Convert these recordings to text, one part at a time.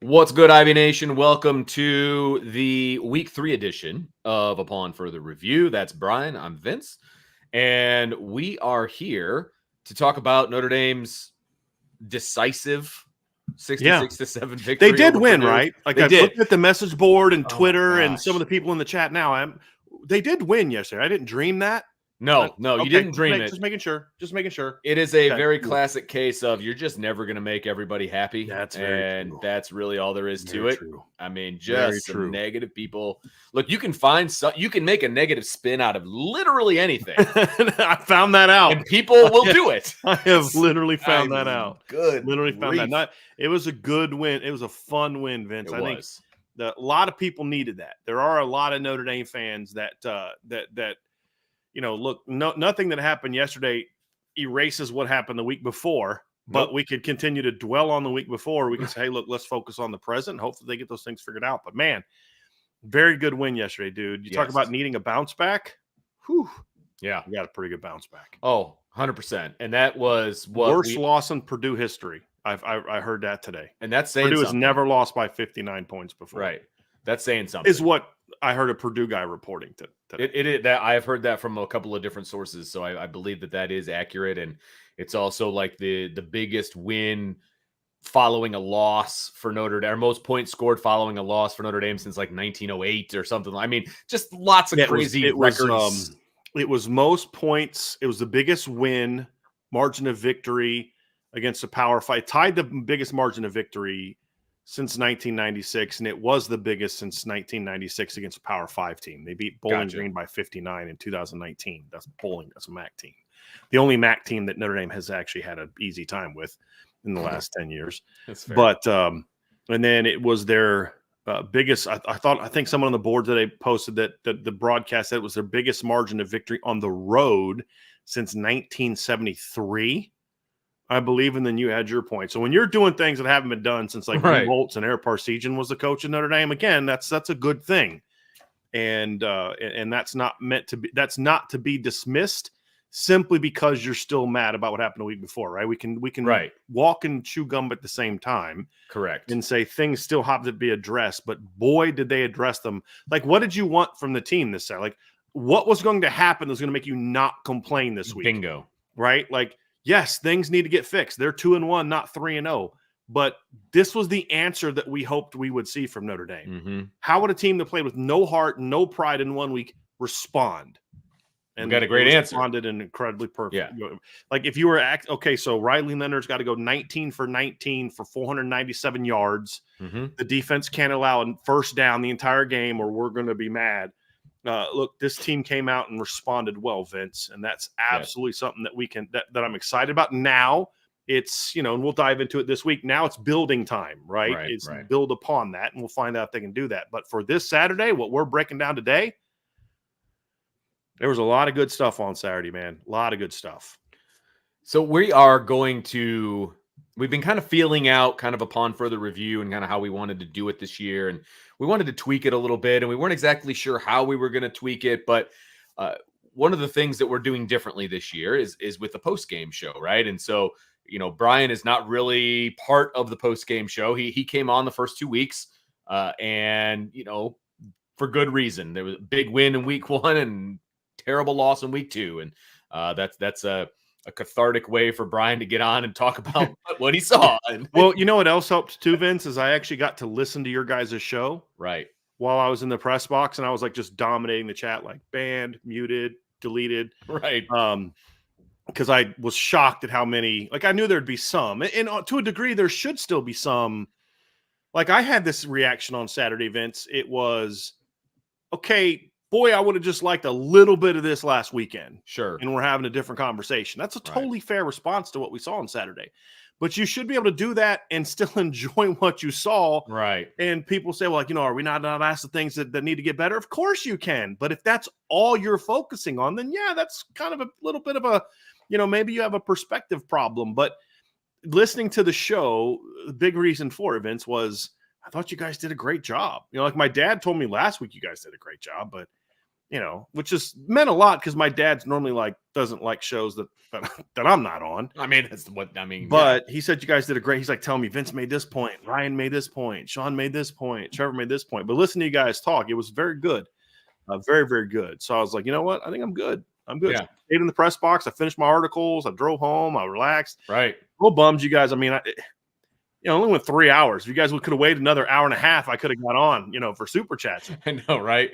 What's good, Ivy Nation? Welcome to the Week 3 edition of Upon Further Review. That's Brian. I'm Vince. And we are here to talk about Notre Dame's decisive 66-7 victory. They did over win, Purdue. right? Like They I did. looked at the message board and Twitter and some gosh. of the people in the chat now. They did win yesterday. I didn't dream that. No, you didn't dream it. Just making sure. It is a Okay, very cool. classic case of you're just never going to make everybody happy. That's very true. That's really all there is to it. True. I mean, Very just some true. negative people. Look, you can make a negative spin out of literally anything. I found that out. And people will do it. I have literally found that out. Good. Literally grief. found that. It was a good win. It was a fun win, Vince. I think a lot of people needed that. There are a lot of Notre Dame fans that look, nothing that happened yesterday erases what happened the week before, but we could continue to dwell on the week before. We can say, hey, look, let's focus on the present. Hopefully they get those things figured out. But man, very good win yesterday, dude. You talk about needing a bounce back. Whew. Yeah. We got a pretty good bounce back. Oh, 100%. And that was worst loss in Purdue history. I heard that today. And that's saying Purdue something. has never lost by 59 points before. Right. That's saying something. Is what I heard a Purdue guy reporting today. It that I've heard that from a couple of different sources, so I believe that is accurate, and it's also like the biggest win following a loss for Notre Dame, or most points scored following a loss for Notre Dame since like 1908 or something. I mean, just lots of crazy records. It was most points. It was the biggest win margin of victory against a Power 5. Tied the biggest margin of victory since 1996, and it was the biggest since 1996 against a Power 5 team. They beat Bowling Green by 59 in 2019. That's Bowling. That's a MAC team. The only MAC team that Notre Dame has actually had an easy time with in the last 10 years. That's fair. But and then it was their biggest. I think someone on the board today posted that the broadcast said it was their biggest margin of victory on the road since 1973. I believe, and then you had your point. So when you're doing things that haven't been done since like Lee Bolts and Eric Parsegian was the coach of Notre Dame, again, that's a good thing, and that's not meant to be. That's not to be dismissed simply because you're still mad about what happened the week before, right? We can walk and chew gum at the same time, correct, and say things still have to be addressed. But boy, did they address them! Like, what did you want from the team this Saturday? Like, what was going to happen that was going to make you not complain this week? Bingo, right? Like. Yes, things need to get fixed. They're 2-1, not 3-0. But this was the answer that we hoped we would see from Notre Dame. Mm-hmm. How would a team that played with no heart, no pride in 1 week respond? And we got a great answer. Responded and incredibly perfect. Yeah. Like if you were okay, so Riley Leonard's got to go 19 for 19 for 497 yards. Mm-hmm. The defense can't allow a first down the entire game, or we're going to be mad. Look, this team came out and responded well, Vince, and that's absolutely something that we can that I'm excited about. Now it's and we'll dive into it this week. Now it's building time, right? It's build upon that, and we'll find out if they can do that. But for this Saturday, what we're breaking down today, there was a lot of good stuff on Saturday, man. A lot of good stuff. So we are going to. We've been kind of feeling out kind of upon further review and kind of how we wanted to do it this year. And we wanted to tweak it a little bit, and we weren't exactly sure how we were going to tweak it. But one of the things that we're doing differently this year is with the post-game show, right? And so, Brian is not really part of the post-game show. He came on the first 2 weeks and, for good reason. There was a big win in week 1 and terrible loss in week 2. And that's a cathartic way for Brian to get on and talk about what he saw. Well, you know what else helped too, Vince, is I actually got to listen to your guys' show while I was in the press box, and I was like just dominating the chat, like banned, muted, deleted. Right. Because I was shocked at how many, like I knew there'd be some, and to a degree there should still be some. Like I had this reaction on Saturday, Vince. It was, okay, boy, I would have just liked a little bit of this last weekend. Sure. And we're having a different conversation. That's a totally fair response to what we saw on Saturday. But you should be able to do that and still enjoy what you saw. Right. And people say, well, are we not asked the things that need to get better? Of course you can. But if that's all you're focusing on, then yeah, that's kind of a little bit of a, maybe you have a perspective problem. But listening to the show, the big reason for it, Vince, was I thought you guys did a great job. Like my dad told me last week, you guys did a great job, but which just meant a lot because my dad's normally doesn't like shows that I'm not on. I mean, that's what I mean. But he said you guys did a great. He's like, telling me Vince made this point, Ryan made this point, Sean made this point, Trevor made this point. But listen to you guys talk. It was very good, very, very good. So I was like, you know what? I think I'm good. Yeah. I stayed in the press box. I finished my articles. I drove home. I relaxed. Right. A little bummed, you guys. I mean, only went 3 hours. If you guys could have waited another hour and a half, I could have got on, for super chats. I know, right?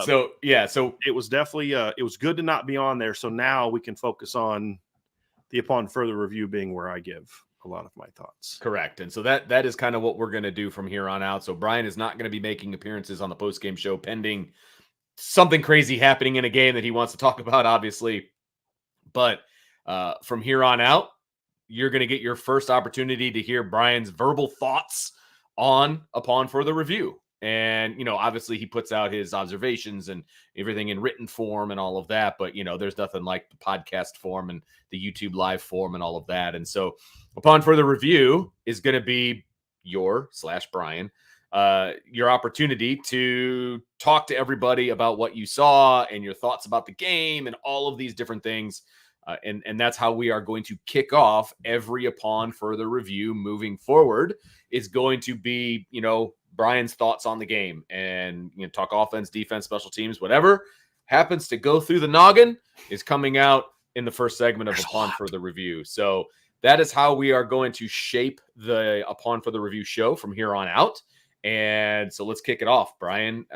So it was definitely it was good to not be on there. So now we can focus on the upon further review being where I give a lot of my thoughts. Correct. And so that is kind of what we're going to do from here on out. So Brian is not going to be making appearances on the post-game show pending something crazy happening in a game that he wants to talk about, obviously. But from here on out, you're going to get your first opportunity to hear Brian's verbal thoughts upon further review. And, obviously he puts out his observations and everything in written form and all of that. But, there's nothing like the podcast form and the YouTube live form and all of that. And so upon further review is going to be Brian, your opportunity to talk to everybody about what you saw and your thoughts about the game and all of these different things. And that's how we are going to kick off every upon further review moving forward. Is going to be, Brian's thoughts on the game and talk offense, defense, special teams, whatever happens to go through the noggin is coming out in the first segment of Upon Further Review. So that is how we are going to shape the Upon Further Review show from here on out. And so let's kick it off, Brian.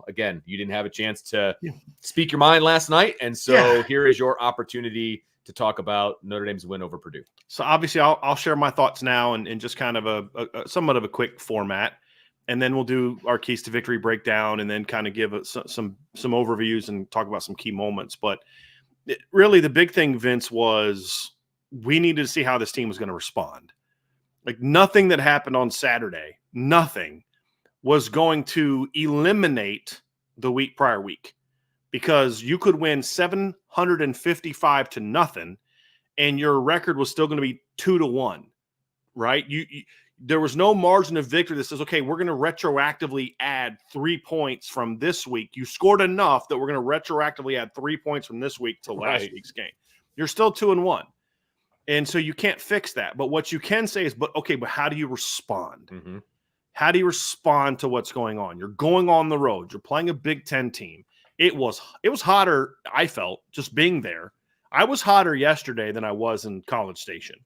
Again, you didn't have a chance to speak your mind last night. And so here is your opportunity to talk about Notre Dame's win over Purdue. So obviously I'll share my thoughts now in just kind of a somewhat of a quick format. And then we'll do our keys to victory breakdown and then kind of give some overviews and talk about some key moments. But really the big thing, Vince, was we needed to see how this team was going to respond. Like nothing that happened on Saturday, nothing was going to eliminate the prior week, because you could win 755 to nothing and your record was still going to be 2-1, right? There was no margin of victory that says, okay, we're going to retroactively add 3 points from this week. You scored enough that we're going to retroactively add 3 points from this week to last week's game. You're still 2-1. And so you can't fix that. But what you can say is, but how do you respond? Mm-hmm. How do you respond to what's going on? You're going on the road. You're playing a Big Ten team. It was hotter, I felt, just being there. I was hotter yesterday than I was in College Station.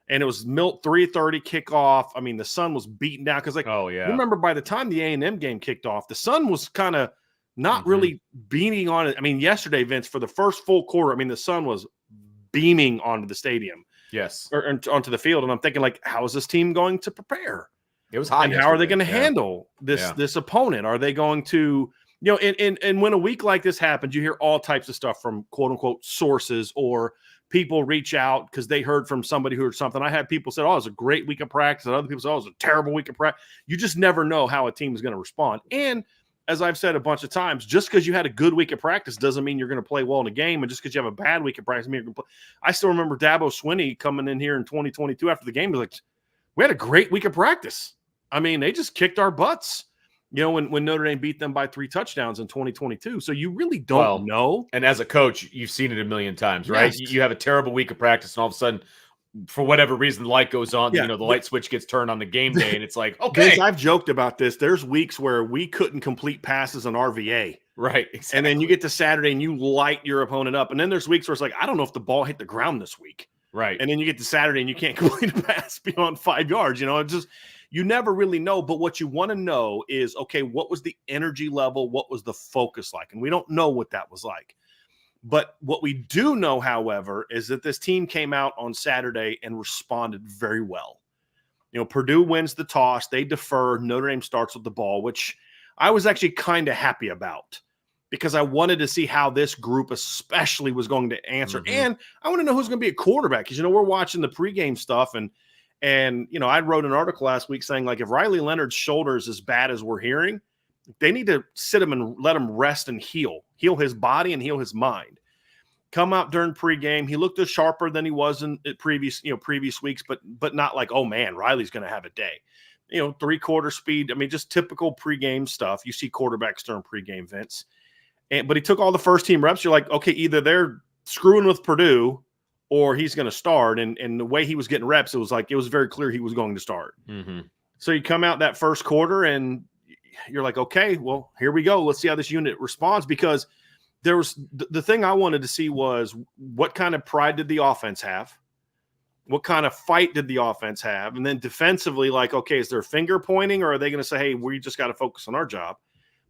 And it was 3:30 kickoff. I mean, the sun was beating down because, remember by the time the A&M game kicked off, the sun was kind of not really beaming on it. I mean, yesterday, Vince, for the first full quarter, I mean, the sun was beaming onto the stadium. Yes. Or onto the field. And I'm thinking, how is this team going to prepare? It was hot. And how are they going to handle this opponent? Are they going to, and when a week like this happens, you hear all types of stuff from quote unquote sources, or people reach out because they heard from somebody who heard something. I had people say, oh, it was a great week of practice. And other people say, oh, it was a terrible week of practice. You just never know how a team is going to respond. And as I've said a bunch of times, just because you had a good week of practice doesn't mean you're going to play well in a game. And just because you have a bad week of practice means you're going to play. I still remember Dabo Swinney coming in here in 2022 after the game. He was like, we had a great week of practice. I mean, they just kicked our butts, when Notre Dame beat them by 3 touchdowns in 2022. So you really don't know. And as a coach, you've seen it a million times, right? Yes. You have a terrible week of practice, and all of a sudden, for whatever reason, the light goes on. The light switch gets turned on the game day, and it's like, okay. Vince, I've joked about this. There's weeks where we couldn't complete passes on RVA. Right. Exactly. And then you get to Saturday and you light your opponent up. And then there's weeks where it's like, I don't know if the ball hit the ground this week. Right. And then you get to Saturday and you can't complete a pass beyond 5 yards. It's just, you never really know. But what you want to know is, okay, what was the energy level? What was the focus like? And we don't know what that was like. But what we do know, however, is that this team came out on Saturday and responded very well. Purdue wins the toss. They defer. Notre Dame starts with the ball, which I was actually kind of happy about, because I wanted to see how this group especially was going to answer. Mm-hmm. And I want to know who's going to be a quarterback, because, we're watching the pregame stuff. And I wrote an article last week saying, if Riley Leonard's shoulder is as bad as we're hearing, they need to sit him and let him rest and heal his body and heal his mind. Come out during pregame. He looked sharper than he was in previous weeks, but not like, oh man, Riley's going to have a day. 3/4 speed. I mean, just typical pregame stuff. You see quarterbacks during pregame, Vince. but he took all the first team reps. You're like, okay, either they're screwing with Purdue or he's going to start. And the way he was getting reps, it was very clear he was going to start. Mm-hmm. So you come out that first quarter and you're like, okay, well, here we go. Let's see how this unit responds, because there was the thing I wanted to see was what kind of pride did the offense have? What kind of fight did the offense have? And then defensively, like, okay, is there finger pointing, or are they going to say, hey, we just got to focus on our job?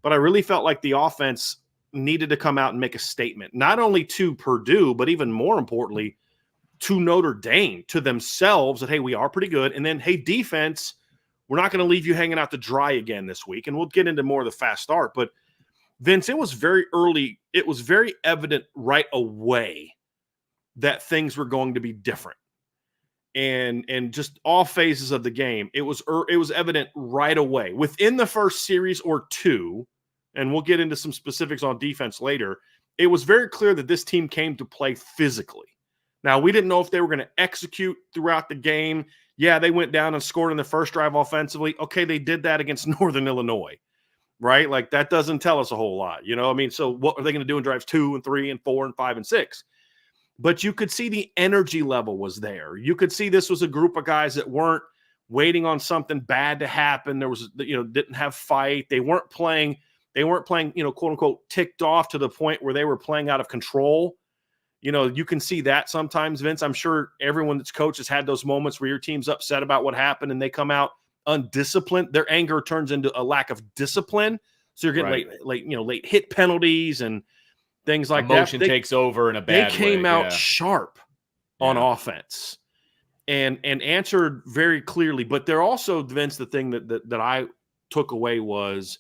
But I really felt like the offense needed to come out and make a statement, not only to Purdue, but even more importantly, to Notre Dame, to themselves, that, hey, we are pretty good. And then, hey, defense, we're not going to leave you hanging out to dry again this week. And we'll get into more of the fast start. But Vince, it was very early. It was very evident right away that things were going to be different. And just all phases of the game, it was evident right away within the first series or two, and we'll get into some specifics on defense later. It was very clear that this team came to play physically. Now, we didn't know if they were going to execute throughout the game. Yeah, they went down and scored in the first drive offensively. Okay, they did that against Northern Illinois, right? Like, that doesn't tell us a whole lot, you know? I mean, so what are they going to do in drives 2 and 3 and 4 and 5 and 6? But you could see the energy level was there. You could see this was a group of guys that weren't waiting on something bad to happen. There was, didn't have fight. They weren't playing, quote unquote, ticked off to the point where they were playing out of control. You can see that sometimes, Vince. I'm sure everyone that's coached has had those moments where your team's upset about what happened and they come out undisciplined. Their anger turns into a lack of discipline. So you're getting late hit penalties and things like Emotion that. takes over in a bad way. They came out sharp on offense and answered very clearly. But they're also, Vince, the thing that I took away was,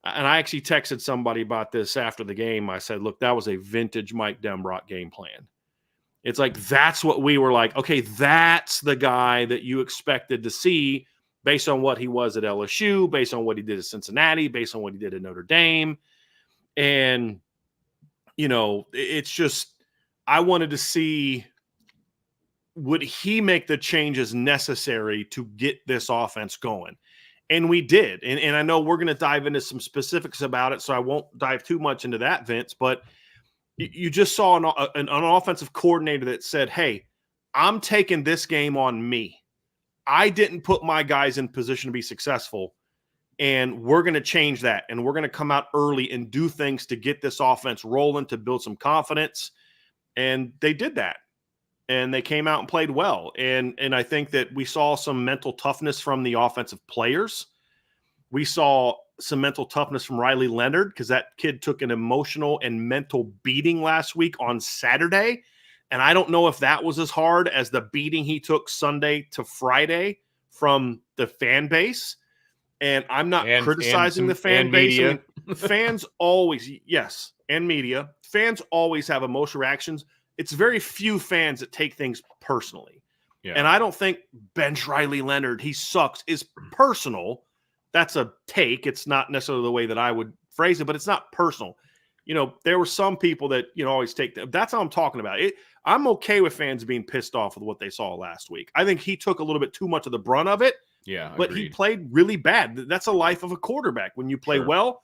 and I actually texted somebody about this after the game. I said, look, that was a vintage Mike Denbrock game plan. It's like, that's what we were like, okay, that's the guy that you expected to see based on what he was at LSU, based on what he did at Cincinnati, based on what he did at Notre Dame. And it's just, I wanted to see, would he make the changes necessary to get this offense going? And we did. And I know we're going to dive into some specifics about it, so I won't dive too much into that, Vince. But you just saw an offensive coordinator that said, hey, I'm taking this game on me. I didn't put my guys in position to be successful. And we're going to change that. And we're going to come out early and do things to get this offense rolling, to build some confidence. And they did that. And they came out and played well. And I think that we saw some mental toughness from the offensive players. We saw some mental toughness from Riley Leonard, because that kid took an emotional and mental beating last week on Saturday. And I don't know if that was as hard as the beating he took Sunday to Friday from the fan base. And I'm not criticizing the fan base. I mean, fans always, yes, and media, fans always have emotional reactions. It's very few fans that take things personally. Yeah. And I don't think bench Riley Leonard, he sucks, is personal. That's a take. It's not necessarily the way that I would phrase it, but it's not personal. There were some people that, always take that. That's how I'm talking about it. I'm okay with fans being pissed off with what they saw last week. I think he took a little bit too much of the brunt of it. Yeah, but agreed. He played really bad. That's a life of a quarterback. When you play well,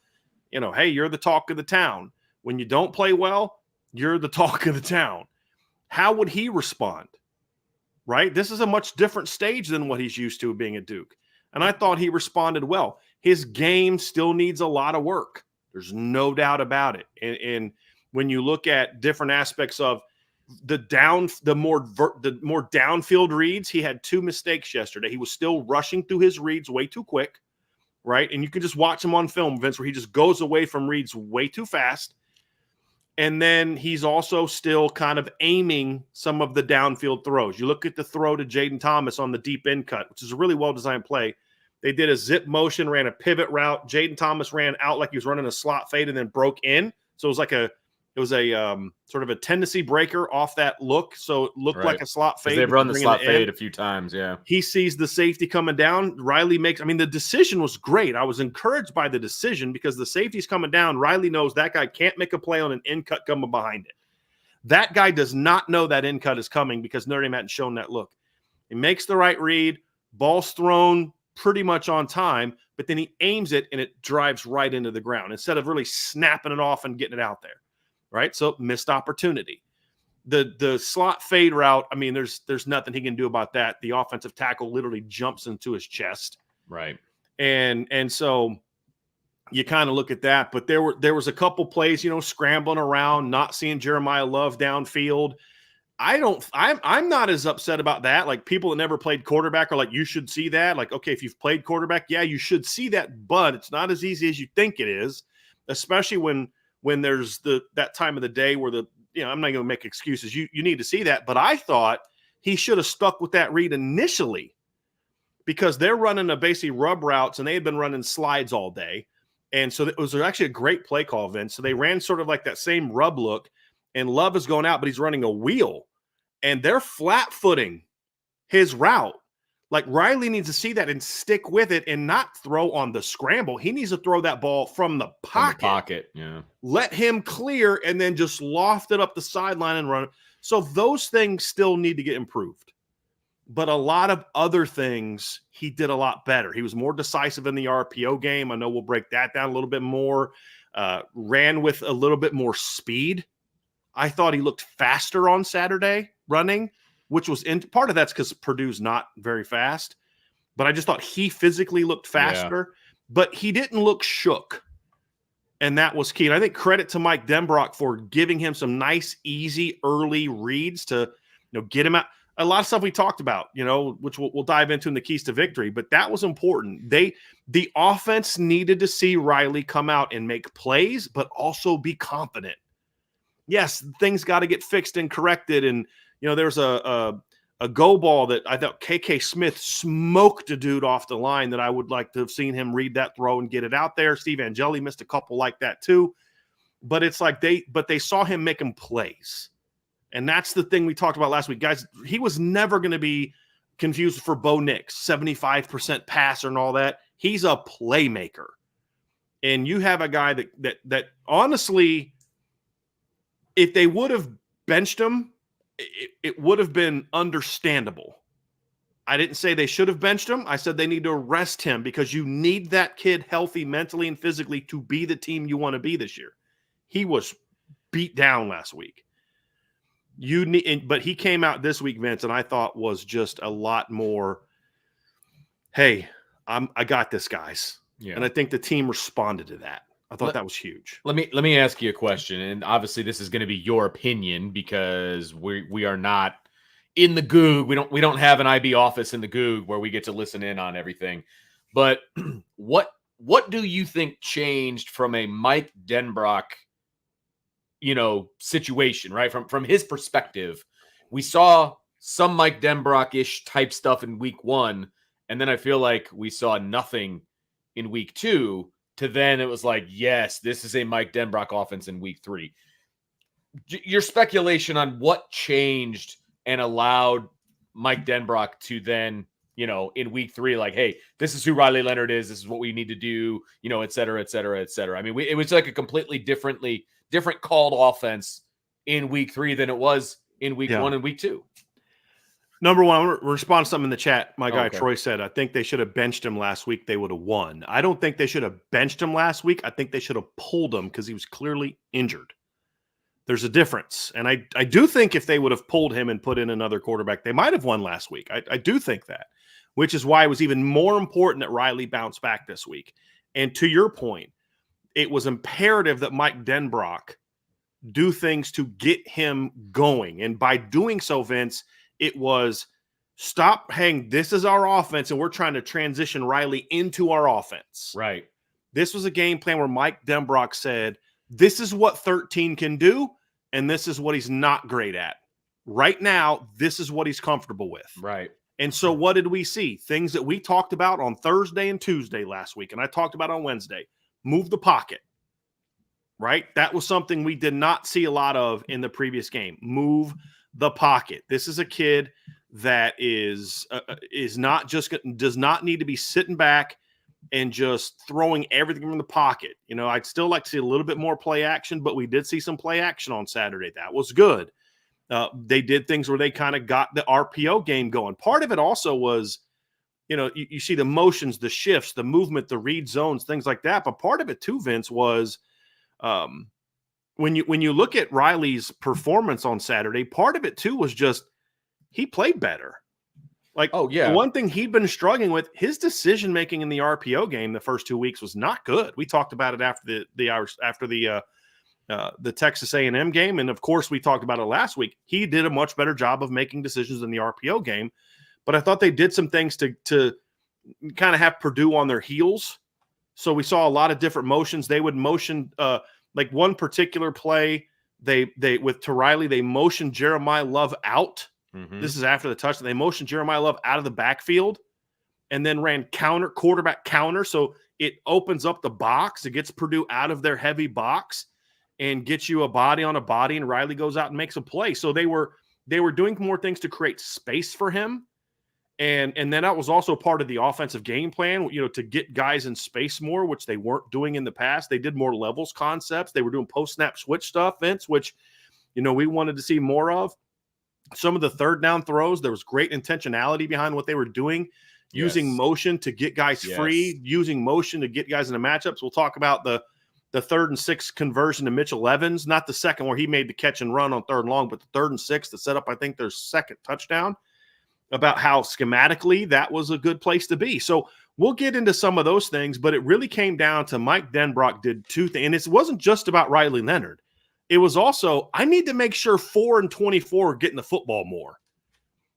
hey, you're the talk of the town. When you don't play well, you're the talk of the town. How would he respond? Right? This is a much different stage than what he's used to being at Duke. And I thought he responded well. His game still needs a lot of work. There's no doubt about it. And when you look at different aspects of the more downfield reads, he had 2 mistakes yesterday. He was still rushing through his reads way too quick, right? And you can just watch him on film, Vince, where he just goes away from reads way too fast. And then he's also still kind of aiming some of the downfield throws. You look at the throw to Jaden Thomas on the deep end cut, which is a really well-designed play. They did a zip motion, ran a pivot route. Jaden Thomas ran out like he was running a slot fade and then broke in. So it was like a sort of a tendency breaker off that look. So it looked like a slot fade. They've run the slot fade a few times, yeah. He sees the safety coming down. Riley the decision was great. I was encouraged by the decision because the safety's coming down. Riley knows that guy can't make a play on an in cut coming behind it. That guy does not know that in cut is coming because Notre Dame hadn't shown that look. He makes the right read. Ball's thrown pretty much on time, but then he aims it and it drives right into the ground instead of really snapping it off and getting it out there, right? So missed opportunity. The slot fade route, I mean, there's nothing he can do about that. The offensive tackle literally jumps into his chest. Right. And so you kind of look at that, but there was a couple plays, scrambling around, not seeing Jeremiah Love downfield. I'm not as upset about that. Like, people that never played quarterback are like, you should see that. Like, okay, if you've played quarterback, yeah, you should see that, but it's not as easy as you think it is, especially when there's that time of the day where I'm not going to make excuses. You need to see that, but I thought he should have stuck with that read initially, because they're running a basically rub routes and they had been running slides all day. And so it was actually a great play call, Vince. So they ran sort of like that same rub look, and Love is going out, but he's running a wheel, and they're flat footing his route. Like, Riley needs to see that and stick with it and not throw on the scramble. He needs to throw that ball from the pocket. Yeah. Let him clear and then just loft it up the sideline and run it. So those things still need to get improved. But a lot of other things he did a lot better. He was more decisive in the RPO game. I know we'll break that down a little bit more. Ran with a little bit more speed. I thought he looked faster on Saturday running, which was part of that's because Purdue's not very fast. But I just thought he physically looked faster. Yeah. But he didn't look shook. And that was key. And I think credit to Mike Denbrock for giving him some nice, easy, early reads to get him out. A lot of stuff we talked about, which we'll dive into in the keys to victory, but that was important. The offense needed to see Riley come out and make plays, but also be confident. Yes, things got to get fixed and corrected. And, there's a go ball that I thought KK Smith smoked a dude off the line that I would like to have seen him read that throw and get it out there. Steve Angeli missed a couple like that too. But it's like they saw him making plays. And that's the thing we talked about last week. Guys, he was never going to be confused for Bo Nix, 75% passer and all that. He's a playmaker. And you have a guy that honestly, if they would have benched him, it would have been understandable. I didn't say they should have benched him. I said they need to rest him, because you need that kid healthy mentally and physically to be the team you want to be this year. He was beat down last week. But he came out this week, Vince, and I thought was just a lot more, hey, I got this, guys. Yeah. And I think the team responded to that. I thought that was huge. Let me ask you a question, and obviously this is going to be your opinion, because we are not in the Goog. We don't have an IB office in the Goog where we get to listen in on everything. But what do you think changed from a Mike Denbrock situation, right? From his perspective? We saw some Mike Denbrock-ish type stuff in week 1, and then I feel like we saw nothing in week 2, to then it was like, yes, this is a Mike Denbrock offense in week 3. Your speculation on what changed and allowed Mike Denbrock to then, in week 3, like, hey, this is who Riley Leonard is, this is what we need to do, et cetera, et cetera, et cetera. I mean, it was like a completely different called offense in week 3 than it was in week 1 and week 2. Number one, I'm going to respond to something in the chat. My guy Troy said, I think they should have benched him last week. They would have won. I don't think they should have benched him last week. I think they should have pulled him because he was clearly injured. There's a difference. And I do think if they would have pulled him and put in another quarterback, they might have won last week. I do think that, which is why it was even more important that Riley bounced back this week. And to your point, it was imperative that Mike Denbrock do things to get him going. And by doing so, Vince, it was stop, this is our offense, and we're trying to transition Riley into our offense. Right. This was a game plan where Mike Denbrock said, this is what 13 can do, and this is what he's not great at. Right now, this is what he's comfortable with. Right. And so what did we see? Things that we talked about on Thursday and Tuesday last week, and I talked about on Wednesday. Move the pocket. Right? That was something we did not see a lot of in the previous game. Move the pocket. This is a kid that is not just does not need to be sitting back and just throwing everything from the pocket. I'd still like to see a little bit more play action, but we did see some play action on Saturday. That was good. They did things where they kind of got the RPO game going. Part of it also was you see the motions, the shifts, the movement, the read zones, things like that. But part of it too, Vince, was when you look at Riley's performance on Saturday, part of it too was just he played better. Like, oh yeah, the one thing he'd been struggling with, his decision making in the RPO game the first 2 weeks was not good. We talked about it after the Texas A&M game, and of course we talked about it last week. He did a much better job of making decisions in the RPO game, but I thought they did some things to kind of have Purdue on their heels. So we saw a lot of different motions. They would motion like one particular play. They with to Riley, they motioned Jeremiah Love out. Mm-hmm. This is after the touchdown. They motioned Jeremiah Love out of the backfield and then ran quarterback counter. So it opens up the box. It gets Purdue out of their heavy box and gets you a body on a body, and Riley goes out and makes a play. So they were doing more things to create space for him. And then that was also part of the offensive game plan, to get guys in space more, which they weren't doing in the past. They did more levels concepts. They were doing post-snap switch stuff, Vince, which, we wanted to see more of. Some of the third down throws, there was great intentionality behind what they were doing, using motion to get guys free, using motion to get guys into matchups. We'll talk about the 3rd and 6 conversion to Mitchell Evans, not the second where he made the catch and run on 3rd and long, but the 3rd and 6 to set up, I think, their second touchdown, about how schematically that was a good place to be. So we'll get into some of those things, but it really came down to Mike Denbrock did two things. And it wasn't just about Riley Leonard. It was also, I need to make sure 4 and 24 are getting the football more.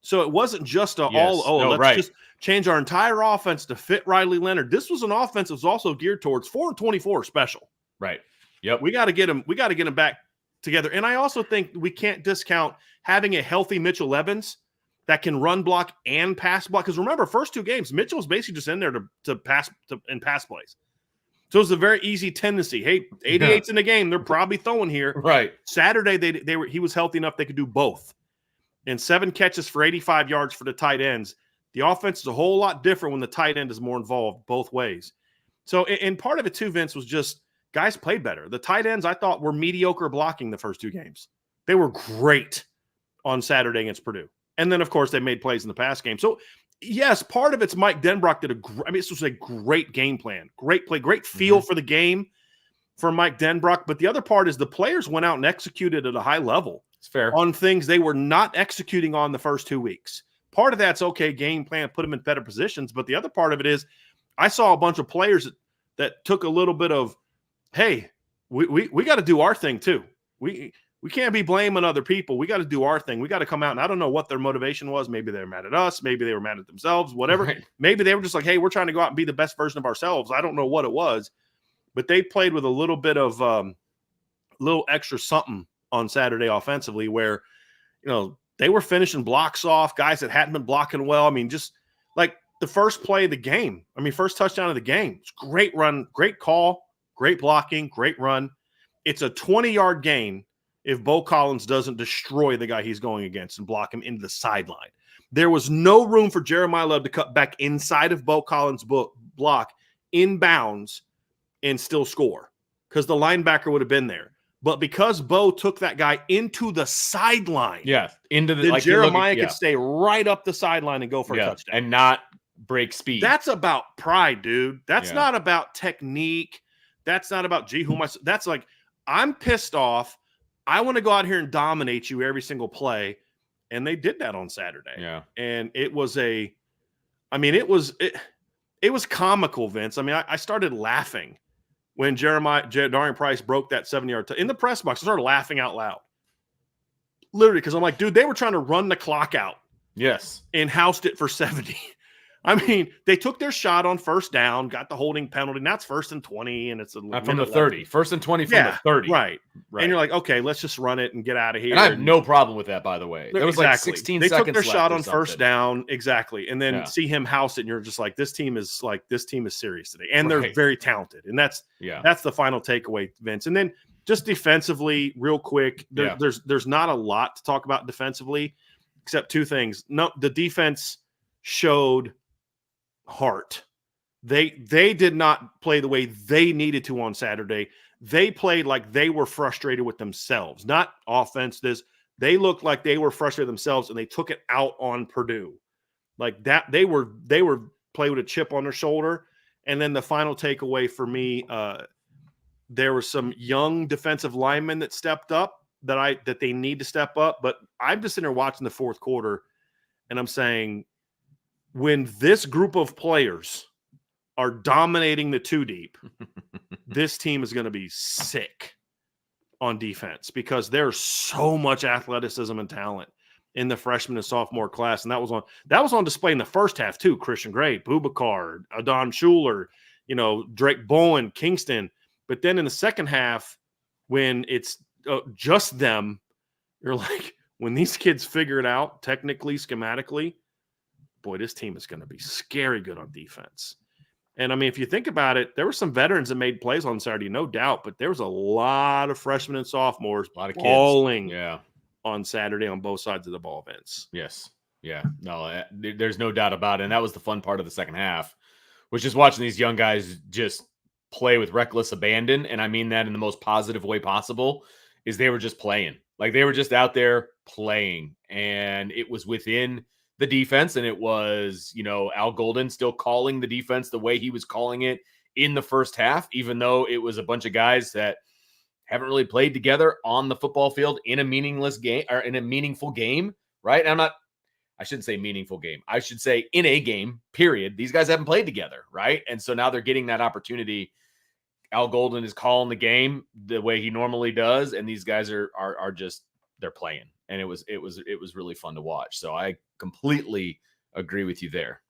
So it wasn't just let's just change our entire offense to fit Riley Leonard. This was an offense that was also geared towards 4 and 24 special. Right. Yep. We got to get him back together. And I also think we can't discount having a healthy Mitchell Evans that can run block and pass block. Because remember, first 2 games, Mitchell was basically just in there to pass plays. So it was a very easy tendency. Hey, 88's in the game. They're probably throwing here. Right. Saturday, he was healthy enough they could do both. And 7 catches for 85 yards for the tight ends. The offense is a whole lot different when the tight end is more involved both ways. So, and part of it too, Vince, was just guys played better. The tight ends, I thought, were mediocre blocking the first 2 games. They were great on Saturday against Purdue. And then, of course, they made plays in the pass game. So, yes, part of it's Mike Denbrock did this was a great game plan, great play, great feel for the game for Mike Denbrock. But the other part is the players went out and executed at a high level. It's fair. On things they were not executing on the first 2 weeks. Part of that's okay, game plan, put them in better positions. But the other part of it is I saw a bunch of players that took a little bit of, hey, we got to do our thing too. We can't be blaming other people. We got to do our thing. We got to come out. And I don't know what their motivation was. Maybe they were mad at us. Maybe they were mad at themselves, whatever. Right. Maybe they were just like, hey, we're trying to go out and be the best version of ourselves. I don't know what it was, but they played with a little bit of little extra something on Saturday offensively where, they were finishing blocks off, guys that hadn't been blocking well. I mean, just like the first play of the game. I mean, first touchdown of the game. It's great run, great call, great blocking, great run. It's a 20-yard gain if Bo Collins doesn't destroy the guy he's going against and block him into the sideline. There was no room for Jeremiah Love to cut back inside of Bo Collins' block in bounds and still score because the linebacker would have been there. But because Bo took that guy into the sideline, into the Jeremiah could stay right up the sideline and go for a touchdown and not break speed. That's about pride, dude. That's not about technique. That's not about that's like, I'm pissed off. I want to go out here and dominate you every single play. And they did that on Saturday. Yeah. And it was it was comical, Vince. I mean, I started laughing when Darian Price broke that 7-yard in the press box. I started laughing out loud. Literally, because I'm like, dude, they were trying to run the clock out. Yes. And housed it for 70. I mean, they took their shot on first down, got the holding penalty. Now it's 1st and 20, and it's from the 30. 1st and 20 from the 30. Right. And you're like, okay, let's just run it and get out of here. And I have no problem with that, by the way. There was like 16 they seconds took their shot on something. first down, exactly, and then see him house it, and you're just like, this team is serious today, and they're very talented, and that's the final takeaway, Vince. And then just defensively, real quick, there's not a lot to talk about defensively, except 2 things. No, the defense showed heart. They did not play the way they needed to on Saturday. They played like they were frustrated with themselves, not offense. They looked like they were frustrated themselves, and they took it out on Purdue. Like that, they were play with a chip on their shoulder. And then the final takeaway for me, there were some young defensive linemen that stepped up that they need to step up. But I'm just sitting there watching the fourth quarter, and I'm saying, when this group of players are dominating the two deep, this team is going to be sick on defense because there's so much athleticism and talent in the freshman and sophomore class. And that was on display in the first half too. Christian Gray, Bubakar, Adon Schuler, Drake Bowen, Kingston. But then in the second half, when it's just them, you're like, when these kids figure it out technically, schematically, boy, this team is going to be scary good on defense. And, I mean, if you think about it, there were some veterans that made plays on Saturday, no doubt, but there was a lot of freshmen and sophomores balling on Saturday on both sides of the ball, Vince. Yes. Yeah. No, there's no doubt about it. And that was the fun part of the second half, was just watching these young guys just play with reckless abandon. And I mean that in the most positive way possible, is they were just playing. Like, they were just out there playing. And it was within the defense, and it was, Al Golden still calling the defense the way he was calling it in the first half, even though it was a bunch of guys that haven't really played together on the football field in a meaningless game or in a meaningful game, right? I shouldn't say meaningful game. I should say in a game, period. These guys haven't played together, right? And so now they're getting that opportunity. Al Golden is calling the game the way he normally does, and these guys are just, they're playing. And it was really fun to watch. So I completely agree with you there.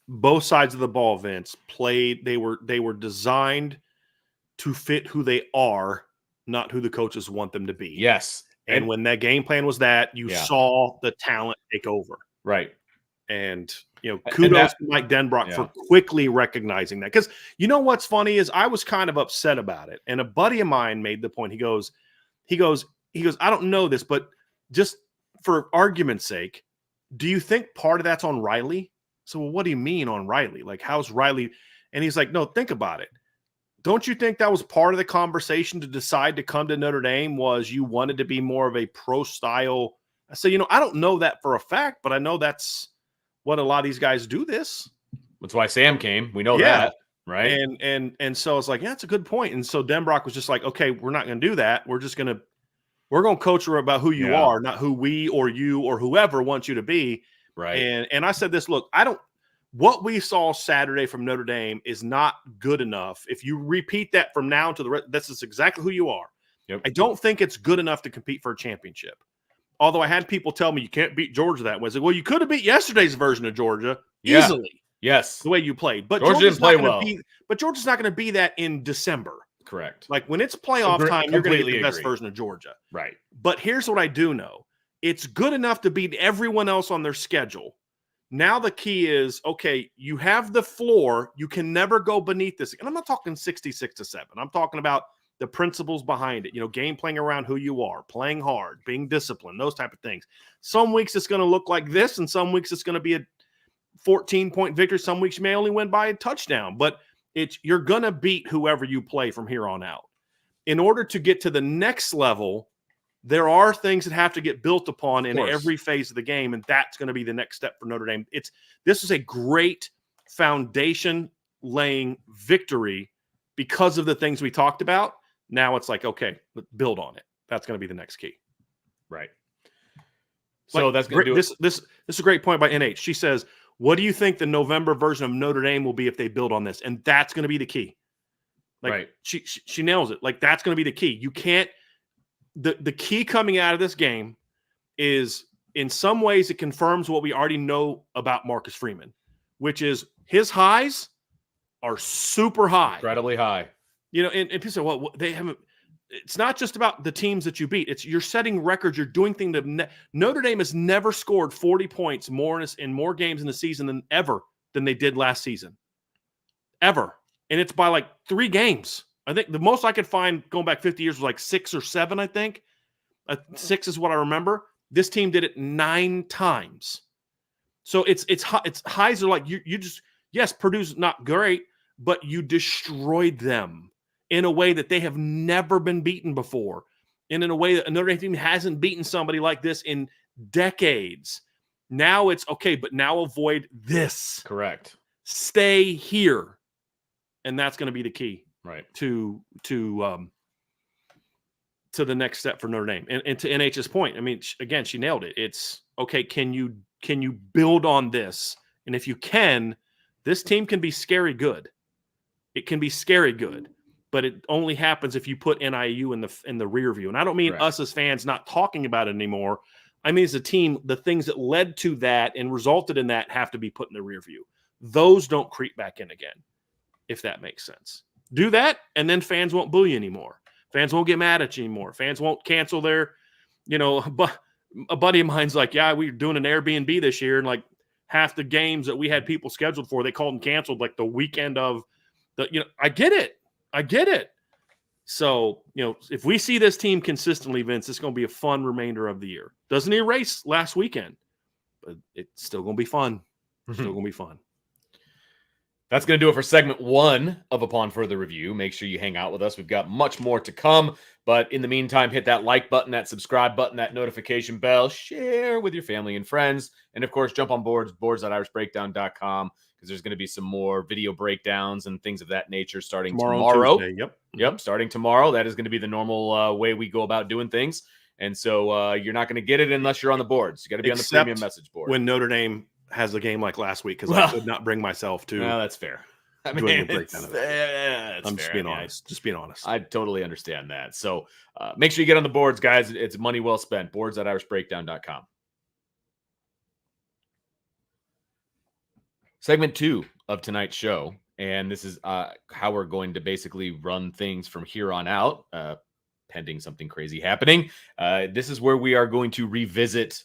Both sides of the ball, Vince, played. They were designed to fit who they are, not who the coaches want them to be. Yes. And when that game plan was that, you saw the talent take over. Right. And, kudos to Mike Denbrock for quickly recognizing that. Because what's funny is I was kind of upset about it. And a buddy of mine made the point. He goes, I don't know this, but just for argument's sake, do you think part of that's on Riley? So, well, what do you mean on Riley? Like, how's Riley? And he's like, no, think about it. Don't you think that was part of the conversation to decide to come to Notre Dame, was you wanted to be more of a pro style? I said, I don't know that for a fact, but I know that's what a lot of these guys do this. That's why Sam came. We know that. Right. And so it's like, yeah, that's a good point. And so Denbrock was just like, okay, we're not going to do that. We're going to coach her about who you are, not who we or you or whoever wants you to be. Right. And I said this, look, what we saw Saturday from Notre Dame is not good enough. If you repeat that from now to the rest, this is exactly who you are. Yep. I don't think it's good enough to compete for a championship. Although I had people tell me you can't beat Georgia that way. I said, well, you could have beat yesterday's version of Georgia easily. Yes. The way you played. But Georgia didn't play well. But Georgia's not going to be that in December. Correct. Like, when it's playoff time, you're going to get the best version of Georgia. Right. But here's what I do know. It's good enough to beat everyone else on their schedule. Now the key is, okay, you have the floor. You can never go beneath this. And I'm not talking 66-7. I'm talking about the principles behind it. Game playing around who you are, playing hard, being disciplined, those type of things. Some weeks it's going to look like this, and some weeks it's going to be a 14-point victory. Some weeks you may only win by a touchdown, but you're going to beat whoever you play from here on out. In order to get to the next level, there are things that have to get built upon in every phase of the game, and that's going to be the next step for Notre Dame. This is a great foundation-laying victory because of the things we talked about. Now it's like, okay, let's build on it. That's going to be the next key. Right. So that's going to do this. This is a great point by NH. She says, what do you think the November version of Notre Dame will be if they build on this? And that's going to be the key. Like, right. She nails it. Like, that's going to be the key. You can't – the key coming out of this game is, in some ways, it confirms what we already know about Marcus Freeman, which is his highs are super high. Incredibly high. And people say, well, they haven't – it's not just about the teams that you beat. It's you're setting records. You're doing things that Notre Dame has never scored 40 points more in more games in the season than they did last season. Ever. And it's by like 3 games. I think the most I could find going back 50 years was like 6 or 7, I think. 6 is what I remember. This team did it 9 times. So it's highs are like you just, yes, Purdue's not great, but you destroyed them in a way that they have never been beaten before, and in a way that Notre Dame team hasn't beaten somebody like this in decades. Now it's okay, but now avoid this. Correct. Stay here. And that's going to be the key. Right. To the next step for Notre Dame. And to NH's point, I mean, again, she nailed it. It's okay. Can you build on this? And if you can, this team can be scary good. It can be scary good, but it only happens if you put NIU in the rear view. And I don't mean us as fans not talking about it anymore. I mean, as a team, the things that led to that and resulted in that have to be put in the rear view. Those don't creep back in again, if that makes sense. Do that, and then fans won't boo you anymore. Fans won't get mad at you anymore. Fans won't cancel their, but a buddy of mine's like, yeah, we were doing an Airbnb this year, and like half the games that we had people scheduled for, they called and canceled like the weekend of the, I get it. So, if we see this team consistently, Vince, it's going to be a fun remainder of the year. Doesn't erase last weekend, but it's still going to be fun. Still going to be fun. That's going to do it for segment 1 of Upon Further Review. Make sure you hang out with us. We've got much more to come. But in the meantime, hit that like button, that subscribe button, that notification bell, share with your family and friends. And of course, jump on boards.irishbreakdown.com, because there's going to be some more video breakdowns and things of that nature starting tomorrow. Yep. Starting tomorrow. That is going to be the normal way we go about doing things. And so you're not going to get it unless you're on the boards. You got to be on the premium message board. When Notre Dame has a game like last week, because I could not bring myself to. No, that's fair. I mean, I'm just being honest. Just being honest. I totally understand that. So make sure you get on the boards, guys. It's money well spent. Boards.irishbreakdown.com. Segment 2 of tonight's show, and this is how we're going to basically run things from here on out, pending something crazy happening. This is where we are going to revisit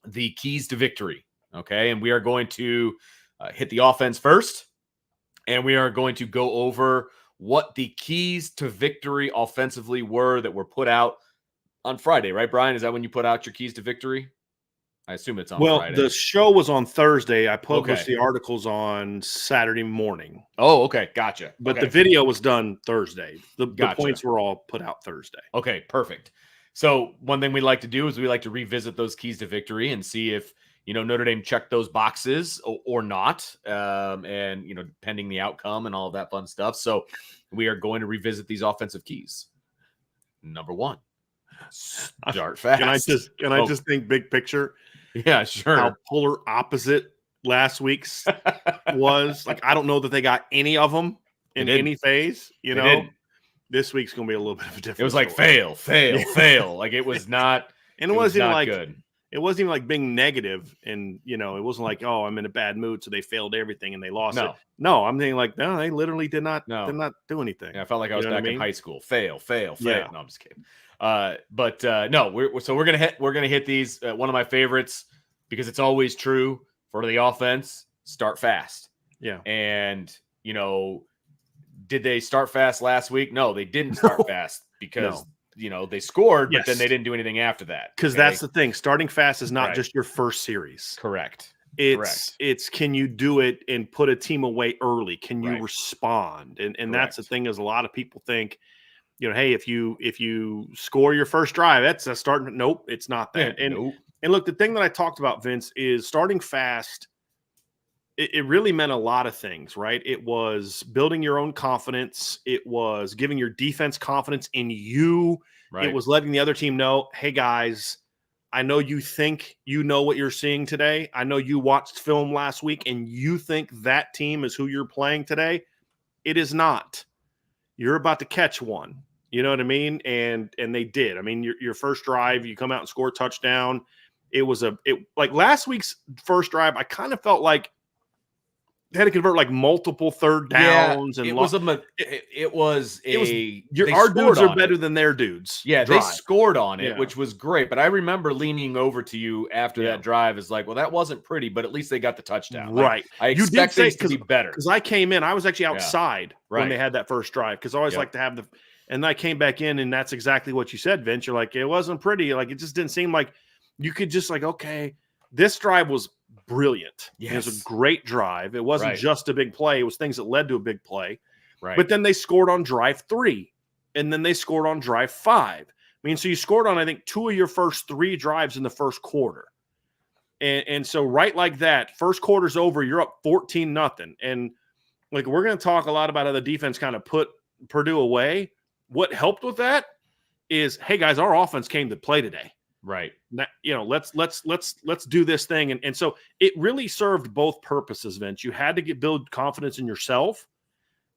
the keys to victory. Okay, and we are going to hit the offense first, and we are going to go over what the keys to victory offensively were that were put out on Friday, right, Brian? Is that when you put out your keys to victory? I assume it's on Friday. Well, the show was on Thursday. I published the articles on Saturday morning. Oh, okay, gotcha. But the video was done Thursday. The points were all put out Thursday. Okay, perfect. So one thing we like to do is we like to revisit those keys to victory and see if Notre Dame checked those boxes or not, and, pending the outcome and all of that fun stuff. So we are going to revisit these offensive keys. Number 1, start fast. Can I just think big picture? Yeah, sure. How polar opposite last week's was. Like, I don't know that they got any of them in any phase, This week's going to be a little bit of a different. It was like fail. Like, it was not. And it wasn't even like good. It wasn't even like being negative, and it wasn't like, oh, I'm in a bad mood, so they failed everything and they lost it. No, I'm thinking like, no, they literally did not do anything. Yeah, I felt like I was back in high school. Fail. Yeah. No, I'm just kidding. No, we're gonna hit these. One of my favorites, because it's always true for the offense. Start fast. Yeah. And did they start fast last week? No, they didn't start fast because. They scored, but then they didn't do anything after that. Because that's the thing. Starting fast is not just your first series. Correct. It's can you do it and put a team away early? Can you respond? And that's the thing, is a lot of people think, hey, if you score your first drive, that's a start. Nope, it's not that. And look, the thing that I talked about, Vince, is starting fast. It really meant a lot of things, right? It was building your own confidence. It was giving your defense confidence in you. Right. It was letting the other team know, hey, guys, I know you think you know what you're seeing today. I know you watched film last week and you think that team is who you're playing today. It is not. You're about to catch one. You know what I mean? And they did. I mean, your first drive, you come out and score a touchdown. It was like last week's first drive, I kind of felt like they had to convert like multiple third downs, and our dudes are better than their dudes. Yeah, they scored on it, which was great. But I remember leaning over to you after that drive is like, well, that wasn't pretty, but at least they got the touchdown. Right. Like, I expect things to be better. Because I came in, I was actually outside when they had that first drive, because I always like to have and I came back in, and that's exactly what you said, Vince. You're like, it wasn't pretty. Like, it just didn't seem like you could just like, okay, this drive was brilliant. Yes. It was a great drive. It wasn't just a big play. It was things that led to a big play. Right. But then they scored on drive 3, and then they scored on drive 5. I mean, so you scored on, I think, 2 of your first 3 drives in the first quarter. And so right like that, first quarter's over, you're up 14-0. And like, we're going to talk a lot about how the defense kind of put Purdue away. What helped with that is, hey guys, our offense came to play today. Right. Now, let's do this thing. And so it really served both purposes, Vince. You had to build confidence in yourself.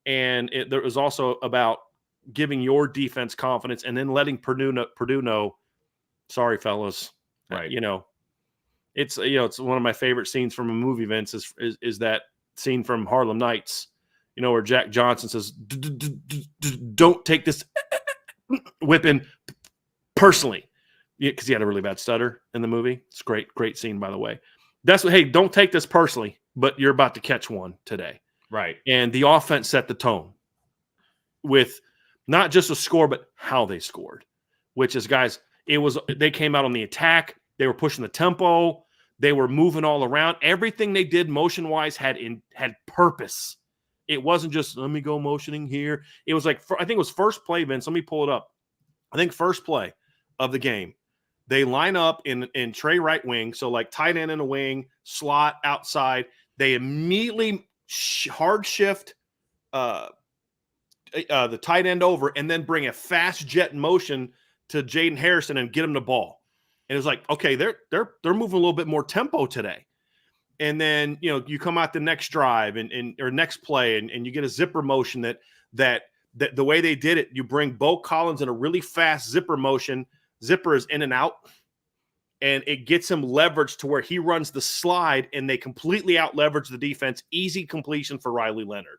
And there was also about giving your defense confidence and then letting Purdue know, sorry, fellas. Right. It's one of my favorite scenes from a movie, Vince, is that scene from Harlem Nights, where Jack Johnson says, don't take this whipping personally. Because he had a really bad stutter in the movie. It's great scene, by the way. That's what, hey, don't take this personally, but you're about to catch one today. Right. And the offense set the tone with not just a score, but how they scored, which is, guys, they came out on the attack. They were pushing the tempo. They were moving all around. Everything they did motion-wise had purpose. It wasn't just, let me go motioning here. It was like, I think it was first play, Vince. Let me pull it up. I think first play of the game. They line up in Trey right wing, so like tight end in a wing, slot outside. They immediately hard shift the tight end over, and then bring a fast jet motion to Jaden Harrison and get him the ball. And it's like, okay, they're moving a little bit more tempo today. And then you come out the next drive or next play, and you get a zipper motion that the way they did it, you bring Bo Collins in a really fast zipper motion. Zipper is in and out, and it gets him leverage to where he runs the slide, and they completely out leverage the defense. Easy completion for Riley Leonard,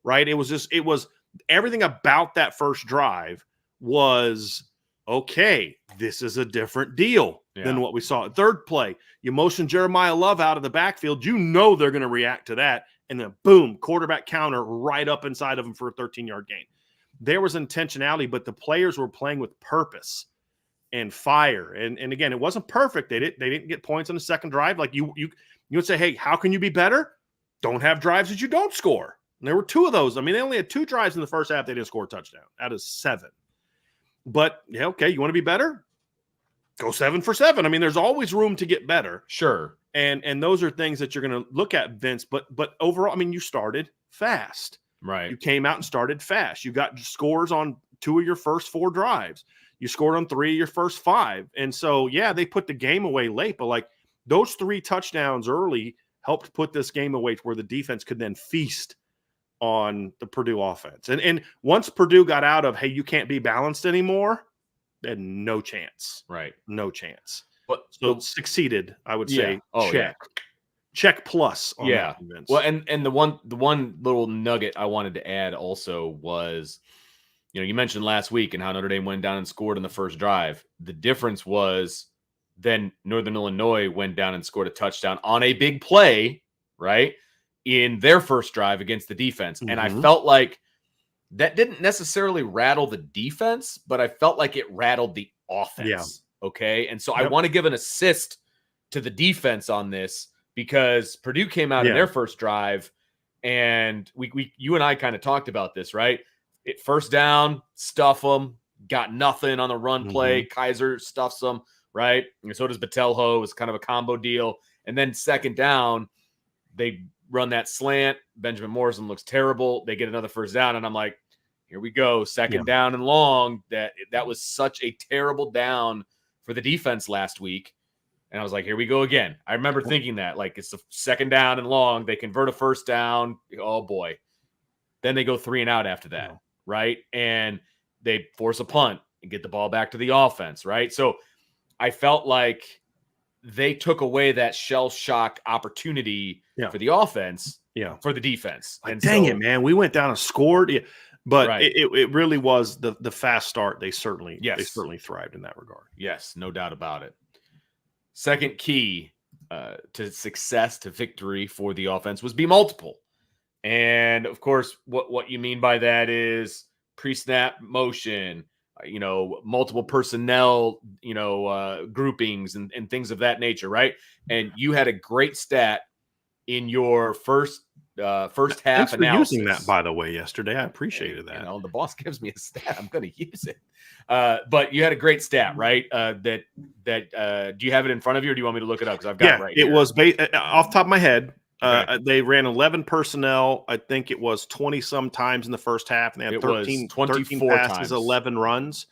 right? It was everything about that first drive was, okay, this is a different deal than what we saw. Third play, you motion Jeremiah Love out of the backfield. They're going to react to that, and then boom, quarterback counter right up inside of him for a 13-yard gain. There was intentionality, but the players were playing with purpose and fire. And again, it wasn't perfect. They didn't get points on the second drive. Like you would say, hey, how can you be better? Don't have drives that you don't score. And there were two of those. I mean, they only had 2 drives in the first half. They didn't score a touchdown out of 7. But yeah, okay, you want to be better? Go 7 for 7. I mean, there's always room to get better. Sure. And those are things that you're going to look at, Vince. But overall, I mean, you started fast. Right. You came out and started fast. You got scores on 2 of your first 4 drives. You scored on 3 of your first 5. And so, yeah, they put the game away late, but like those 3 touchdowns early helped put this game away to where the defense could then feast on the Purdue offense. And once Purdue got out of, hey, you can't be balanced anymore, they had no chance. Right. No chance. But so succeeded, I would say. Oh, check. Yeah. Check plus on that, Vince. Well, and the one little nugget I wanted to add also was, you mentioned last week and how Notre Dame went down and scored in the first drive. The difference was then Northern Illinois went down and scored a touchdown on a big play, right, in their first drive against the defense. Mm-hmm. And I felt like that didn't necessarily rattle the defense, but I felt like it rattled the offense. Yeah. Okay. And so I want to give an assist to the defense on this because Purdue came out in their first drive, and you and I kind of talked about this, right? It first down, stuff them, got nothing on the run play. Kaiser stuffs them, right? And so does Batelho. It was kind of a combo deal. And then second down, they run that slant. Benjamin Morrison looks terrible. They get another first down, and I'm like, here we go, second down and long. That was such a terrible down for the defense last week. And I was like, here we go again. I remember thinking that, like, it's the second down and long. They convert a first down. Oh, boy. Then they go 3 and out after that. Right. And they force a punt and get the ball back to the offense. Right. So I felt like they took away that shell shock opportunity for the offense for the defense. And dang it, man. We went down and scored. Yeah. But it really was the fast start. They certainly thrived in that regard. Yes. No doubt about it. Second key to success, to victory for the offense was be multiple. And of course, what you mean by that is pre-snap motion, multiple personnel, groupings and things of that nature, right? And you had a great stat in your first half Thanks for analysis. using that, by the way, yesterday. I appreciated that. You know, the boss gives me a stat, I'm going to use it. But you had a great stat, right? Do you have it in front of you, or do you want me to look it up? Because I've got it right here. It was off the top of my head. Okay. They ran 11 personnel. I think it was 20 some times in the first half, and they had 13 passes, times. 11 runs.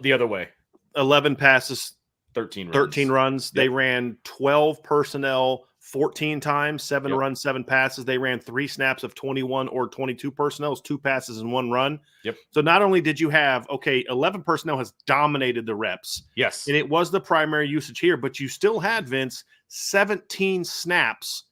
The other way. 11 passes, 13 runs. Yep. They ran 12 personnel 14 times, 7 Yep. runs, 7 passes. They ran 3 snaps of 21 or 22 personnel, 2 passes and 1 run. Yep. So not only did you have, 11 personnel has dominated the reps. Yes. And it was the primary usage here, but you still had, Vince, 17 snaps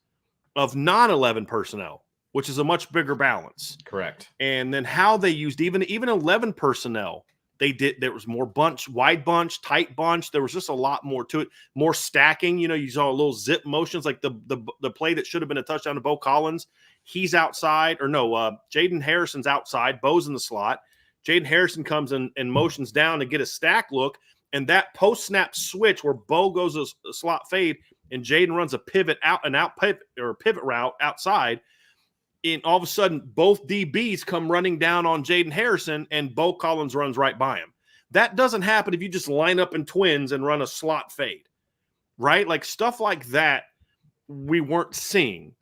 of non-11 personnel, which is a much bigger balance. Correct. And then how they used even 11 personnel, there was more bunch, wide bunch, tight bunch. There was just a lot more to it, more stacking. You know, you saw little zip motions, like the play that should have been a touchdown to Bo Collins. He's outside, or no, Jaden Harrison's outside. Bo's in the slot. Jaden Harrison comes in and motions down to get a stack look. And that post-snap switch where Bo goes a slot fade and Jaden runs a pivot route outside, and all of a sudden, both DBs come running down on Jaden Harrison, and Bo Collins runs right by him. That doesn't happen if you just line up in twins and run a slot fade, right? Like stuff like that we weren't seeing.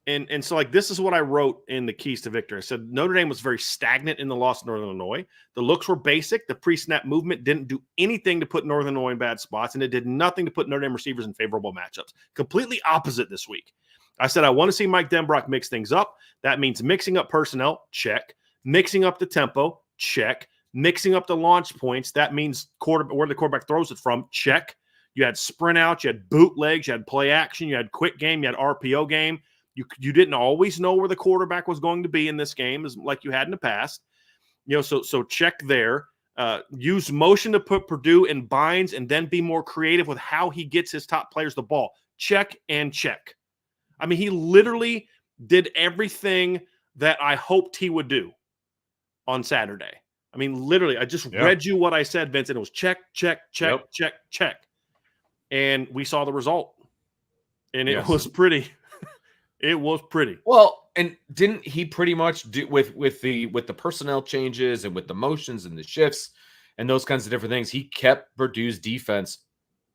And so, like, this is what I wrote in the Keys to Victory. I said Notre Dame was very stagnant in the loss to Northern Illinois. The looks were basic. The pre-snap movement didn't do anything to put Northern Illinois in bad spots, and it did nothing to put Notre Dame receivers in favorable matchups. Completely opposite this week. I said I want to see Mike Denbrock mix things up. That means mixing up personnel, check. Mixing up the tempo, check. Mixing up the launch points. That means where the quarterback throws it from, check. You had sprint outs, you had bootlegs, you had play action, you had quick game, you had RPO game. You didn't always know where the quarterback was going to be in this game, as like you had in the past. You know, so check there. Use motion to put Purdue in binds, and then be more creative with how he gets his top players the ball. Check and check. I mean, he literally did everything that I hoped he would do on Saturday. I mean, literally, I just read you what I said, Vince, and it was check, check, check, check, check. And we saw the result. And it was pretty. It was pretty. Well, and didn't he pretty much do with the personnel changes and with the motions and the shifts and those kinds of different things, he kept Purdue's defense,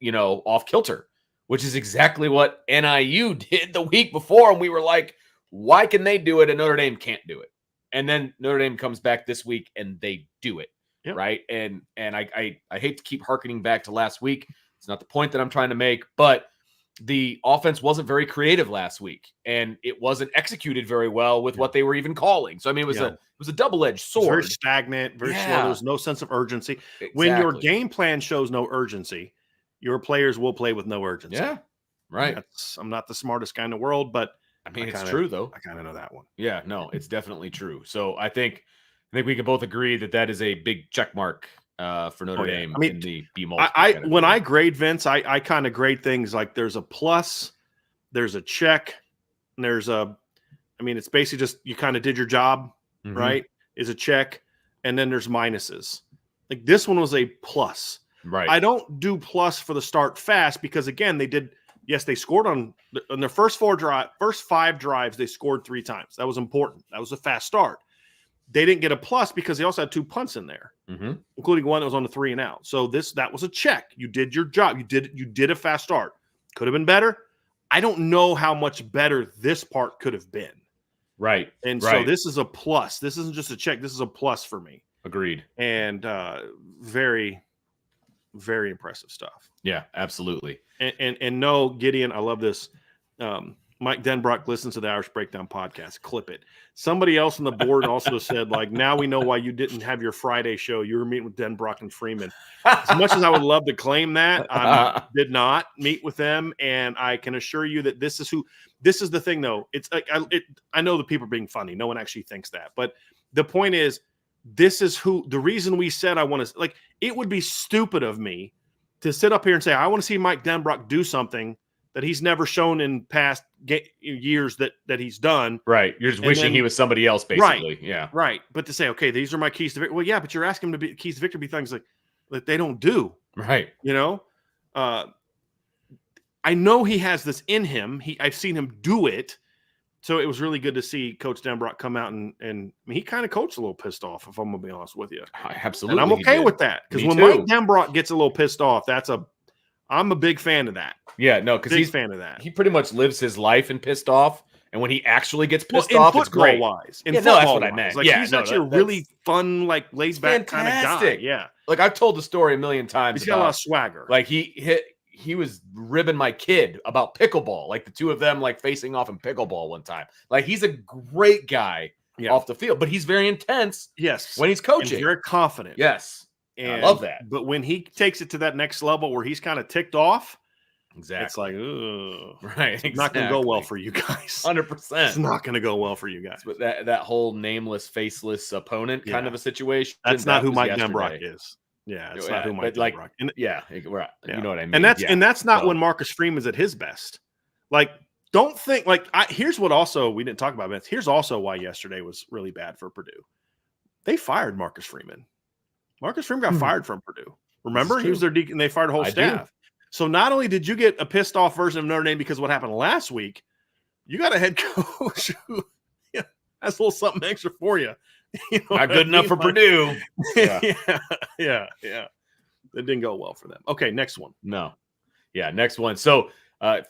you know, off kilter, which is exactly what NIU did the week before. And we were like, why can they do it and Notre Dame can't do it? And then Notre Dame comes back this week and they do it. Yep. Right. And I hate to keep hearkening back to last week. It's not the point that I'm trying to make, but the offense wasn't very creative last week, and it wasn't executed very well with what they were even calling. So I mean, it was a double-edged sword. Very stagnant, very slow. There was no sense of urgency. Exactly. When your game plan shows no urgency, your players will play with no urgency. Yeah, right. I'm not the smartest guy in the world, but I mean, it's true though. I kind of know that one. Yeah, no, it's definitely true. So I think we can both agree that is a big check mark for Notre Dame. I mean, in the B multiple. When I grade, Vince, I kind of grade things like there's a plus, there's a check, and it's basically just you kind of did your job, right? Is a check, and then there's minuses. Like this one was a plus. Right. I don't do plus for the start fast because again, they scored on their first 5 drives, they scored 3 times. That was important. That was a fast start. They didn't get a plus because they also had 2 punts in there, including one that was on the 3 and out. So that was a check. You did your job. You did a fast start. Could have been better. I don't know how much better this part could have been. Right. And so this is a plus. This isn't just a check. This is a plus for me. Agreed. And very, very impressive stuff. Yeah, absolutely. And no, Gideon, I love this. Mike Denbrock listens to the Irish Breakdown podcast. Clip it. Somebody else on the board also said, like, now we know why you didn't have your Friday show. You were meeting with Denbrock and Freeman. As much as I would love to claim that, I did not meet with them. And I can assure you that this is the thing, though. It's like, I know the people are being funny. No one actually thinks that. But the point is, this is the reason we said I want to, like, it would be stupid of me to sit up here and say, I want to see Mike Denbrock do something that he's never shown in past years that he's done. Right. You're just wishing he was somebody else, basically. Right, yeah. Right. But to say, okay, these are my keys to victory. Well, yeah, but you're asking him to be keys to victory, be things like that they don't do. Right. You know? I know he has this in him. I've seen him do it. So it was really good to see Coach Denbrock come out and I mean, he kind of coached a little pissed off, if I'm going to be honest with you. Absolutely. And I'm okay with that, because when Mike Denbrock gets a little pissed off, I'm a big fan of that. Yeah, no, because he's a fan of that. He pretty much lives his life in pissed off. And when he actually gets pissed off, it's great. Wise. Yeah, no, that's what I meant. Like, he's actually a really fun, like, laid back kind of guy. Yeah. Like, I've told the story a million times. He's got a lot of swagger. Like, he was ribbing my kid about pickleball. Like, the two of them, like, facing off in pickleball one time. Like, he's a great guy off the field, but he's very intense. Yes. When he's coaching. And very confident. Yes. And I love that. But when he takes it to that next level where he's kind of ticked off, exactly. It's like, ugh. Right. It's not going to go well for you guys. 100%. It's not going to go well for you guys. But that whole nameless, faceless opponent kind of a situation. That's not who Mike Denbrock is. Yeah, it's not who Mike Denbrock. And, you know what I mean. And that's not when Marcus Freeman's at his best. Like, don't think like here's what also we didn't talk about, Vince. Here's also why yesterday was really bad for Purdue. They fired Marcus Freeman. Marcus Freeman got fired from Purdue. Remember, he was their deacon. They fired the whole staff. So not only did you get a pissed off version of Notre Dame because of what happened last week, you got a head coach who has a little something extra for you. Not good enough for Purdue. Yeah. That didn't go well for them. Okay, next one. No. Yeah, next one. So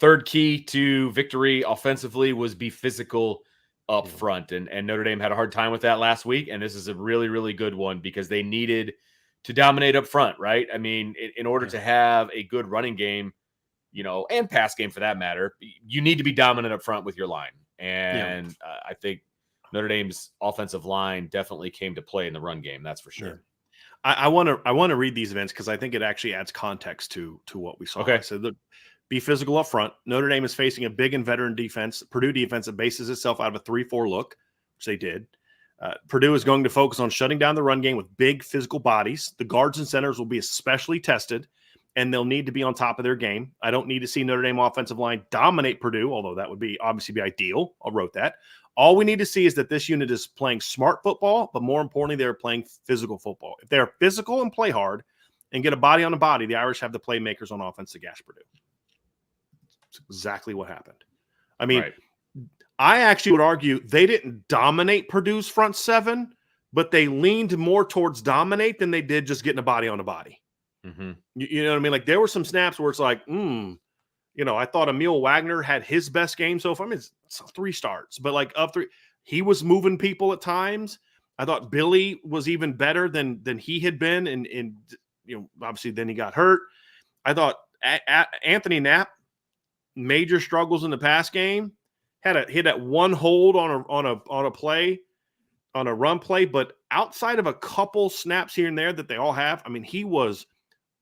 third key to victory offensively was be physical up front. And Notre Dame had a hard time with that last week. And this is a really, really good one because they needed to dominate up front, right? I mean, in order to have a good running game, and pass game for that matter, you need to be dominant up front with your line. And I think Notre Dame's offensive line definitely came to play in the run game. That's for sure. Yeah. I want to read these events because I think it actually adds context to what we saw. Okay. So be physical up front. Notre Dame is facing a big and veteran defense, Purdue defense that bases itself out of a 3-4 look, which they did. Purdue is going to focus on shutting down the run game with big physical bodies. The guards and centers will be especially tested, and they'll need to be on top of their game. I don't need to see Notre Dame offensive line dominate Purdue, although that would obviously be ideal. I wrote that. All we need to see is that this unit is playing smart football, but more importantly, they're playing physical football. If they're physical and play hard and get a body on a body, the Irish have the playmakers on offense to gash Purdue. That's exactly what happened. I mean, I actually would argue they didn't dominate Purdue's front seven, but they leaned more towards dominate than they did just getting a body on a body. Mm-hmm. You know what I mean? Like, there were some snaps where it's like, I thought Emil Wagner had his best game so far. I mean, it's 3 starts, but like up 3, he was moving people at times. I thought Billy was even better than he had been. And obviously then he got hurt. I thought Anthony Knapp, major struggles in the pass game. Hit that one hold on a play, on a run play, but outside of a couple snaps here and there that they all have, I mean, he was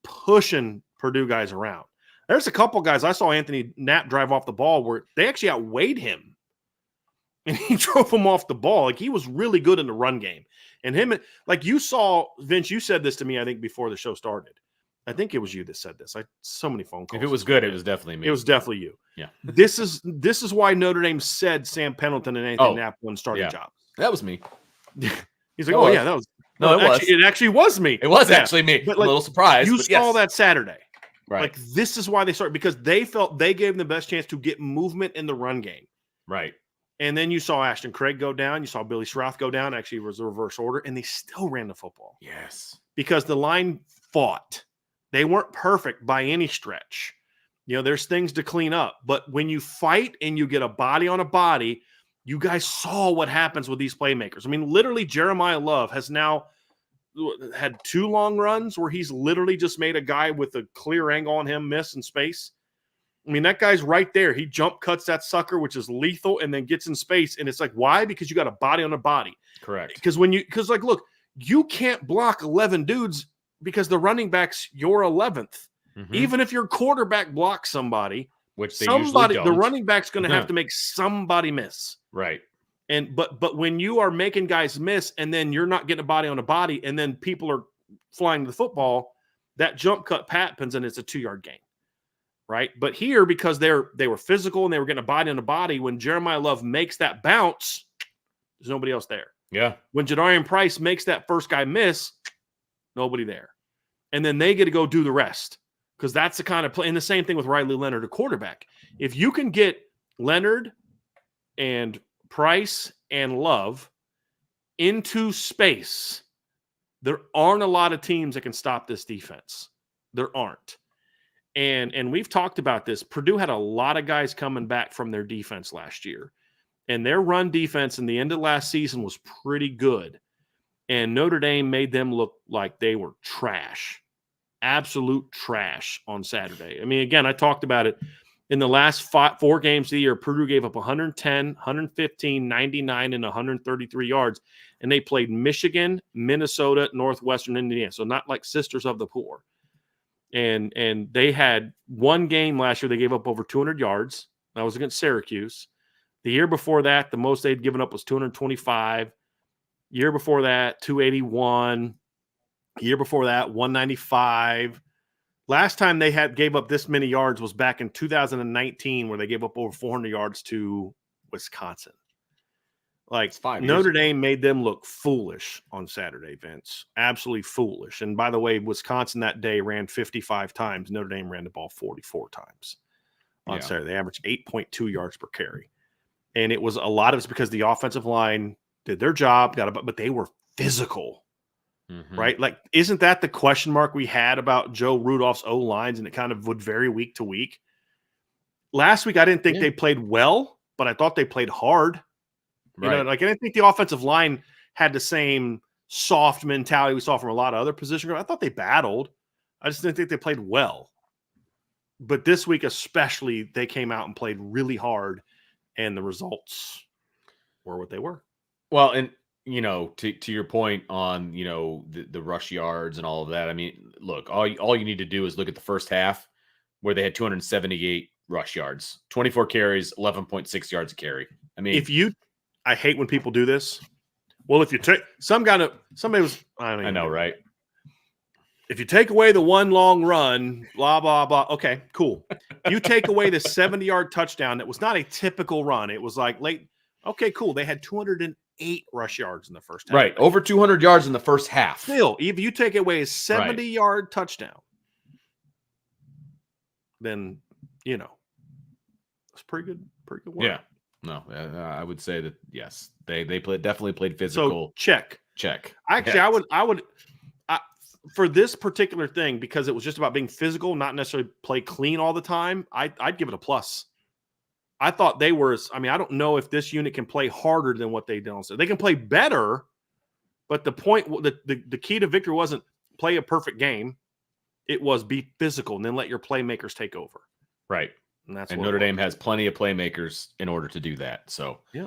pushing Purdue guys around. There's a couple guys I saw Anthony Knapp drive off the ball where they actually outweighed him, and he drove him off the ball. Like, he was really good in the run game, and him, like you saw, Vince, you said this to me, I think before the show started. I think it was you that said this. So many phone calls. If it was good, it was definitely me. It was definitely you. Yeah. This is why Notre Dame said Sam Pendleton and Anthony Knapp won starting jobs. That was me. He's like, that was. No, it actually was me. It was actually me. But, like, a little surprised. You saw that Saturday. Right. Like, this is why they started, because they felt they gave them the best chance to get movement in the run game. Right. And then you saw Ashton Craig go down. You saw Billy Schroth go down. Actually, it was the reverse order, and they still ran the football. Yes. Because the line fought. They weren't perfect by any stretch. There's things to clean up. But when you fight and you get a body on a body, you guys saw what happens with these playmakers. I mean, literally, Jeremiah Love has now had 2 long runs where he's literally just made a guy with a clear angle on him miss in space. I mean, that guy's right there. He jump cuts that sucker, which is lethal, and then gets in space. And it's like, why? Because you got a body on a body. Correct. Because look, you can't block 11 dudes because the running back's your 11th. Mm-hmm. Even if your quarterback blocks somebody, which they usually don't, the running back's going to have to make somebody miss. Right. And but when you are making guys miss and then you're not getting a body on a body and then people are flying to the football, that jump cut happens and it's a 2-yard gain. Right. But here, because they were physical and they were getting a body on a body, when Jeremiah Love makes that bounce, there's nobody else there. Yeah. When Jadarian Price makes that first guy miss, nobody there. And then they get to go do the rest. Because that's the kind of play. And the same thing with Riley Leonard, a quarterback. If you can get Leonard and Price and Love into space. There aren't a lot of teams that can stop this defense. There aren't. And we've talked about this. Purdue had a lot of guys coming back from their defense last year. And their run defense in the end of last season was pretty good. And Notre Dame made them look like they were trash. Absolute trash on Saturday. I mean, again, I talked about it. In the last 4 games of the year, Purdue gave up 110, 115, 99, and 133 yards. And they played Michigan, Minnesota, Northwestern Indiana. So not like sisters of the poor. And they had one game last year they gave up over 200 yards. That was against Syracuse. The year before that, the most they'd given up was 225. Year before that, 281. Year before that, 195. Last time they gave up this many yards was back in 2019, where they gave up over 400 yards to Wisconsin. Like, Notre Dame made them look foolish on Saturday, Vince. Absolutely foolish. And by the way, Wisconsin that day ran 55 times. Notre Dame ran the ball 44 times on Saturday. They averaged 8.2 yards per carry. And it was a lot of it's because the offensive line did their job, but they were physical. Mm-hmm. Right? Like, isn't that the question mark we had about Joe Rudolph's O-lines, and it kind of would vary week to week? Last week, I didn't think they played well, but I thought they played hard. You know, like, I didn't think the offensive line had the same soft mentality we saw from a lot of other position groups. I thought they battled. I just didn't think they played well. But this week especially, they came out and played really hard, and the results were what they were. Well, and you know, to your point on, you know, the rush yards and all of that. I mean, look, all you need to do is look at the first half where they had 278 rush yards, 24 carries, 11.6 yards a carry. I mean, I hate when people do this. Well, if you take somebody was, I know, right? If you take away the one long run, blah, blah, blah. Okay, cool. You take away the 70-yard touchdown that was not a typical run. It was like late. Okay, cool. They had 208 rush yards in the first half. Right. Over 200 yards in the first half. Still, if you take away a 70-yard touchdown, then, you know, it's pretty good work. Yeah. No, I would say that, yes, they definitely played physical. So check. Actually, yes. I would for this particular thing, because it was just about being physical, not necessarily play clean all the time, I'd give it a plus. I thought they were, I mean, I don't know if this unit can play harder than what they did on Saturday. They can play better, but the point, the key to victory wasn't play a perfect game. It was be physical and then let your playmakers take over. Right. And Notre Dame has plenty of playmakers in order to do that. So, yeah.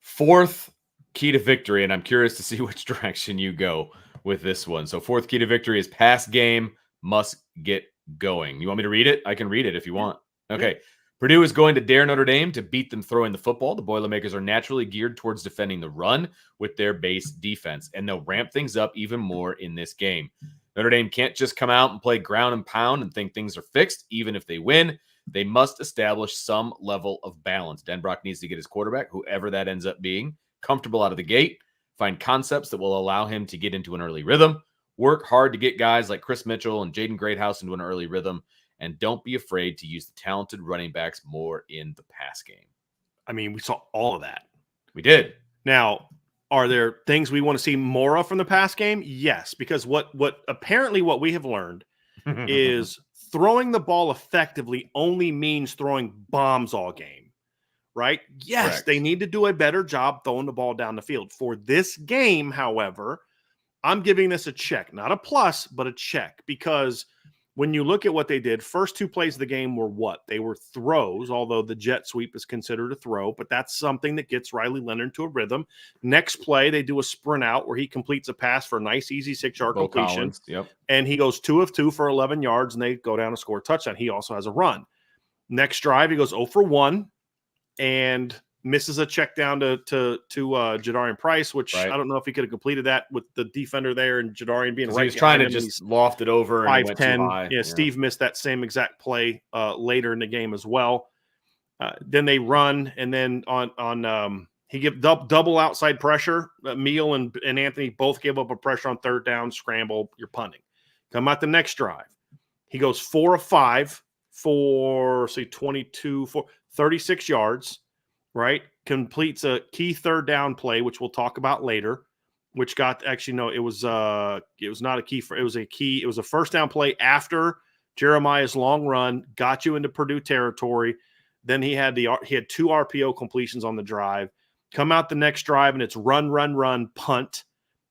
Fourth key to victory, and I'm curious to see which direction you go with this one. So, fourth key to victory is pass game must get going. You want me to read it? I can read it if you want. Okay. Yeah. Purdue is going to dare Notre Dame to beat them throwing the football. The Boilermakers are naturally geared towards defending the run with their base defense, and they'll ramp things up even more in this game. Notre Dame can't just come out and play ground and pound and think things are fixed, even if they win. They must establish some level of balance. Denbrock needs to get his quarterback, whoever that ends up being, comfortable out of the gate, find concepts that will allow him to get into an early rhythm, work hard to get guys like Chris Mitchell and Jaden Greathouse into an early rhythm, and don't be afraid to use the talented running backs more in the pass game. I mean, we saw all of that. We did. Now, are there things we want to see more of from the pass game? Yes, because what we have learned is throwing the ball effectively only means throwing bombs all game, right? Yes, correct. They need to do a better job throwing the ball down the field. For this game, however, I'm giving this a check, not a plus, but a check, because when you look at what they did, first 2 plays of the game were what? They were throws, although the jet sweep is considered a throw, but that's something that gets Riley Leonard into a rhythm. Next play, they do a sprint out where he completes a pass for a nice, easy 6-yard completion. Collins, yep. And he goes 2 of 2 for 11 yards, and they go down and score a touchdown. He also has a run. Next drive, he goes 0 for 1 and misses a check down to Jadarian Price, which right. I don't know if he could have completed that with the defender there and Jadarian being right. He was trying to just loft it over 5'10". Yeah, Steve missed that same exact play later in the game as well. Then they run, and then on he give double outside pressure. Meal and Anthony both give up a pressure on third down, scramble, you're punting. Come out the next drive. He goes 4 of 5 for 36 yards. right? Completes a key third down play, which we'll talk about later, which got actually, no, it was not a key for, it was a first down play after Jeremiah's long run, got you into Purdue territory. Then he had 2 RPO completions on the drive. Come out the next drive and it's run, punt.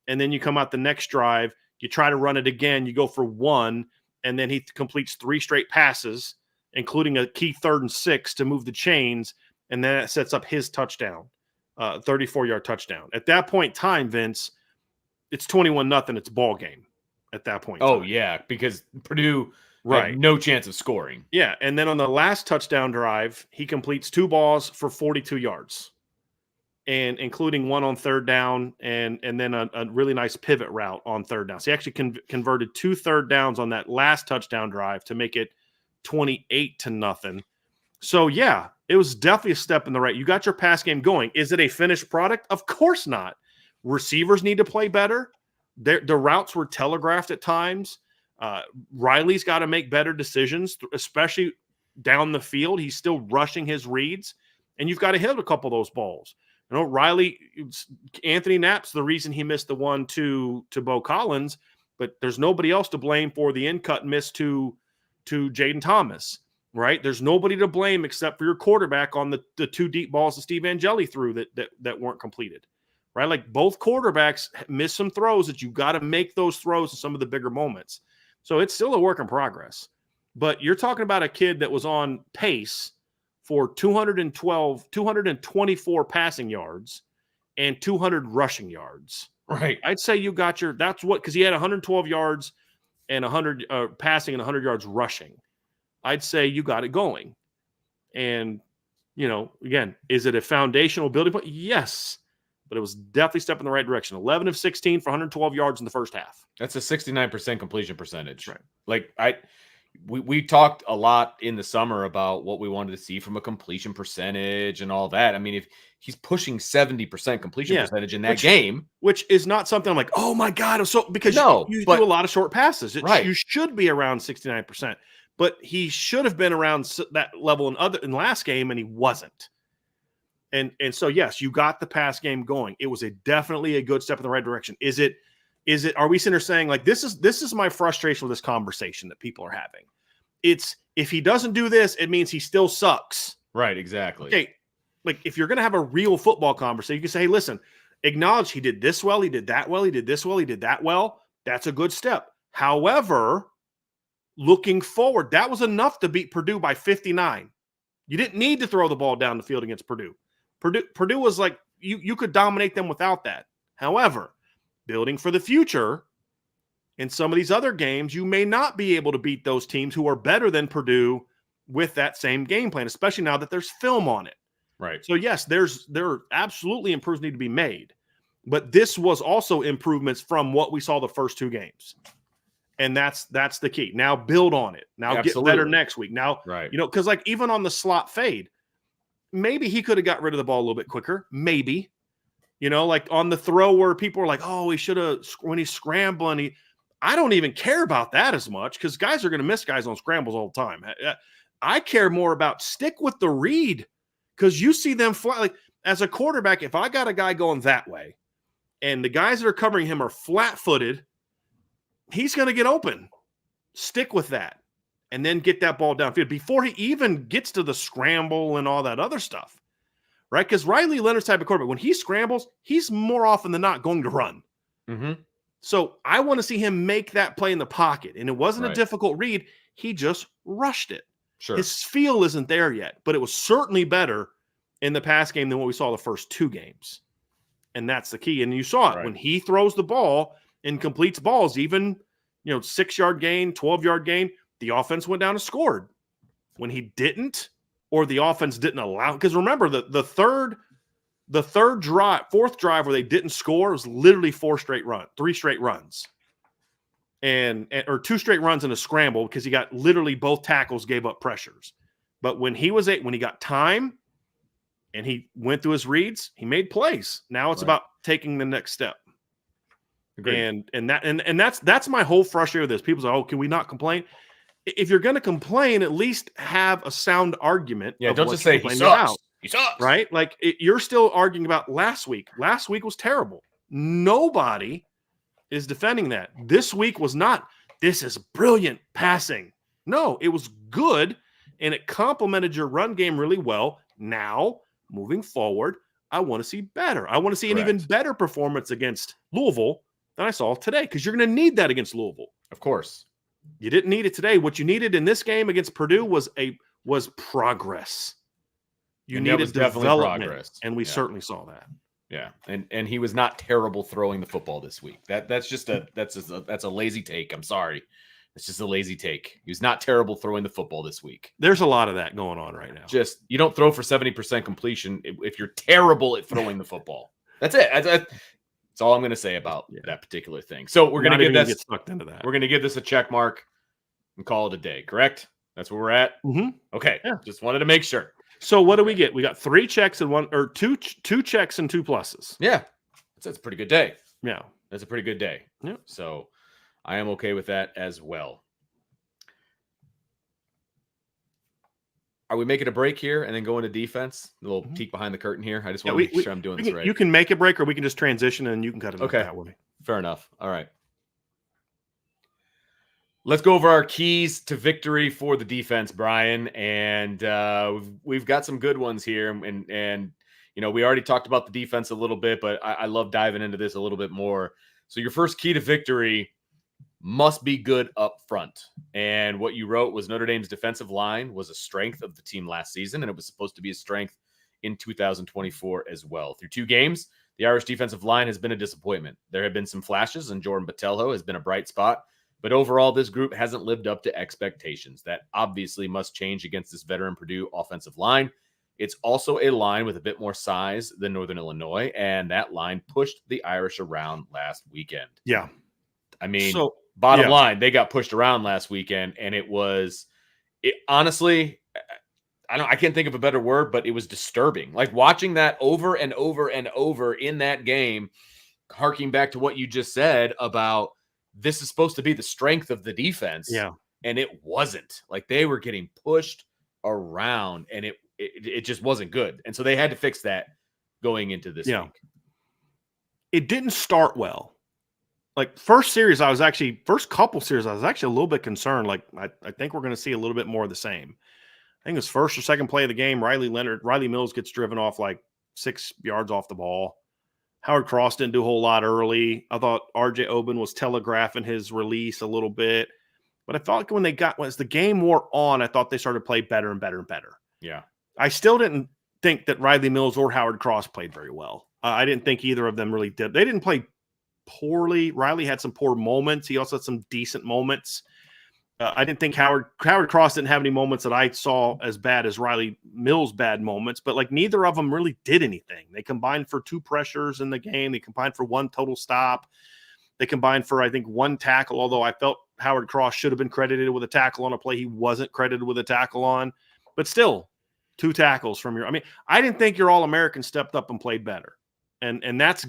And then you come out the next drive, you try to run it again, you go for 1, and then he completes 3 straight passes, including a key 3rd and 6 to move the chains, and then that sets up his touchdown, 34-yard touchdown. At that point in time, Vince, it's 21-0. It's ball game at that point. Oh, yeah, because Purdue had no chance of scoring. Yeah, and then on the last touchdown drive, he completes 2 balls for 42 yards, and including 1 on 3rd down, and then a really nice pivot route on 3rd down. So he actually converted 2 third downs on that last touchdown drive to make it 28-0. So, yeah, it was definitely a step in the right. You got your pass game going. Is it a finished product? Of course not. Receivers need to play better. The routes were telegraphed at times. Riley's got to make better decisions, especially down the field. He's still rushing his reads, and you've got to hit a couple of those balls. You know, Anthony Knapp's the reason he missed the one to Bo Collins, but there's nobody else to blame for the in-cut miss to Jaden Thomas, right? There's nobody to blame except for your quarterback on the 2 deep balls that Steve Angeli threw that weren't completed, right? Like, both quarterbacks missed some throws that you got to make those throws in some of the bigger moments. So it's still a work in progress. But you're talking about a kid that was on pace for 224 passing yards and 200 rushing yards. Right. I'd say you got because he had 112 yards and 100 passing and 100 yards rushing. I'd say you got it going. And, you know, again, is it a foundational building point? Yes. But it was definitely a step in the right direction. 11 of 16 for 112 yards in the first half. That's a 69% completion percentage. Right. Like, we talked a lot in the summer about what we wanted to see from a completion percentage and all that. I mean, if he's pushing 70% completion percentage in that game, which is not something I'm like, oh my God, because you do a lot of short passes. You should be around 69%, but he should have been around that level in last game, and he wasn't. And so, yes, you got the pass game going. It was definitely a good step in the right direction. Are we sitting there saying, like, this is my frustration with this conversation that people are having? It's, if he doesn't do this, it means he still sucks. Right, exactly. Okay, like, if you're going to have a real football conversation, you can say, hey, listen, acknowledge he did this well, he did that well, he did this well, he did that well. That's a good step. However, looking forward, that was enough to beat Purdue by 59. You didn't need to throw the ball down the field against Purdue. Purdue was like, you could dominate them without that. However, building for the future, in some of these other games, you may not be able to beat those teams who are better than Purdue with that same game plan, especially now that there's film on it. Right. So, yes, there are absolutely improvements need to be made. But this was also improvements from what we saw the first 2 games. And that's the key. Now build on it. Now get better next week. Now, you know, because, like, even on the slot fade, maybe he could have got rid of the ball a little bit quicker. Maybe. You know, like on the throw where people are like, oh, he should have, when he's scrambling, I don't even care about that as much, because guys are going to miss guys on scrambles all the time. I care more about stick with the read, because you see them fly. Like, as a quarterback, if I got a guy going that way and the guys that are covering him are flat-footed, he's going to get open. Stick with that and then get that ball downfield before he even gets to the scramble and all that other stuff, right? Because Riley Leonard's type of quarterback, when he scrambles, he's more often than not going to run. Mm-hmm. So I want to see him make that play in the pocket. And it wasn't a difficult read. He just rushed it. Sure. His feel isn't there yet, but it was certainly better in the pass game than what we saw the first 2 games. And that's the key. And you saw it when he throws the ball and completes balls, even, 6-yard gain, 12-yard gain, the offense went down and scored. When he didn't, or the offense didn't allow, because remember the fourth drive where they didn't score was literally 3 straight runs. Or 2 straight runs in a scramble, because he got literally both tackles gave up pressures. But when he got time and he went through his reads, he made plays. Now it's about taking the next step. Agreed. And that's my whole frustration with this. People say, "Oh, can we not complain?" If you're going to complain, at least have a sound argument. Yeah, don't just say he sucks. He sucks. Right? Like you're still arguing about last week. Last week was terrible. Nobody is defending that. This week was not. This is brilliant passing. No, it was good, and it complemented your run game really well. Now, moving forward, I want to see better. I want to see an even better performance against Louisville than I saw today, because you're going to need that against Louisville. Of course. You didn't need it today. What you needed in this game against Purdue was progress. You needed development, progress. And we certainly saw that. Yeah, and he was not terrible throwing the football this week. That's a lazy take. I'm sorry. It's just a lazy take. He was not terrible throwing the football this week. There's a lot of that going on right now. Just you don't throw for 70% completion if you're terrible at throwing the football. That's it. That's all I'm going to say about that particular thing. So we're going to get sucked into that. We're going to give this a check mark and call it a day. Correct? That's where we're at. Mm-hmm. Okay. Yeah. Just wanted to make sure. So what do we get? We got 3 checks and two checks and 2 pluses. Yeah. That's a pretty good day. Yeah. That's a pretty good day. Yeah. So I am okay with that as well. Are we making a break here and then go into defense? A little peek behind the curtain here. I just want to make sure I'm doing this right. You can make a break, or we can just transition and you can cut it off that way. Fair enough. All right. Let's go over our keys to victory for the defense, Brian. And we've got some good ones here. And you know, we already talked about the defense a little bit, but I love diving into this a little bit more. So your first key to victory must be good up front. And what you wrote was Notre Dame's defensive line was a strength of the team last season, and it was supposed to be a strength in 2024 as well. Through 2 games, the Irish defensive line has been a disappointment. There have been some flashes, and Jordan Botelho has been a bright spot. But overall, this group hasn't lived up to expectations. That obviously must change against this veteran Purdue offensive line. It's also a line with a bit more size than Northern Illinois, and that line pushed the Irish around last weekend. Yeah. I mean, bottom line, they got pushed around last weekend, and honestly, I can't think of a better word, but it was disturbing. Like watching that over and over and over in that game, harking back to what you just said about this is supposed to be the strength of the defense. Yeah. And it wasn't. Like they were getting pushed around, and it just wasn't good. And so they had to fix that going into this week. It didn't start well. Like first couple series, I was actually a little bit concerned. Like I think we're going to see a little bit more of the same. I think it was first or second play of the game. Riley Mills gets driven off like 6 yards off the ball. Howard Cross didn't do a whole lot early. I thought RJ Oben was telegraphing his release a little bit, but I thought as the game wore on, I thought they started to play better and better and better. Yeah. I still didn't think that Riley Mills or Howard Cross played very well. I didn't think either of them really did. They didn't play poorly. Riley had some poor moments. He also had some decent moments. I didn't think Howard Cross didn't have any moments that I saw as bad as Riley Mills' bad moments, but like neither of them really did anything. They combined for 2 pressures in the game. They combined for 1 total stop. They combined for, I think, 1 tackle, although I felt Howard Cross should have been credited with a tackle on a play he wasn't credited with a tackle on. But still, 2 tackles from I didn't think your All-American stepped up and played better. And that's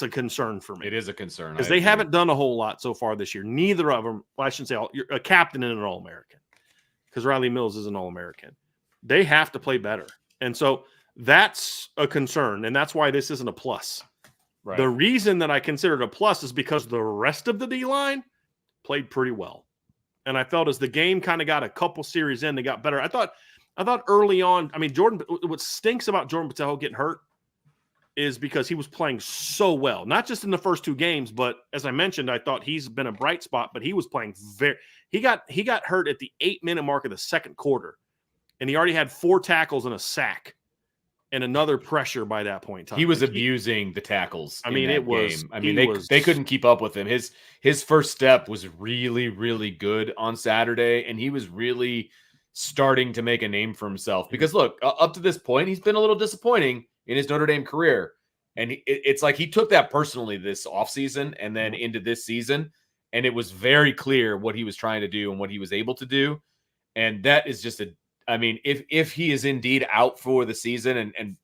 a concern for me. It is a concern. Because they haven't done a whole lot so far this year. Neither of them, well, I shouldn't say you're a captain and an All-American. Because Riley Mills is an All-American. They have to play better. And so that's a concern. And that's why this isn't a plus. Right. The reason that I consider it a plus is because the rest of the D-line played pretty well. And I felt as the game kind of got a couple series in, they got better. I thought early on, what stinks about Jordan Botelho getting hurt is because he was playing so well, not just in the first 2 games, but as I mentioned, I thought he's been a bright spot, but he was playing he got hurt at the 8-minute mark of the second quarter, and he already had 4 tackles and a sack and another pressure by that point in time. He was abusing the tackles. Game. They couldn't keep up with him. His first step was really, really good on Saturday, and he was really starting to make a name for himself. Because look, up to this point, he's been a little disappointing in his Notre Dame career. And it's like he took that personally this offseason and then into this season. And it was very clear what he was trying to do and what he was able to do. And that is just if he is indeed out for the season and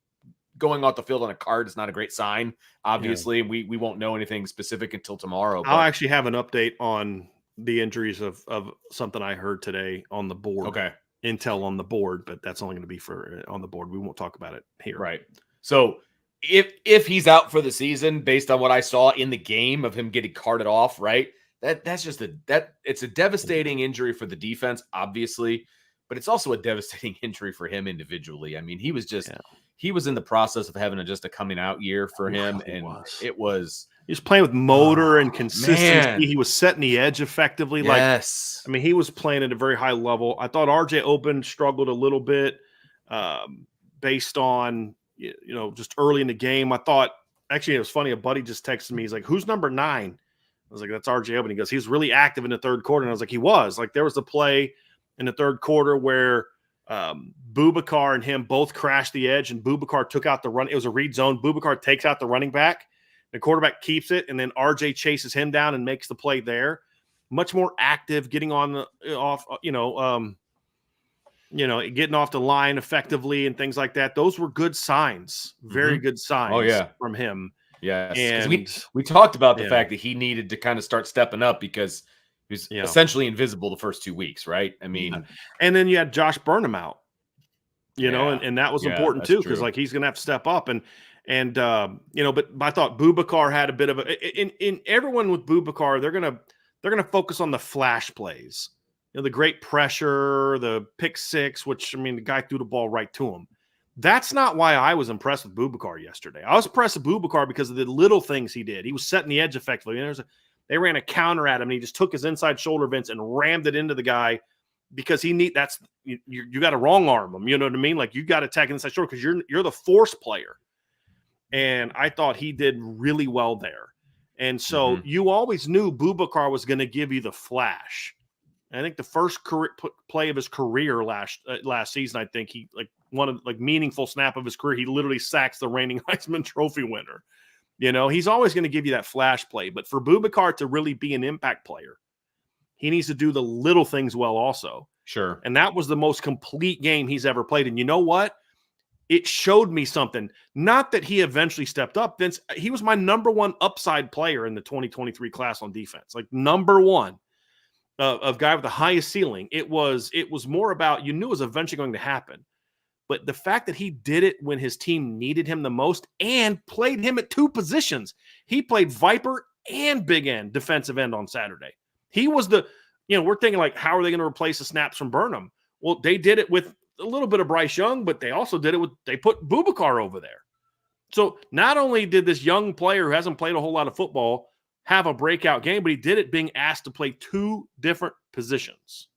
going off the field on a card is not a great sign, obviously. Yeah. We won't know anything specific until tomorrow. I'll actually have an update on the injuries of something I heard today on the board. Okay. intel on the board, but that's only going to be for on the board. We won't talk about it here. Right. So if he's out for the season, based on what I saw in the game of him getting carted off, right? That's just it's a devastating injury for the defense, obviously, but it's also a devastating injury for him individually. I mean, he was in the process of having just a coming out year for him, and he was playing with motor and consistency. Man. He was setting the edge effectively. Yes. Like, I mean, he was playing at a very high level. I thought RJ Open struggled a little bit based on, just early in the game. I thought, actually, it was funny. A buddy just texted me. He's like, "Who's number 9?" I was like, "That's RJ Open." He goes, "He's really active in the third quarter." And I was like, "He was." Like, there was a play in the third quarter where Boubacar and him both crashed the edge, and Boubacar took out the run. It was a read zone. Boubacar takes out the running back. The quarterback keeps it, and then RJ chases him down and makes the play there. Much more active, getting on getting off the line effectively and things like that. Those were good signs, very good signs from him. Yes, and we talked about the fact that he needed to kind of start stepping up because he was essentially invisible the first 2 weeks, right? I mean, and then you had Josh Burnham out, and that was important too, because like he's going to have to step up and but I thought Boubacar had a bit of in everyone with Boubacar, they're gonna focus on the flash plays, the great pressure, the pick six, which, I mean, the guy threw the ball right to him. That's not why I was impressed with Boubacar yesterday. I was impressed with Boubacar because of the little things he did. He was setting the edge effectively. They ran a counter at him, and he just took his inside shoulder, Vince, and rammed it into the guy because you got to wrong arm him. You know what I mean? Like, you got to attack inside shoulder because you're the force player. And I thought he did really well there. And so you always knew Boubacar was going to give you the flash. I think the first play of his career last season, I think he one meaningful snap of his career, he literally sacks the reigning Heisman Trophy winner. He's always going to give you that flash play. But for Boubacar to really be an impact player, he needs to do the little things well also. Sure. And that was the most complete game he's ever played. And you know what? It showed me something. Not that he eventually stepped up. Vince, he was my number one upside player in the 2023 class on defense. Like, number one of guy with the highest ceiling. It was more about, you knew it was eventually going to happen. But the fact that he did it when his team needed him the most and played him at 2 positions. He played Viper and big end, defensive end on Saturday. He was we're thinking like, how are they going to replace the snaps from Burnham? Well, they did it with a little bit of Bryce Young, but they also did it they put Boubacar over there. So not only did this young player who hasn't played a whole lot of football have a breakout game, but he did it being asked to play 2 different positions.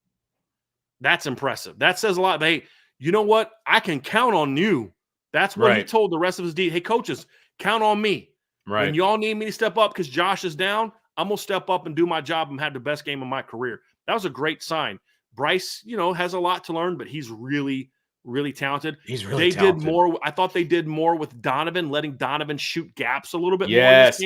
That's impressive. That says a lot. Hey, you know what? I can count on you. That's what he told the rest of his team. Hey, coaches, count on me. Right. When y'all need me to step up because Josh is down, I'm going to step up and do my job and have the best game of my career. That was a great sign. Bryce, has a lot to learn, but he's really, really talented. He's really talented. Did more. I thought they did more with Donovan, letting Donovan shoot gaps a little bit more. Yes,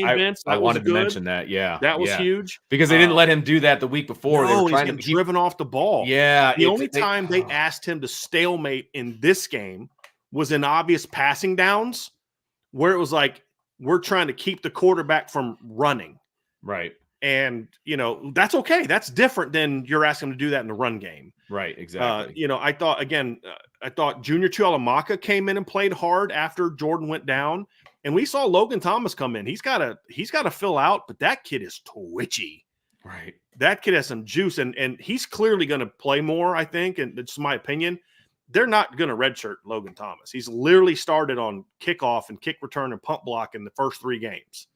I wanted to mention that. Yeah, that was huge because they didn't let him do that the week before. No, they were trying to driven off the ball. Yeah, the only time they asked him to stalemate in this game was in obvious passing downs, where it was like, we're trying to keep the quarterback from running. Right. And, that's okay. That's different than you're asking him to do that in the run game. Right, exactly. I thought Junior Tuihalamaka came in and played hard after Jordan went down. And we saw Logan Thomas come in. He's got to fill out, but that kid is twitchy. Right. That kid has some juice, and he's clearly going to play more, I think, and it's my opinion. They're not going to redshirt Logan Thomas. He's literally started on kickoff and kick return and punt block in the first 3 games.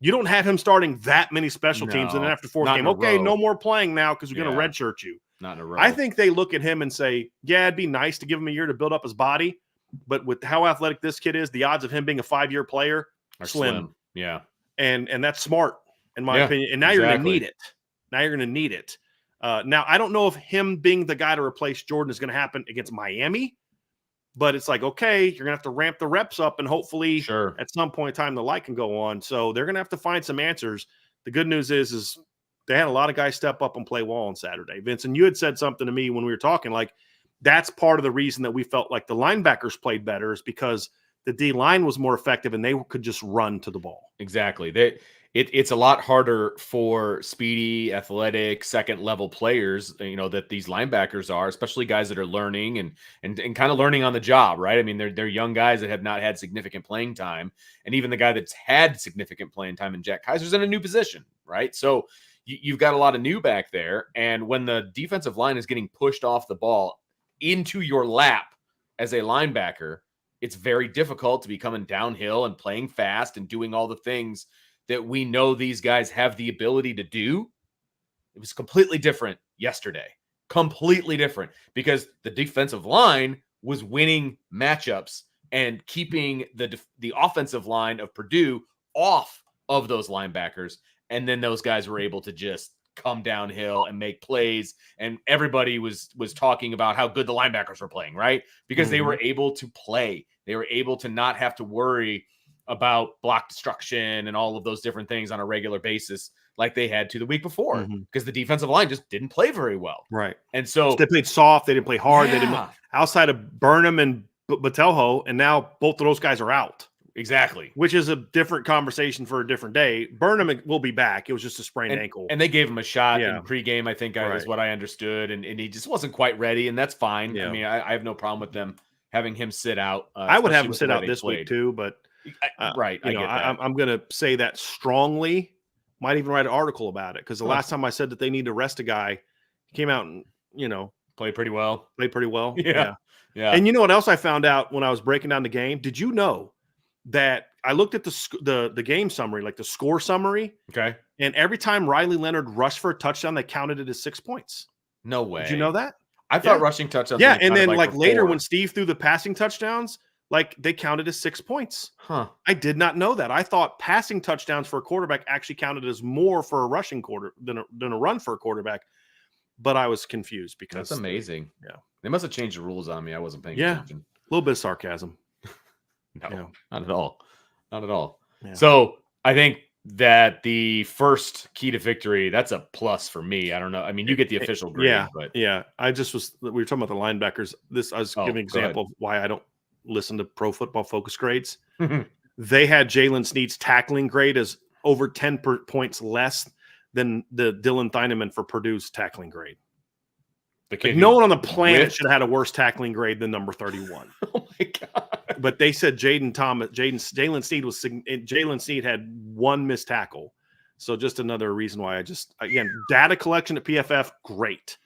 You don't have him starting that many special teams, and then after 4th game, okay, no more playing now because we're going to redshirt you. Not in a row. I think they look at him and say, yeah, it'd be nice to give him a year to build up his body, but with how athletic this kid is, the odds of him being a 5-year player are slim. Yeah. And that's smart, in my opinion. And now you're going to need it. Now you're going to need it. Now, I don't know if him being the guy to replace Jordan is going to happen against Miami, but it's like, okay, you're going to have to ramp the reps up, and hopefully at some point in time the light can go on. So they're going to have to find some answers. The good news is they had a lot of guys step up and play well on Saturday. Vince, and you had said something to me when we were talking, like, that's part of the reason that we felt like the linebackers played better is because the D line was more effective and they could just run to the ball. Exactly. It's a lot harder for speedy, athletic, second level players, that these linebackers are, especially guys that are learning and kind of learning on the job, right? I mean, they're young guys that have not had significant playing time. And even the guy that's had significant playing time in Jack Kaiser's in a new position, right? So you've got a lot of new back there. And when the defensive line is getting pushed off the ball into your lap as a linebacker, it's very difficult to be coming downhill and playing fast and doing all the things that we know these guys have the ability to do. It was completely different yesterday. Completely different because the defensive line was winning matchups and keeping the offensive line of Purdue off of those linebackers. And then those guys were able to just come downhill and make plays. And everybody was talking about how good the linebackers were playing, right? Because they were able to play. They were able to not have to worry about block destruction and all of those different things on a regular basis like they had to the week before because the defensive line just didn't play very well. Right. And so they played soft. They didn't play hard. Yeah. They didn't outside of Burnham and Batelho. And now both of those guys are out. Exactly. Which is a different conversation for a different day. Burnham will be back. It was just a sprained ankle. And they gave him a shot in pregame, I think is what I understood. And he just wasn't quite ready. And that's fine. Yeah. I mean, I have no problem with them having him sit out. I would have him sit out this week too, but right. I get that. I'm going to say that strongly. Might even write an article about it because the last time I said that they need to rest a guy, he came out and played pretty well. Yeah. And you know what else I found out when I was breaking down the game? Did you know that I looked at the game summary, like the score summary? Okay. And every time Riley Leonard rushed for a touchdown, they counted it as 6 points. No way. Did you know that? I thought rushing touchdowns. Yeah, and then like later when Steve threw the passing touchdowns, like they counted as 6 points. Huh. I did not know that. I thought passing touchdowns for a quarterback actually counted as more for a rushing quarter than a run for a quarterback. But I was confused because that's amazing. They must have changed the rules on me. I wasn't paying attention. A little bit of sarcasm. No, not at all. Not at all. Yeah. So I think that the first key to victory, that's a plus for me. I don't know. I mean, you get the official grade, but we were talking about the linebackers. I was giving an example of why I don't listen to Pro Football Focus grades. They had Jalen Snead's tackling grade as over 10 points less than the Dylan Theineman for Purdue's tackling grade. Like no one on the planet should have had a worse tackling grade than number 31. Oh my God. But they said Jalen Snead had one missed tackle. So just another reason why data collection at PFF, great.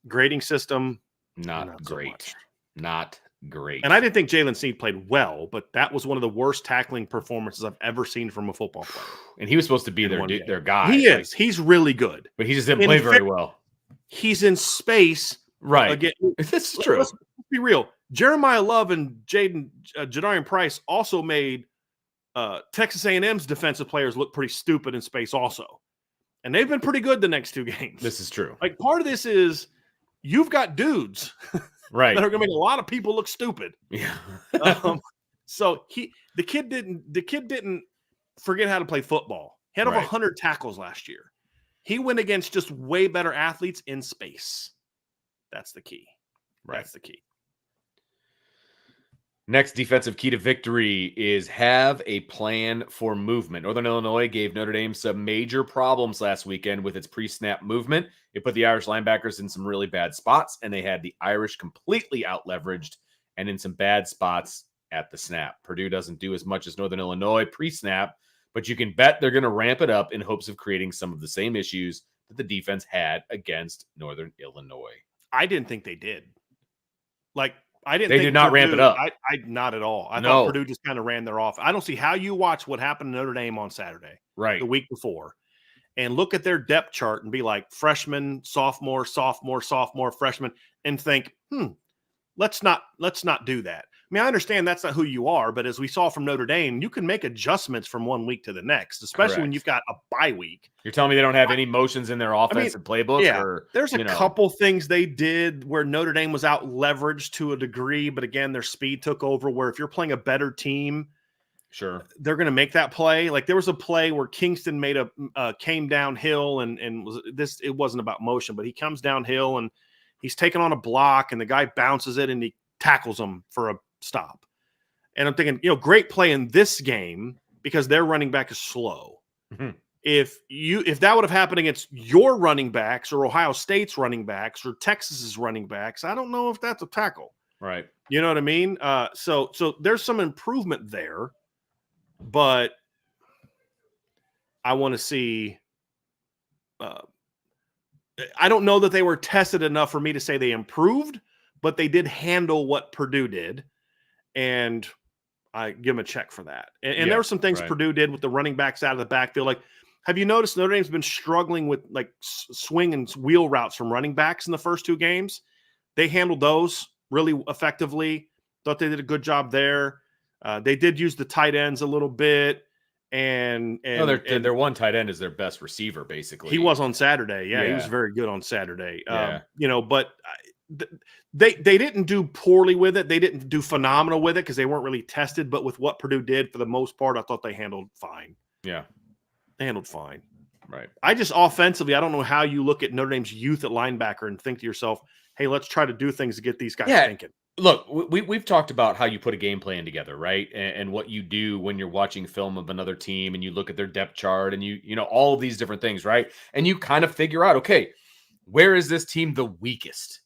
Grading system, not great. So not great. And I didn't think Jalen Snead played well, but that was one of the worst tackling performances I've ever seen from a football player. And he was supposed to be their guy. He is. He's really good. But he just didn't play very well. He's in space. Right. Again, this is true. Let's be real. Jeremiah Love and Jadarian Price also made Texas A&M's defensive players look pretty stupid in space also. And they've been pretty good the next 2 games. This is true. Like part of this is you've got dudes right that are going to make a lot of people look stupid. Yeah. So the kid didn't forget how to play football. He had over 100 tackles last year. He went against just way better athletes in space. That's the key. Right. That's the key. Next defensive key to victory is have a plan for movement. Northern Illinois gave Notre Dame some major problems last weekend with its pre-snap movement. It put the Irish linebackers in some really bad spots, and they had the Irish completely out-leveraged and in some bad spots at the snap. Purdue doesn't do as much as Northern Illinois pre-snap, but you can bet they're going to ramp it up in hopes of creating some of the same issues that the defense had against Northern Illinois. I didn't think they did. They did not ramp it up. I not at all. I thought Purdue just kind of ran their off. I don't see how you watch what happened to Notre Dame on Saturday, right, the week before, and look at their depth chart and be like freshman, sophomore, freshman, and think, let's not do that. I mean, I understand that's not who you are, but as we saw from Notre Dame, you can make adjustments from one week to the next, especially when you've got a bye week. You're telling me they don't have any motions in their offensive playbook? Yeah, or, there's a couple things they did where Notre Dame was out leveraged to a degree, but again, their speed took over where if you're playing a better team, sure, they're going to make that play. Like there was a play where Kingston made came downhill and it wasn't about motion, but he comes downhill and he's taking on a block and the guy bounces it and he tackles him for a stop. And I'm thinking, great play in this game because their running back is slow. Mhm. If that would have happened against your running backs or Ohio State's running backs or Texas's running backs, I don't know if that's a tackle. Right. You know what I mean? So there's some improvement there, but I want to see. I don't know that they were tested enough for me to say they improved, but they did handle what Purdue did, and I give them a check for that. And there were some things Purdue did with the running backs out of the backfield. Like, have you noticed Notre Dame's been struggling with like swing and wheel routes from running backs in the first 2 games? They handled those really effectively. Thought they did a good job there. They did use the tight ends a little bit. And their one tight end is their best receiver, basically. He was on Saturday. Yeah, he was very good on Saturday. But they didn't do poorly with it. They didn't do phenomenal with it because they weren't really tested. But with what Purdue did, for the most part, I thought they handled fine. Yeah, they handled fine. Right. I just offensively, I don't know how you look at Notre Dame's youth at linebacker and think to yourself, "Hey, let's try to do things to get these guys thinking." Look, we've talked about how you put a game plan together, right? And what you do when you're watching film of another team and you look at their depth chart and you know all of these different things, right? And you kind of figure out, okay, where is this team the weakest?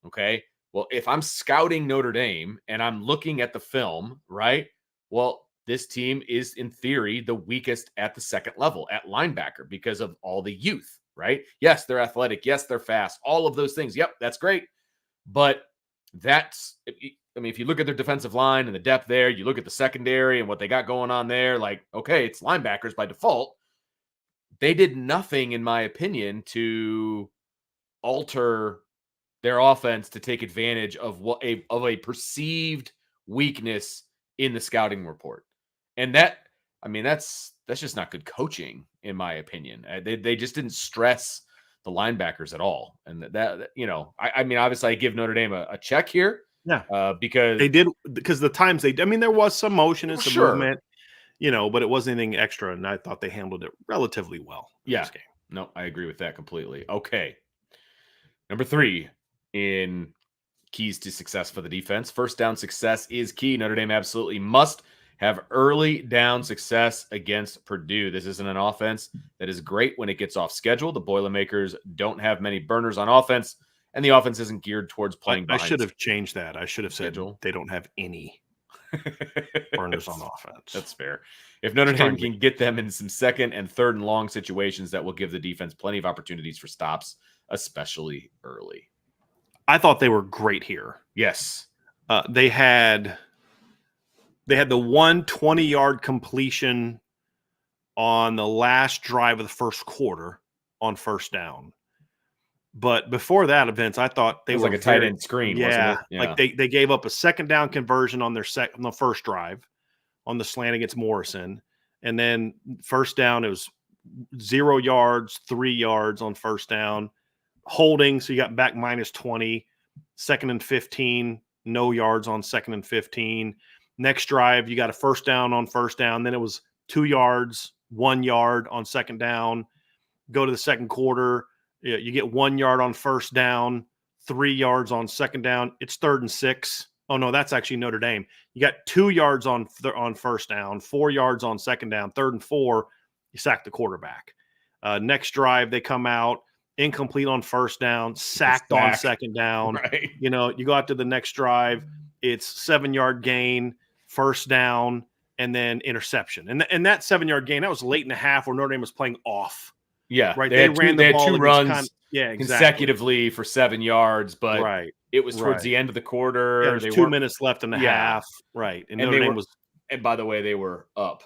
Okay. Well, if I'm scouting Notre Dame and I'm looking at the film, right? Well, this team is in theory the weakest at the second level at linebacker because of all the youth, right? Yes, they're athletic. Yes, they're fast. All of those things. Yep, that's great. But if you look at their defensive line and the depth there, you look at the secondary and what they got going on there, like, okay, it's linebackers by default. They did nothing, in my opinion, to alter their offense to take advantage of a perceived weakness in the scouting report. And that's just not good coaching, in my opinion. They just didn't stress the linebackers at all. And obviously I give Notre Dame a check here. Yeah. Because they did, because the times there was some motion and some movement, but it wasn't anything extra. And I thought they handled it relatively well in this game. No, I agree with that completely. Okay. Number 3 in keys to success for the defense. First down success is key. Notre Dame absolutely must have early down success against Purdue. This isn't an offense that is great when it gets off schedule. The Boilermakers don't have many burners on offense, and the offense isn't geared towards playing behind. I should have changed that. I should have said they don't have any burners on offense. That's fair. If Notre Dame can get them in some second and third and long situations, that will give the defense plenty of opportunities for stops, especially early. I thought they were great here. Yes. They had the 120-yard completion on the last drive of the first quarter on first down. But before that, Vince, I thought they were like a tight end screen. Wasn't it? Yeah. Like they gave up a second down conversion on on the first drive on the slant against Morrison. And then first down, it was 0 yards, 3 yards on first down. Holding, so you got back minus 20. Second and 15, no yards on second and 15. Next drive, you got a first down on first down. Then it was 2 yards, 1 yard on second down. Go to the second quarter. You get 1 yard on first down, 3 yards on second down. It's 3rd and 6. Oh, no, that's actually Notre Dame. You got 2 yards on first down, 4 yards on second down, 3rd and 4. You sack the quarterback. Next drive, they come out, incomplete on first down, sacked on second down. Right. You go out to the next drive, it's 7-yard gain, first down, and then interception. And that 7-yard gain, that was late in the half where Notre Dame was playing off. Yeah, right. They had two runs consecutively for 7 yards, but it was towards the end of the quarter. Yeah, there was 2 minutes left in the half. Right. And Notre Dame was. And by the way, they were up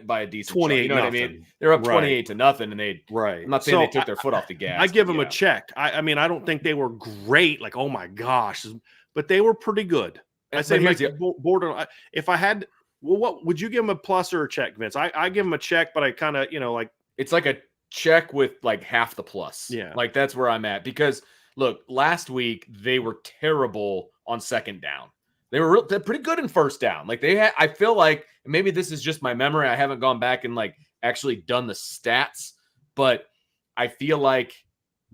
by a decent 28. You know what I mean? They're up 28-0, and they. Right. I'm not saying they took their foot off the gas. I give them a check. I mean, I don't think they were great. Like, oh my gosh, but they were pretty good. I say border. If I had, what would you give them, a plus or a check, Vince? I give them a check, but I kind of, like it's like a check with like half the plus. Yeah. Like that's where I'm at, because look, last week they were terrible on second down. They're pretty good in first down. Like I feel like, maybe this is just my memory. I haven't gone back and like actually done the stats, but I feel like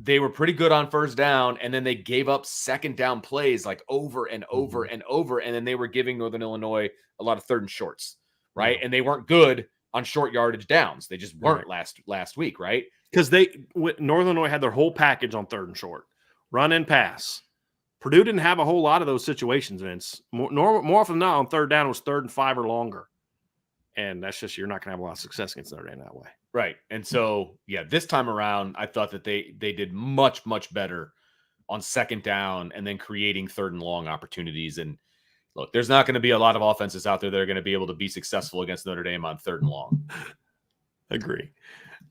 they were pretty good on first down, and then they gave up second down plays like over and over and over, and then they were giving Northern Illinois a lot of third and shorts, right? And they weren't good on short yardage downs. They just weren't last week, right? Because Northern Illinois had their whole package on third and short, run and pass. Purdue didn't have a whole lot of those situations, Vince. More often than not, on third down, it was 3rd and 5 or longer. And that's just, you're not going to have a lot of success against Notre Dame that way. Right. And so, yeah, this time around, I thought that they did much, much better on second down and then creating 3rd and long opportunities. And look, there's not going to be a lot of offenses out there that are going to be able to be successful against Notre Dame on 3rd and long. Agree.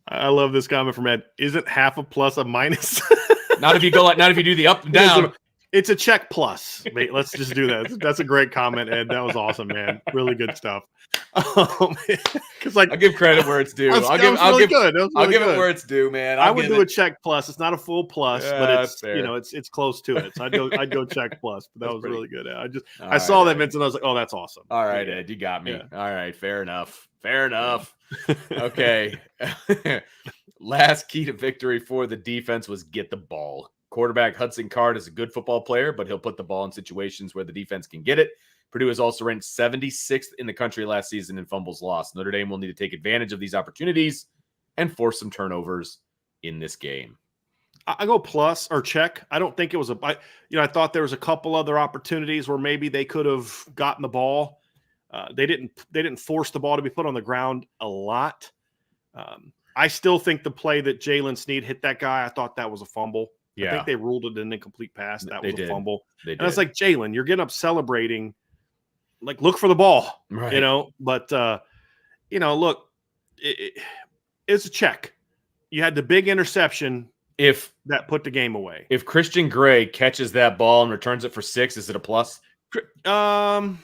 I love this comment from Ed. Isn't half a plus a minus? Not if you do the up and down. It's a check plus. Mate, let's just do that. That's a great comment, Ed. That was awesome, man. Really good stuff. Because I'll give credit where it's due. I'll give it where it's due, man. I would do a check plus. It's not a full plus, but it's it's close to it. So I'd go check plus. But that was really good. I saw that, Vince, and I was like, oh, that's awesome. All right, Ed, you got me. Yeah. All right, fair enough. Okay. Last key to victory for the defense was get the ball. Quarterback Hudson Card is a good football player, but he'll put the ball in situations where the defense can get it. Purdue is also ranked 76th in the country last season in fumbles lost. Notre Dame will need to take advantage of these opportunities and force some turnovers in this game. I go plus or check. I don't think it was I thought there was a couple other opportunities where maybe they could have gotten the ball. They didn't force the ball to be put on the ground a lot. I still think the play that Jalen Sneed hit that guy, I thought that was a fumble. Yeah. I think they ruled it an incomplete pass. That was a fumble. And I was like, Jalen, you're getting up celebrating. Like, look for the ball, right. But, look, it's a check. You had the big interception that put the game away. If Christian Gray catches that ball and returns it for 6, is it a plus? I'm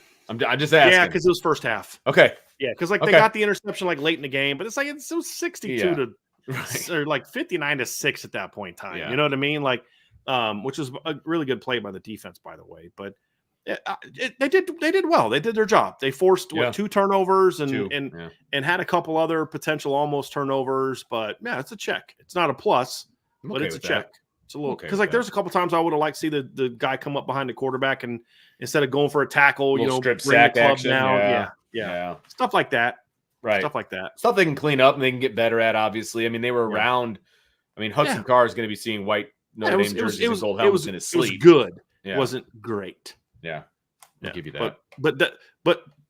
just asking. Yeah, because it was first half. Okay. Yeah, because they got the interception late in the game, but it's like it was 62 to or 59-6 at that point in time. Yeah. You know what I mean? Which was a really good play by the defense, by the way. But they did well. They did their job. They forced 2 turnovers and had a couple other potential almost turnovers. But yeah, it's a check. It's not a plus, but it's a check. It's a little because there's a couple times I would have liked to see the guy come up behind the quarterback and instead of going for a tackle, strip sack action. Yeah, stuff like that. Right. Stuff like that. Stuff they can clean up and they can get better at, obviously. I mean, they were around. I mean, Hudson Carr is going to be seeing white Notre Dame jerseys and gold helmets in his sleep. It was good. Yeah. It wasn't great. Yeah. I'll give you that. But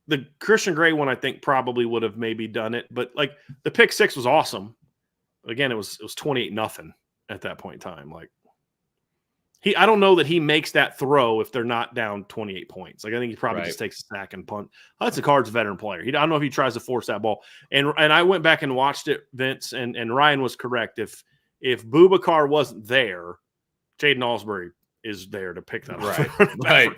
the Christian Gray one, I think, probably would have maybe done it. But, the pick 6 was awesome. Again, it was 28-0 at that point in time. I don't know that he makes that throw if they're not down 28 points. I think he probably just takes a sack and punt. Hudson Card's a veteran player. I don't know if he tries to force that ball. And I went back and watched it, Vince, and Ryan was correct. If Boubacar wasn't there, Jaden Alsbury is there to pick that up for touchdown.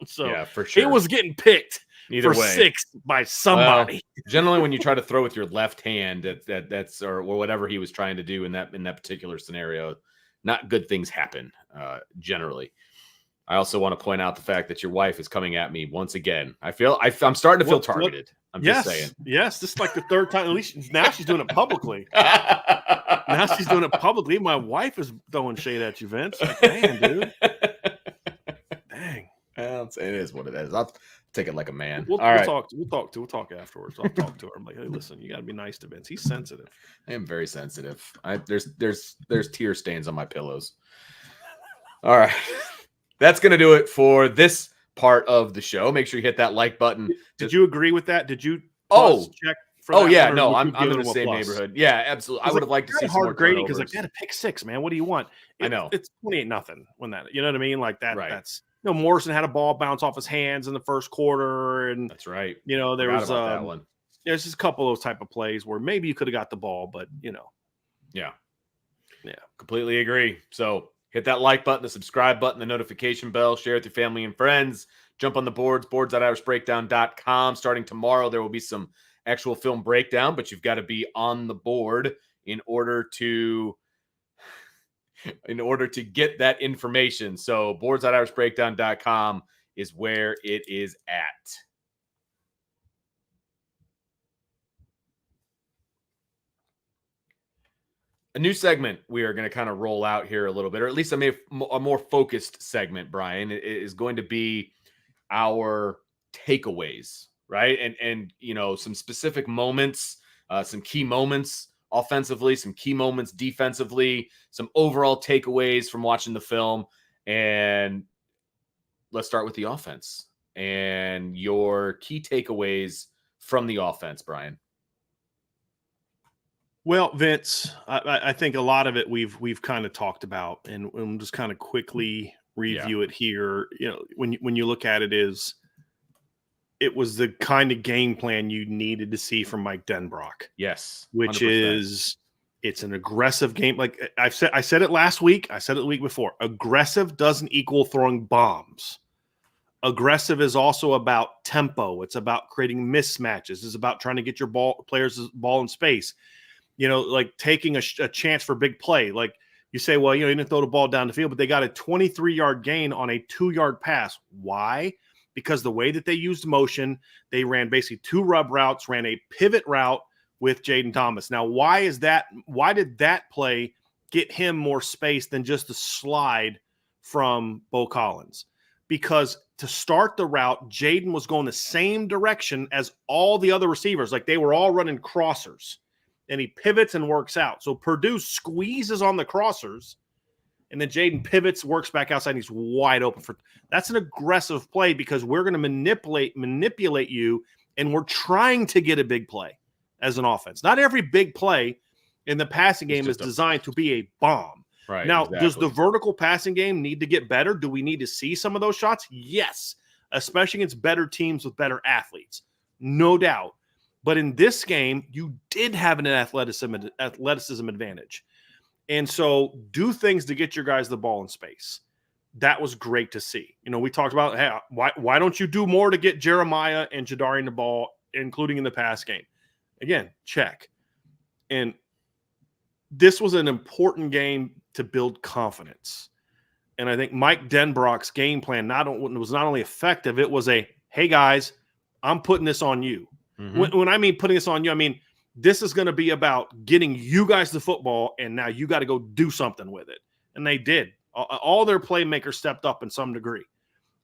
So yeah, for sure. It was getting picked either way 6 by somebody. Generally, when you try to throw with your left hand, that's or whatever he was trying to do in that particular scenario, not good things happen. Generally, I also want to point out the fact that your wife is coming at me once again. I'm starting to feel targeted. I'm just saying. Yes, this is like the 3rd time. At least now she's doing it publicly. My wife is throwing shade at you, Vince. Dang, dude. Dang. Well, it is what it is. I'll take it like a man. We'll talk afterwards. I'll talk to her. I'm like, hey, listen, you got to be nice to Vince. He's sensitive. I am very sensitive. There's tear stains on my pillows. All right. That's going to do it for this part of the show. Make sure you hit that like button. Did you agree with that? Did you check for that? Oh, yeah. No, I'm in the same neighborhood. Yeah, absolutely. I would have liked to see some more grading because they had a pick 6, man. What do you want? I know. It's 28-0 when that, you know what I mean? Like that. Right. That's, Morrison had a ball bounce off his hands in the first quarter. And that's right. There was that one. There's just a couple of those type of plays where maybe you could have got the ball, but Yeah. Completely agree. So hit that like button, the subscribe button, the notification bell, share with your family and friends. Jump on the boards.irishbreakdown.com. Starting tomorrow, there will be some actual film breakdown, but you've got to be on the board in order to get that information. So boards.irishbreakdown.com is where it is at. A new segment we are going to kind of roll out here a little bit, or at least a more focused segment, Brian, is going to be our takeaways, right? And some specific moments, some key moments offensively, some key moments defensively, some overall takeaways from watching the film. And let's start with the offense and your key takeaways from the offense, Brian. Well, Vince, I think a lot of it we've kind of talked about, and we'll just kind of quickly review it here. When you look at it, it was the kind of game plan you needed to see from Mike Denbrock. Yes, 100%. Which is, it's an aggressive game. Like I said it last week. I said it the week before. Aggressive doesn't equal throwing bombs. Aggressive is also about tempo. It's about creating mismatches. It's about trying to get your players' ball in space. Like taking a chance for big play. Like you say, well, you didn't throw the ball down the field, but they got a 23-yard gain on a 2-yard pass. Why? Because the way that they used motion, they ran basically 2 rub routes, ran a pivot route with Jaden Thomas. Now, why is that? Why did that play get him more space than just the slide from Bo Collins? Because to start the route, Jaden was going the same direction as all the other receivers. Like they were all running crossers. And he pivots and works out. So Purdue squeezes on the crossers, and then Jaden pivots, works back outside, and he's wide open for. That's an aggressive play because we're going to manipulate you, and we're trying to get a big play as an offense. Not every big play in the passing game is designed to be a bomb. Right. Now, exactly. Does the vertical passing game need to get better? Do we need to see some of those shots? Yes, especially against better teams with better athletes. No doubt. But in this game, you did have an athleticism advantage. And so do things to get your guys the ball in space. That was great to see. We talked about, hey, why don't you do more to get Jeremiah and Jadarian the ball, including in the pass game? Again, check. And this was an important game to build confidence. And I think Mike Denbrock's game plan was not only effective, it was hey, guys, I'm putting this on you. Mm-hmm. When I mean putting this on you, I mean this is going to be about getting you guys the football, and now you got to go do something with it. And they did. All their playmakers stepped up in some degree. I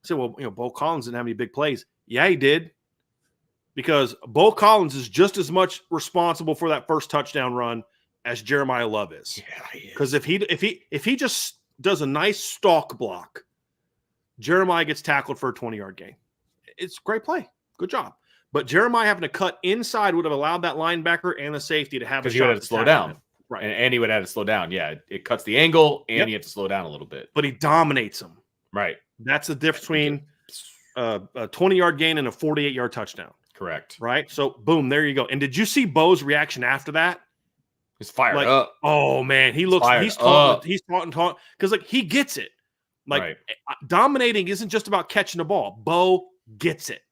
said, well, Bo Collins didn't have any big plays. Yeah, he did. Because Bo Collins is just as much responsible for that first touchdown run as Jeremiah Love is. Yeah, he is. Because if he just does a nice stalk block, Jeremiah gets tackled for a 20-yard gain. It's a great play. Good job. But Jeremiah having to cut inside would have allowed that linebacker and the safety to have a shot. Because you would have to slow down. Right. And he would have to slow down. Yeah, it cuts the angle, and you have to slow down a little bit. But he dominates them. Right. That's the difference between a 20-yard gain and a 48-yard touchdown. Correct. Right? So, boom, there you go. And did you see Bo's reaction after that? He's fired up. Oh, man. He's taunting. Because, he gets it. Dominating isn't just about catching the ball. Bo gets it.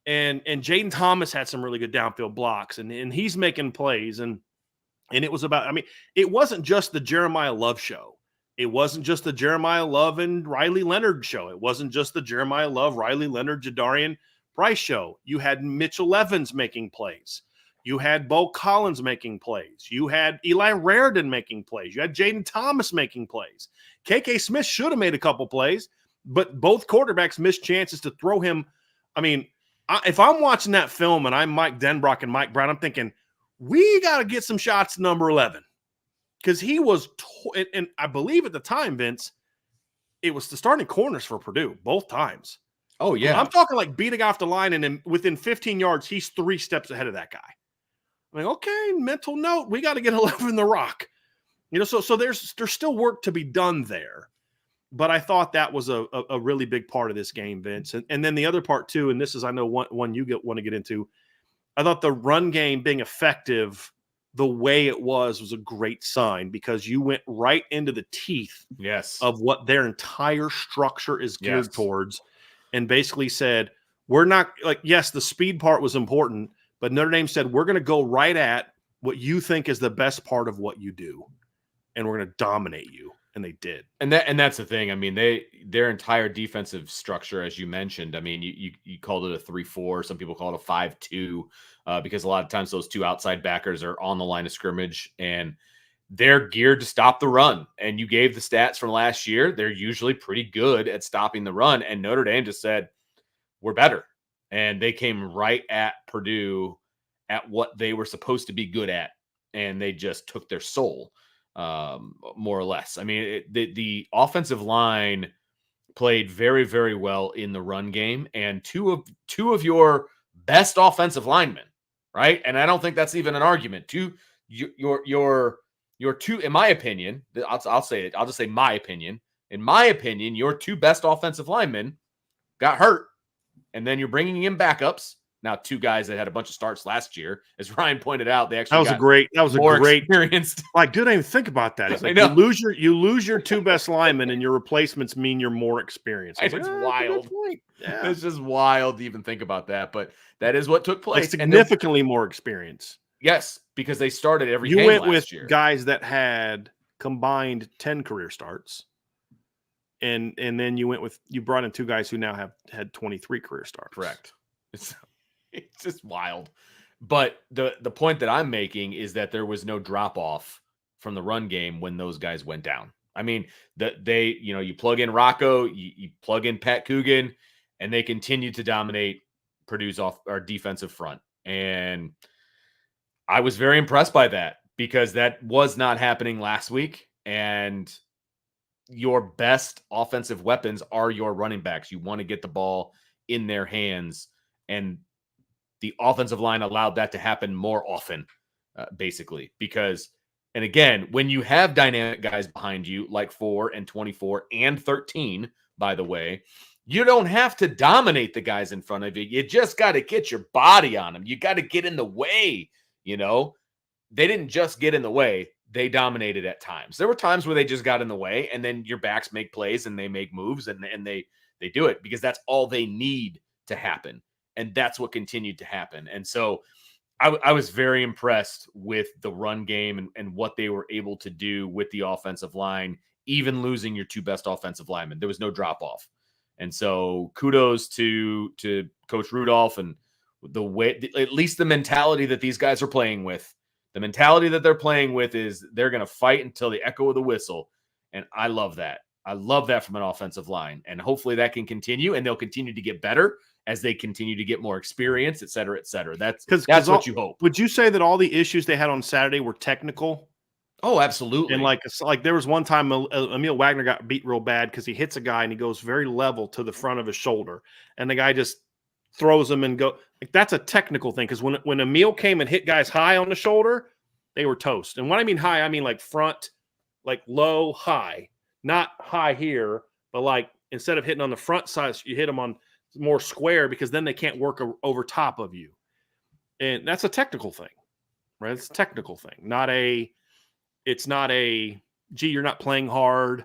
And Jaden Thomas had some really good downfield blocks, and he's making plays. And it was about, it wasn't just the Jeremiah Love show. It wasn't just the Jeremiah Love and Riley Leonard show. It wasn't just the Jeremiah Love, Riley Leonard, Jadarian Price show. You had Mitchell Evans making plays. You had Bo Collins making plays. You had Eli Raridan making plays. You had Jaden Thomas making plays. KK Smith should have made a couple plays, but both quarterbacks missed chances to throw him. If I'm watching that film and I'm Mike Denbrock and Mike Brown, I'm thinking, we got to get some shots to number 11. Because he was, and I believe at the time, Vince, it was the starting corners for Purdue, both times. Oh, yeah. I'm talking like beating off the line, and then within 15 yards, he's 3 steps ahead of that guy. I'm like, okay, mental note, we got to get 11 the rock. So there's still work to be done there. But I thought that was a really big part of this game, Vince. And then the other part, too, and this is, I know, one you want to get into, I thought the run game being effective the way it was a great sign, because you went right into the teeth of what their entire structure is geared towards, and basically said, we're not yes, the speed part was important, but Notre Dame said, we're going to go right at what you think is the best part of what you do, and we're going to dominate you. And they did. And that's the thing. Their entire defensive structure, as you mentioned, you called it a 3-4. Some people call it a 5-2, because a lot of times those two outside backers are on the line of scrimmage, and they're geared to stop the run. And you gave the stats from last year. They're usually pretty good at stopping the run. And Notre Dame just said, we're better. And they came right at Purdue at what they were supposed to be good at. And they just took their soul, more or less. I mean, the offensive line played very, very well in the run game. And two of your best offensive linemen, right? And I don't think that's even an argument. Your two, in my opinion, I'll say it. I'll just say my opinion. In my opinion, your two best offensive linemen got hurt, and then you're bringing in backups. Now, two guys that had a bunch of starts last year, as Ryan pointed out, they actually that was a great experienced. Like, dude, I didn't even think about that. It's like you lose your two best linemen, and your replacements mean you're more experienced. It's wild. Yeah. It's just wild to even think about that, but that is what took place. Like significantly more experience. Yes, because they started every game went last with year. Guys that had combined 10 career starts, and then you brought in two guys who now have had 23 career starts. Correct. It's just wild. But the point that I'm making is that there was no drop off from the run game when those guys went down. I mean, you plug in Rocco, you plug in Pat Coogan, and they continue to dominate Purdue's defensive front. And I was very impressed by that because that was not happening last week. And your best offensive weapons are your running backs. You want to get the ball in their hands. And the offensive line allowed that to happen more often, basically. Because, and again, when you have dynamic guys behind you, like 4 and 24 and 13, by the way, you don't have to dominate the guys in front of you. You just got to get your body on them. You got to get in the way. They didn't just get in the way. They dominated at times. There were times where they just got in the way, and then your backs make plays and they make moves and they do it because that's all they need to happen. And that's what continued to happen. And so I was very impressed with the run game and what they were able to do with the offensive line, even losing your two best offensive linemen. There was no drop off. And so kudos to Coach Rudolph and the way, at least the mentality that these guys are playing with. The mentality that they're playing with is they're going to fight until the echo of the whistle. And I love that. I love that from an offensive line. And hopefully that can continue, and they'll continue to get better as they continue to get more experience, et cetera, et cetera. That's what you hope. Would you say that all the issues they had on Saturday were technical? Oh, absolutely. And like there was one time Emil Wagner got beat real bad because he hits a guy and he goes very level to the front of his shoulder, and the guy just throws him and go. Like, that's a technical thing, because when Emil came and hit guys high on the shoulder, they were toast. And when I mean high, I mean like front, like low, high, not high here, but like instead of hitting on the front side, you hit them on more square, because then they can't work over top of you. And that's a technical thing, right? It's a technical thing, it's not a, gee, you're not playing hard.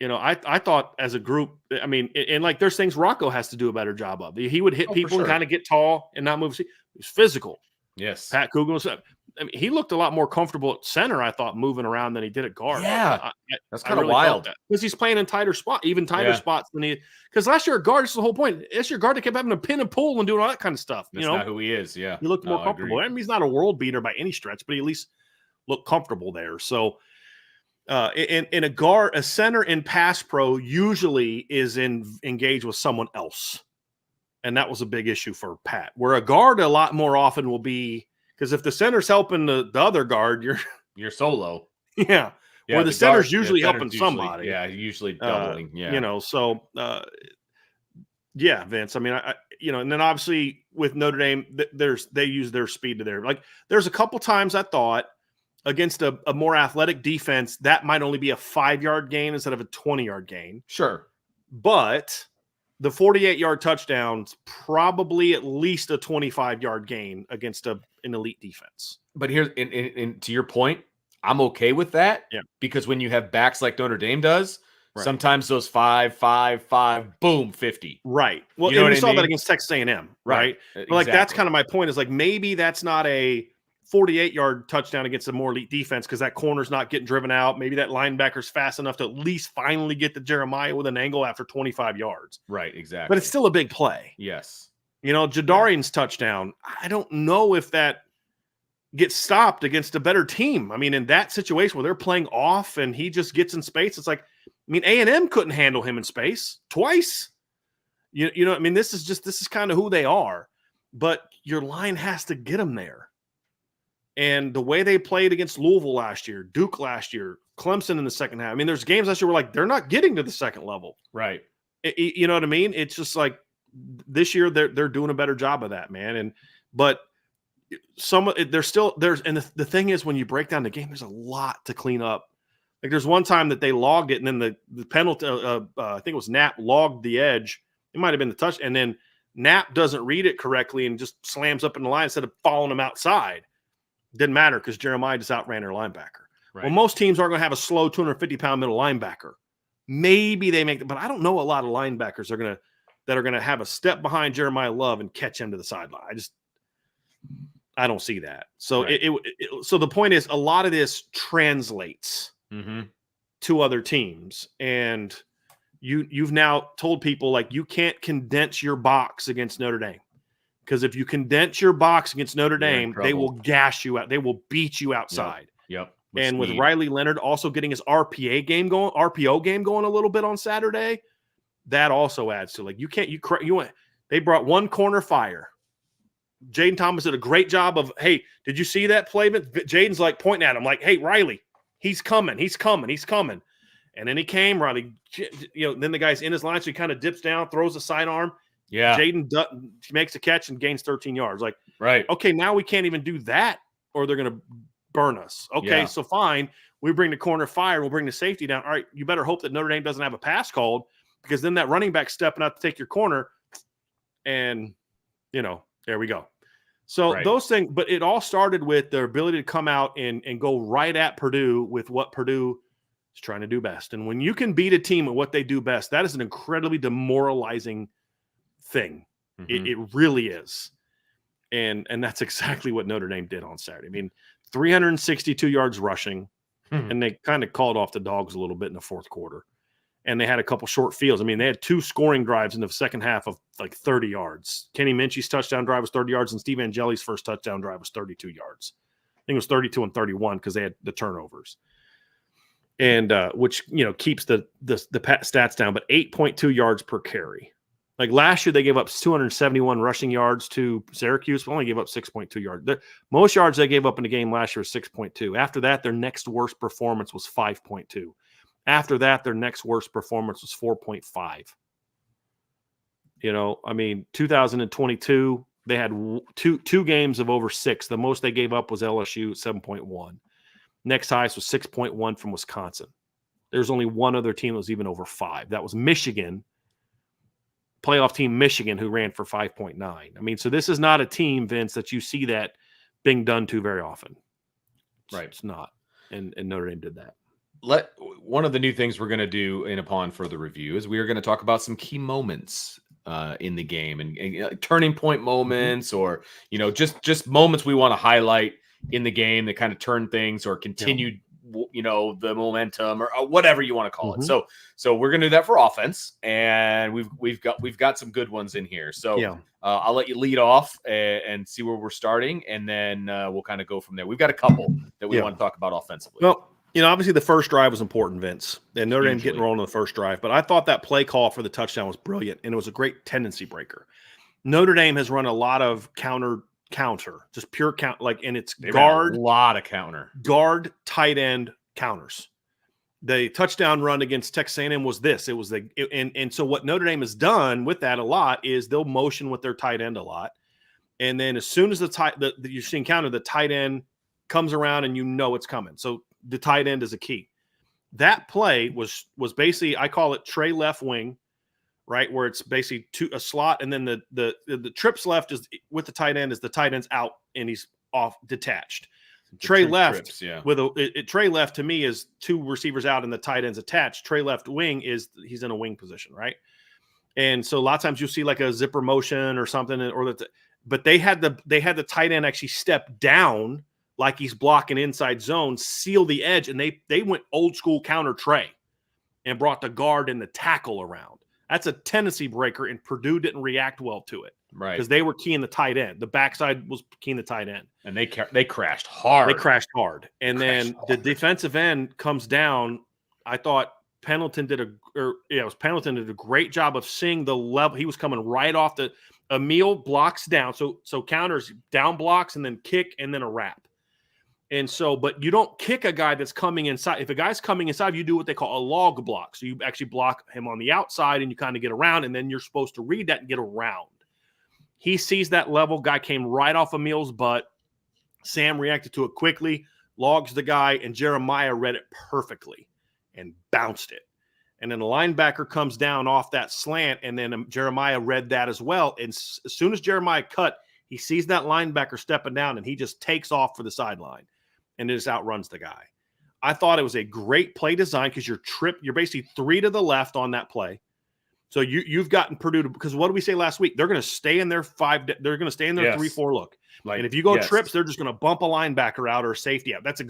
I thought as a group, I mean, and like there's things Rocco has to do a better job of. He would hit people and kind of get tall and not move. He was physical. Yes. Pat Coogan was, I mean, he looked a lot more comfortable at center, I thought, moving around than he did at guard. Yeah. That's kind of wild. Because he's playing in tighter spots than because last year at guard, this is the whole point. This year guard, they kept having to pin and pull and doing all that kind of stuff. That's not who he is. Yeah. He looked more comfortable. I mean, he's not a world beater by any stretch, but he at least looked comfortable there. So, in a center in pass pro usually is engaged with someone else. And that was a big issue for Pat. Where a guard a lot more often will be, because if the center's helping the other guard, you're solo. Yeah. Where the center's usually helping somebody. Yeah, usually doubling. Yeah, Vince. I mean, and then obviously with Notre Dame, they use their speed to their, like, there's a couple times I thought against a more athletic defense that might only be a 5-yard gain instead of a 20-yard gain. Sure. But the 48-yard touchdown's probably at least a 25-yard gain against an elite defense. But here's, to your point, I'm okay with that. Yeah. Because when you have backs like Notre Dame does, right, sometimes those 5, boom, 50. Right. Well, we saw that against Texas A&M, right? Exactly. But like, that's kind of my point, is like, maybe that's not a 48-yard touchdown against a more elite defense because that corner's not getting driven out. Maybe that linebacker's fast enough to at least finally get to Jeremiah with an angle after 25 yards. Right, exactly. But it's still a big play. Yes. Jadarian's touchdown, I don't know if that get stopped against a better team. I mean, in that situation where they're playing off and he just gets in space, it's like, I mean, A&M couldn't handle him in space twice. You know, I mean, this is kind of who they are, but your line has to get them there. And the way they played against Louisville last year, Duke last year, Clemson in the second half. I mean, there's games last year where like they're not getting to the second level. Right. You know what I mean? It's just like this year they're doing a better job of that, man. But the thing is, when you break down the game, there's a lot to clean up. Like there's one time that they logged it, and then the penalty, I think it was Knapp logged the edge. It might have been the touch, and then Knapp doesn't read it correctly and just slams up in the line instead of following him outside. Didn't matter because Jeremiah just outran their linebacker. Right. Well, most teams aren't going to have a slow 250-pound middle linebacker. Maybe they make it, but I don't know a lot of linebackers that are going to have a step behind Jeremiah Love and catch him to the sideline. I don't see that. So right. So the point is, a lot of this translates to other teams, and you've now told people like you can't condense your box against Notre Dame. Because if you condense your box against Notre Dame, they will gash you out. They will beat you outside. Yep. And with Riley Leonard also getting his RPO game going a little bit on Saturday, that also adds to they brought one corner fire. Jaden Thomas did a great job of, hey, did you see that play? Jaden's like pointing at him like, hey, Riley, he's coming. And then he came, Riley, then the guy's in his line, so he kind of dips down, throws a sidearm. Yeah. Jaden makes a catch and gains 13 yards. Like, right. Okay, now we can't even do that or they're going to burn us. Okay, so fine. We bring the corner fire. We'll bring the safety down. All right, you better hope that Notre Dame doesn't have a pass called because then that running back stepping out to take your corner and, there we go. So those things, but it all started with their ability to come out and go right at Purdue with what Purdue is trying to do best. And when you can beat a team at what they do best, that is an incredibly demoralizing thing. It really is. And that's exactly what Notre Dame did on Saturday. I mean, 362 yards rushing, and they kind of called off the dogs a little bit in the fourth quarter. And they had a couple short fields. I mean, they had two scoring drives in the second half of like 30 yards. Kenny Minchie's touchdown drive was 30 yards, and Steve Angeli's first touchdown drive was 32 yards. I think it was 32 and 31 because they had the turnovers. And which, keeps the stats down, but 8.2 yards per carry. Like last year, they gave up 271 rushing yards to Syracuse, but only gave up 6.2 yards. The most yards they gave up in the game last year was 6.2. After that, their next worst performance was 5.2. After that, their next worst performance was 4.5. 2022, they had two games of over 6. The most they gave up was LSU, 7.1. Next highest was 6.1 from Wisconsin. There's only one other team that was even over 5. That was Michigan. Playoff team Michigan, who ran for 5.9. I mean, so this is not a team, Vince, that you see that being done to very often. Right. It's not. And Notre Dame did that. One of the new things we're going to do upon further review is we are going to talk about some key moments in the game and turning point moments or, just moments we want to highlight in the game that kind of turn things or continued the momentum or whatever you want to call it. So we're gonna do that for offense, and we've got some good ones in here. So I'll let you lead off and see where we're starting, and then we'll kind of go from there. We've got a couple that we want to talk about offensively. Well, obviously the first drive was important, Vince, and Notre Dame getting rolling on the first drive. But I thought that play call for the touchdown was brilliant, and it was a great tendency breaker. Notre Dame has run a lot of counter, just pure count, and it's guard, a lot of guard, tight end counters. The touchdown run against Texas A&M was this. It was and so what Notre Dame has done with that a lot is they'll motion with their tight end a lot, and then as soon as you're seeing counter, the tight end comes around and it's coming. So the tight end is a key. That play was basically, I call it tray left wing. Right, where it's basically a slot, and then the trips left is with the tight end, is the tight end's out and he's off detached. Tray left trips, tray left to me is two receivers out and the tight end's attached. Tray left wing is he's in a wing position, right? And so a lot of times you'll see like a zipper motion or something, but they had the tight end actually step down like he's blocking inside zone, seal the edge, and they went old school counter tray and brought the guard and the tackle around. That's a tendency breaker, and Purdue didn't react well to it. Right. Because they were keying the tight end. The backside was keying the tight end. And they crashed hard. They crashed hard. And then the defensive end comes down. I thought Pendleton did Pendleton did a great job of seeing the level. He was coming right off Emil blocks down. So counters down blocks and then kick and then a wrap. And so, but you don't kick a guy that's coming inside. If a guy's coming inside, you do what they call a log block. So you actually block him on the outside and you kind of get around, and then you're supposed to read that and get around. He sees that level. Guy came right off Emil's butt. Sam reacted to it quickly, logs the guy, and Jeremiah read it perfectly and bounced it. And then the linebacker comes down off that slant, and then Jeremiah read that as well. And as soon as Jeremiah cut, he sees that linebacker stepping down, and he just takes off for the sideline. And it just outruns the guy. I thought it was a great play design because you're basically 3 to the left on that play. So you've gotten Purdue because what did we say last week? They're going to stay in their 5. They're going to stay in their 3-4 look. And if you go trips, they're just going to bump a linebacker out or a safety out. That's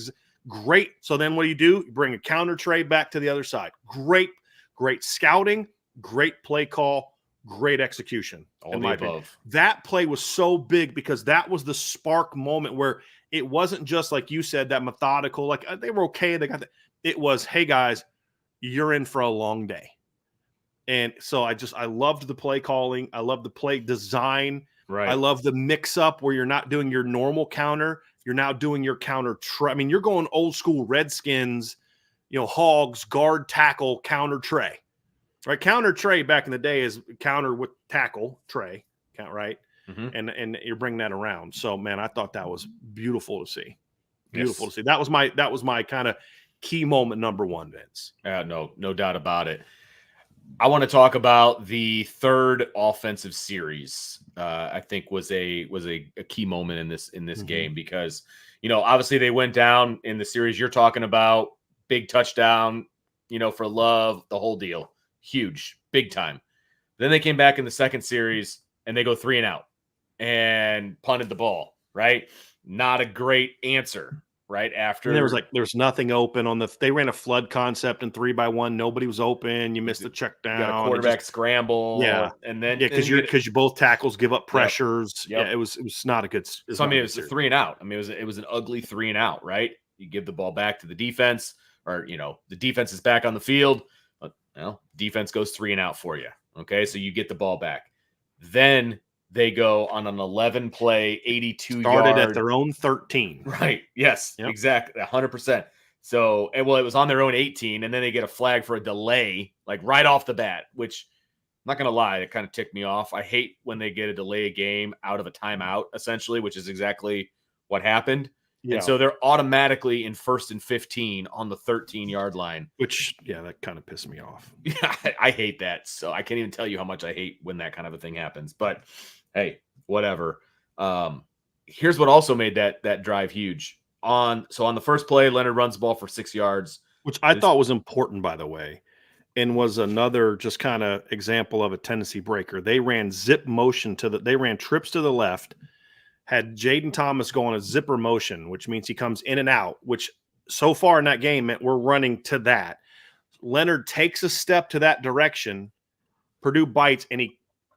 great. So then what do? You bring a counter tray back to the other side. Great scouting, great play call, great execution. All the above. That play was so big because that was the spark moment where it wasn't just like you said, that methodical, like they were okay. They got that. It was, hey guys, you're in for a long day. And so I loved the play calling. I loved the play design. Right. I love the mix up where you're not doing your normal counter. You're now doing your counter. I mean, you're going old school Redskins, Hogs, guard, tackle, counter tray, right? Counter tray back in the day is counter with tackle tray, right? Mm-hmm. And you're bringing that around. So man, I thought that was beautiful to see. Beautiful to see. That was my kind of key moment number 1, Vince. No doubt about it. I want to talk about the third offensive series. I think was a key moment in this mm-hmm. game because obviously they went down in the series you're talking about, big touchdown, for Love, the whole deal, huge, big time. Then they came back in the second series and they go 3 and out and punted the ball. Right, not a great answer. Right after and there was nothing open they ran a flood concept in 3-by-1. Nobody was open. You missed the check down. You got a quarterback scramble. Yeah. And then because you both tackles give up pressures. Yep. Yeah. It was not a good. So it was a 3 and out. It was an ugly 3 and out, right? You give the ball back to the defense or, the defense is back on the field. Defense goes 3 and out for you. Okay. So you get the ball back. Then they go on an 11-play, 82-yard. Started at their own 13. Right. Yes, yep. Exactly. 100%. So, it was on their own 18, and then they get a flag for a delay, like right off the bat, which I'm not going to lie, it kind of ticked me off. I hate when they get a delay a game out of a timeout, essentially, which is exactly what happened. Yeah. And so they're automatically in 1st and 15 on the 13-yard line. Which, that kind of pissed me off. Yeah, I hate that. So I can't even tell you how much I hate when that kind of a thing happens. But hey, whatever. Here's what also made that drive huge. On the first play, Leonard runs the ball for 6 yards. Which I thought was important, by the way, and was another just kind of example of a tendency breaker. They ran zip motion they ran trips to the left, had Jaden Thomas go on a zipper motion, which means he comes in and out, which so far in that game meant we're running to that. Leonard takes a step to that direction. Purdue bites, and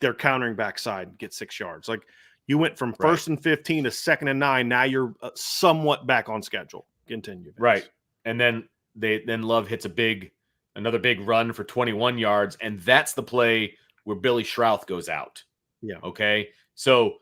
they're countering backside, get 6 yards. Like you went from 1st and 15 to 2nd and 9. Now you're somewhat back on schedule. Continue. Vince. Right. And then Love hits another big run for 21 yards. And that's the play where Billy Schrouth goes out. Yeah. Okay. So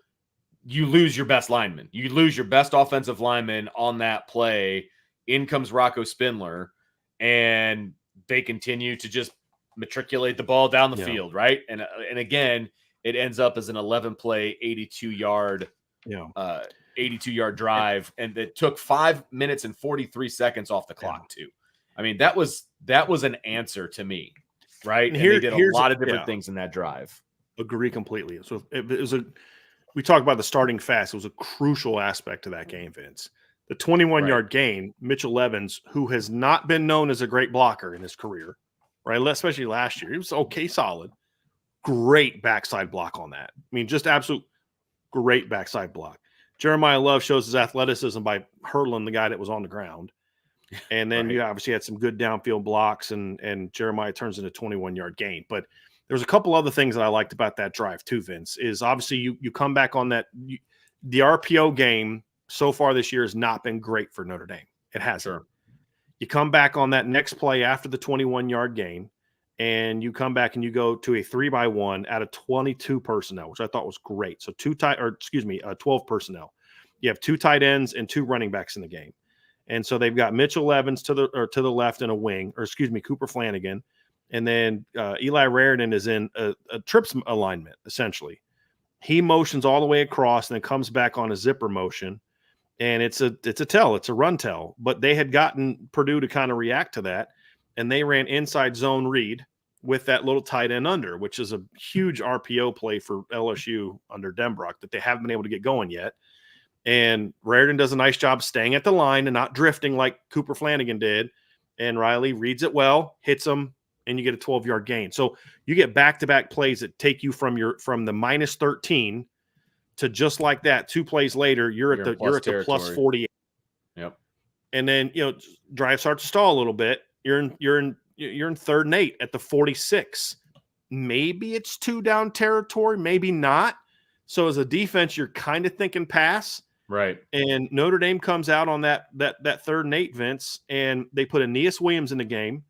you lose your best lineman. You lose your best offensive lineman on that play. In comes Rocco Spindler, and they continue to just matriculate the ball down the field, right? And again, it ends up as an 11-play, 82-yard drive, and it took 5 minutes and 43 seconds off the clock too. I mean, that was an answer to me, right? And they did a lot of different things in that drive. Agree completely. So we talked about the starting fast. It was a crucial aspect to that game, Vince. The 21-yard gain, Mitchell Evans, who has not been known as a great blocker in his career, right? Especially last year. He was okay, solid. Great backside block on that. I mean, just absolute great backside block. Jeremiah Love shows his athleticism by hurdling the guy that was on the ground. And then you obviously had some good downfield blocks, and Jeremiah turns into a 21-yard gain. But There's a couple other things that I liked about that drive too, Vince, is obviously you come back on that. The RPO game so far this year has not been great for Notre Dame. It hasn't. Sure. You come back on that next play after the 21-yard gain, and you come back and you go to a 3-by-1 out of 22 personnel, which I thought was great. So 12 personnel. You have 2 tight ends and 2 running backs in the game. And so they've got Mitchell Evans to the left in a wing, Cooper Flanagan. And then Eli Raridan is in a trips alignment, essentially. He motions all the way across and then comes back on a zipper motion. And it's a run tell. But they had gotten Purdue to kind of react to that. And they ran inside zone read with that little tight end under, which is a huge RPO play for LSU under Denbrock that they haven't been able to get going yet. And Raridan does a nice job staying at the line and not drifting like Cooper Flanagan did. And Riley reads it well, hits him, and you get a 12-yard gain. So you get back-to-back plays that take you from the minus 13 to just like that. 2 plays later, you're at the plus 48. Yep. And then drive starts to stall a little bit. You're in 3rd and 8 at the 46. Maybe it's 2 down territory, maybe not. So as a defense, you're kind of thinking pass. Right. And Notre Dame comes out on that 3rd and 8, Vince, and they put Aeneas Williams in the game.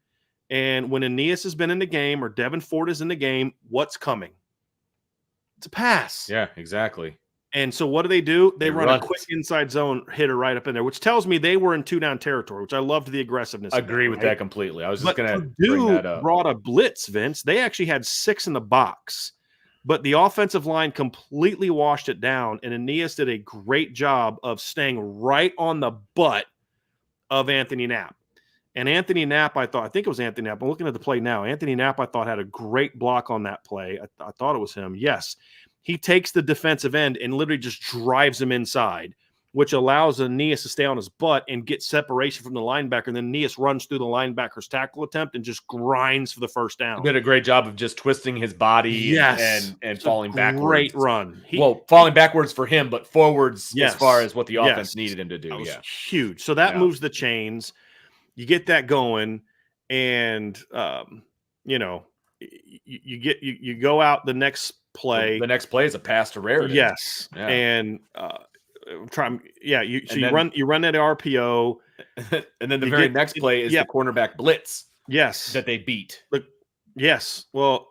And when Aeneas has been in the game or Devin Ford is in the game, what's coming? It's a pass. Yeah, exactly. And so what do? They run a quick inside zone hitter right up in there, which tells me they were in 2 down territory, which I loved the aggressiveness. Agree with that completely. I was just going to bring that up. Brought a blitz, Vince. They actually had 6 in the box, but the offensive line completely washed it down, and Aeneas did a great job of staying right on the butt of Anthony Knapp. And Anthony Knapp, I think it was Anthony Knapp. I'm looking at the play now. Anthony Knapp, I thought, had a great block on that play. I thought it was him. Yes. He takes the defensive end and literally just drives him inside, which allows Aeneas to stay on his butt and get separation from the linebacker. And then Aeneas runs through the linebacker's tackle attempt and just grinds for the first down. He did a great job of just twisting his body and falling backwards. Great run. Falling backwards for him, but forwards as far as what the offense needed him to do. That was huge. So that moves the chains. You get that going, and you go out the next play. The next play is a pass to Raridan. Yes, and you run that RPO, and then the very next play is the cornerback blitz. Yes, that they beat. Yes, well,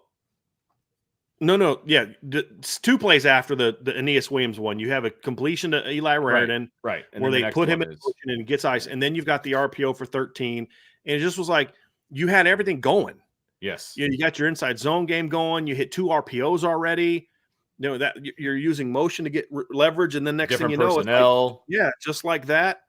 it's 2 plays after the Aeneas Williams one. You have a completion to Eli Raridan, right, and where they put him in position and gets ice, and then you've got the RPO for 13, and it just was like you had everything going. Yes, you got your inside zone game going. You hit 2 RPOs already. That you're using motion to get leverage, and then next thing you know, personnel. Just like that.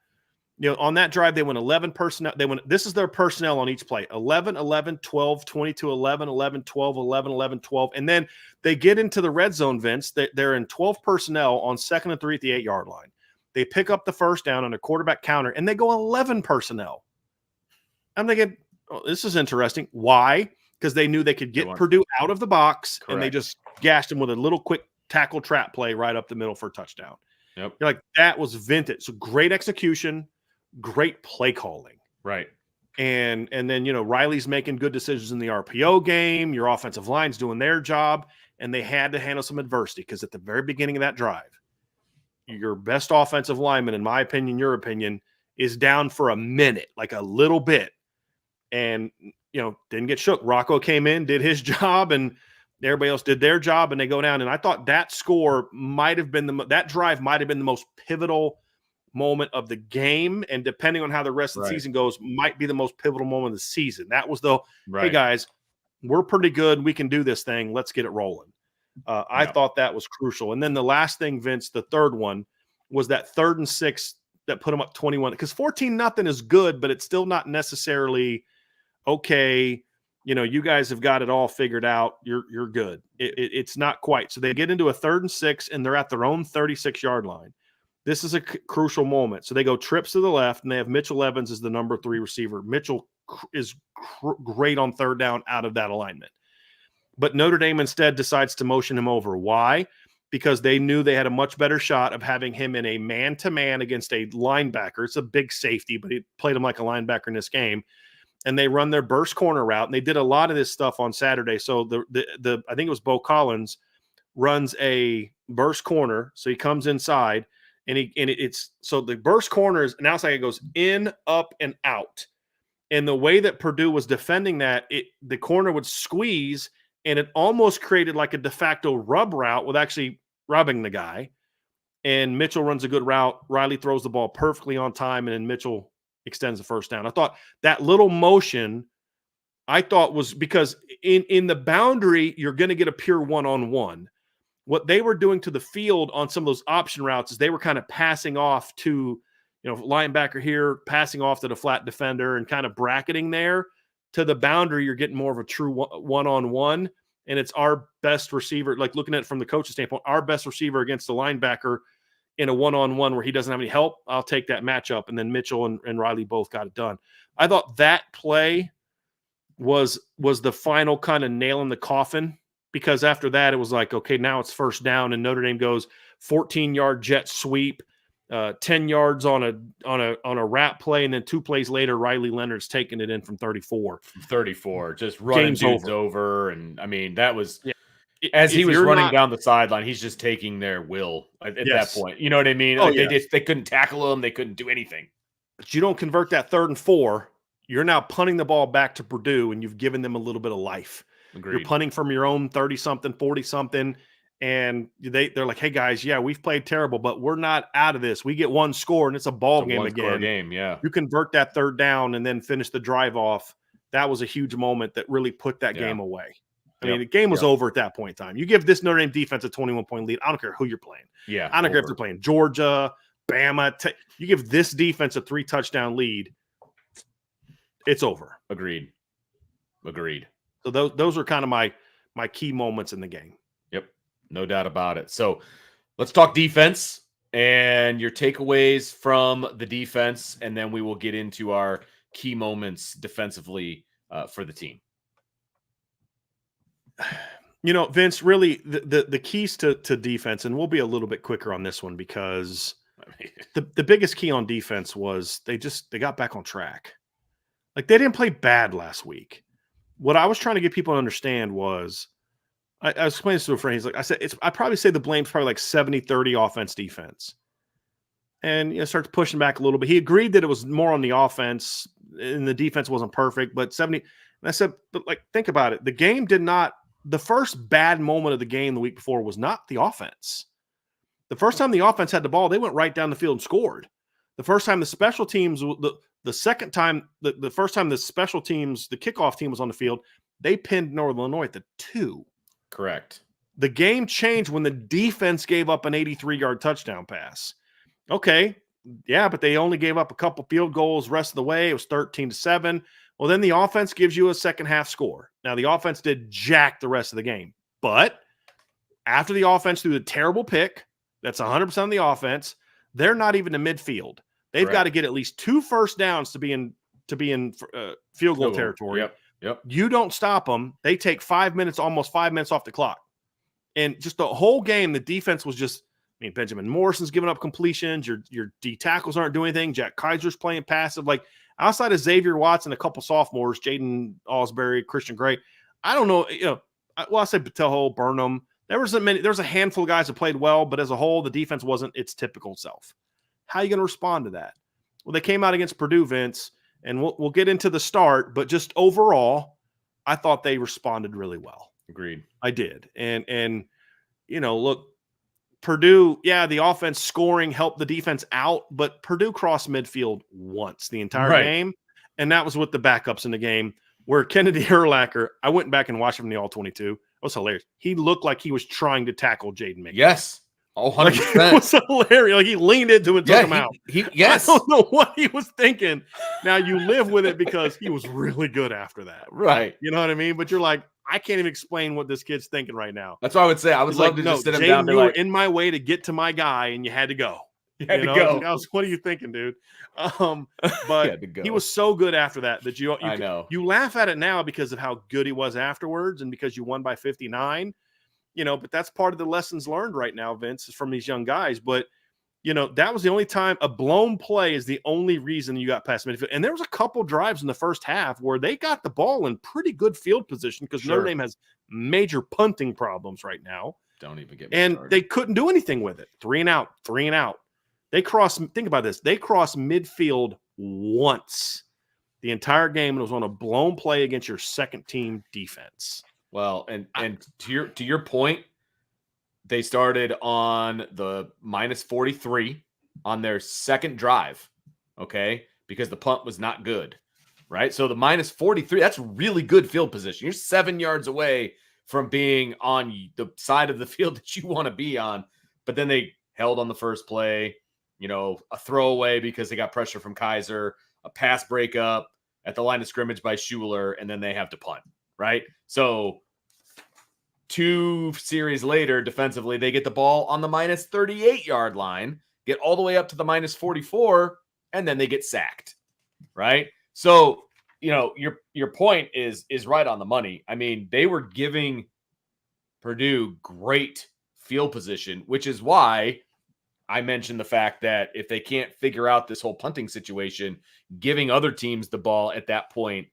On that drive, they went 11 personnel. This is their personnel on each play: 11, 11, 12, 22, 11, 11, 12, 11, 11, 12. And then they get into the red zone, Vince. They're in 12 personnel on 2nd and 3 at the 8-yard line. They pick up the first down on a quarterback counter, and they go 11 personnel. I'm thinking, this is interesting. Why? Because they knew they could get Purdue out of the box, and they just gashed them with a little quick tackle trap play right up the middle for a touchdown. Yep. You're like, that was vintage. So great execution. Great play calling. Right. And then, Riley's making good decisions in the RPO game. Your offensive line's doing their job, and they had to handle some adversity because at the very beginning of that drive, your best offensive lineman, in my opinion, your opinion, is down for a minute, like a little bit. And, didn't get shook. Rocco came in, did his job, and everybody else did their job, and they go down. And I thought that score that drive might have been the most pivotal moment of the game, and depending on how the rest of the season goes, might be the most pivotal moment of the season. That was hey guys, we're pretty good. We can do this thing. Let's get it rolling. I thought that was crucial. And then the last thing, Vince, the third one was that 3rd and 6 that put them up 21, because 14-0 is good, but it's still not necessarily okay. You guys have got it all figured out. You're good. It's not quite. So they get into a 3rd and 6, and they're at their own 36-yard line. This is a crucial moment. So they go trips to the left, and they have Mitchell Evans as the number 3 receiver. Mitchell is great on 3rd down out of that alignment. But Notre Dame instead decides to motion him over. Why? Because they knew they had a much better shot of having him in a man-to-man against a linebacker. It's a big safety, but he played him like a linebacker in this game. and they run their burst corner route. And they did a lot of this stuff on Saturday. So the I think it was Bo Collins runs a burst corner. So he comes inside, and it's so the burst corner is an outside. It goes in, up, and out. And the way that Purdue was defending that, the corner would squeeze, and it almost created like a de facto rub route with actually rubbing the guy. And Mitchell runs a good route. Riley throws the ball perfectly on time, and then Mitchell extends the first down. I thought that little motion, was because in the boundary, you're going to get a pure one-on-one. What they were doing to the field on some of those option routes is they were kind of passing off to, linebacker here, passing off to the flat defender and kind of bracketing there. To the boundary, you're getting more of a true one-on-one, and it's our best receiver, like looking at it from the coach's standpoint, our best receiver against the linebacker in a one-on-one where he doesn't have any help. I'll take that matchup, and then Mitchell and Riley both got it done. I thought that play was the final kind of nail in the coffin, because after that, it was like, okay, now it's first down, and Notre Dame goes 14-yard jet sweep, 10 yards on a wrap play, and then 2 plays later, Riley Leonard's taking it in from 34. Just running Game's dudes over. And I mean, that was as he was running down the sideline, he's just taking their will at that point. You know what I mean? They couldn't tackle him, they couldn't do anything. But you don't convert that 3rd and 4, you're now punting the ball back to Purdue, and you've given them a little bit of life. Agreed. You're punting from your own 30-something, 40-something. And they're like, hey, guys, yeah, we've played terrible, but we're not out of this. We get one score, and it's a ball game again. Game, yeah. You convert that 3rd down and then finish the drive off. That was a huge moment that really put that game away. I mean, the game was over at that point in time. You give this Notre Dame defense a 21-point lead. I don't care who you're playing. Yeah, I don't care if they're playing Georgia, Bama. You give this defense a 3-touchdown lead, it's over. Agreed. So those are kind of my key moments in the game. Yep. No doubt about it. So let's talk defense and your takeaways from the defense, and then we will get into our key moments defensively for the team. Vince, really the keys to defense, and we'll be a little bit quicker on this one because the biggest key on defense was they got back on track. Like, they didn't play bad last week. What I was trying to get people to understand was, I was explaining this to a friend. He's like, I'd probably say the blame's probably like 70-30 offense defense. And starts pushing back a little bit. He agreed that it was more on the offense and the defense wasn't perfect, but 70. And I said, but like, think about it. The game the first bad moment of the game the week before was not the offense. The first time the offense had the ball, they went right down the field and scored. The first time the special teams, the second time, the first time the special teams, the kickoff team was on the field, they pinned Northern Illinois at the 2. Correct. The game changed when the defense gave up an 83-yard touchdown pass. Okay, yeah, but they only gave up a couple field goals rest of the way. It was 13-7. Well, then the offense gives you a second half score. Now, the offense did jack the rest of the game. But after the offense threw the terrible pick, that's 100% of the offense, they're not even in midfield. They've got to get at least 2 first downs to be in field goal territory. Yep. You don't stop them. They take 5 minutes, almost 5 minutes off the clock. And just the whole game, the defense was just, Benjamin Morrison's giving up completions. Your D tackles aren't doing anything. Jack Kaiser's playing passive. Like, outside of Xavier Watts and a couple sophomores, Jaden Osbury, Christian Gray, I don't know. I say Patel, Burnham. There was a handful of guys that played well, but as a whole, the defense wasn't its typical self. How are you going to respond to that? Well, they came out against Purdue, Vince, and we'll get into the start, but just overall, I thought they responded really well. Agreed. I did. And look, Purdue, the offense scoring helped the defense out, but Purdue crossed midfield once the entire game, and that was with the backups in the game, where Kennedy Urlacher, I went back and watched him in the All-22. It was hilarious. He looked like he was trying to tackle Jaden McGee. Yes. 100%. It was hilarious. Like, he leaned into it and took him out. Yes. I don't know what he was thinking. Now, you live with it because he was really good after that. Right. You know what I mean? But you're like, I can't even explain what this kid's thinking right now. That's what I would say. I would love to just sit him down. You were in my way to get to my guy, and you had to go. You had to go. What are you thinking, dude? But he was so good after that you I know. You laugh at it now because of how good he was afterwards, and because you won by 59. But that's part of the lessons learned right now, Vince, is from these young guys. But that was the only time a blown play is the only reason you got past midfield. And there was a couple drives in the first half where they got the ball in pretty good field position because Notre Dame has major punting problems right now. Don't even get me started. They couldn't do anything with it. 3 and out. Think about this. They crossed midfield once the entire game, and it was on a blown play against your second team defense. Well, and to your point, they started on the minus 43 on their second drive, okay? Because the punt was not good, right? So the minus 43, that's really good field position. You're 7 yards away from being on the side of the field that you want to be on. But then they held on the first play, a throwaway because they got pressure from Kaiser, a pass breakup at the line of scrimmage by Schuler, and then they have to punt, right? So 2 series later, defensively, they get the ball on the minus 38-yard line, get all the way up to the minus 44, and then they get sacked, right? So, your point is right on the money. I mean, they were giving Purdue great field position, which is why I mentioned the fact that if they can't figure out this whole punting situation, giving other teams the ball at that point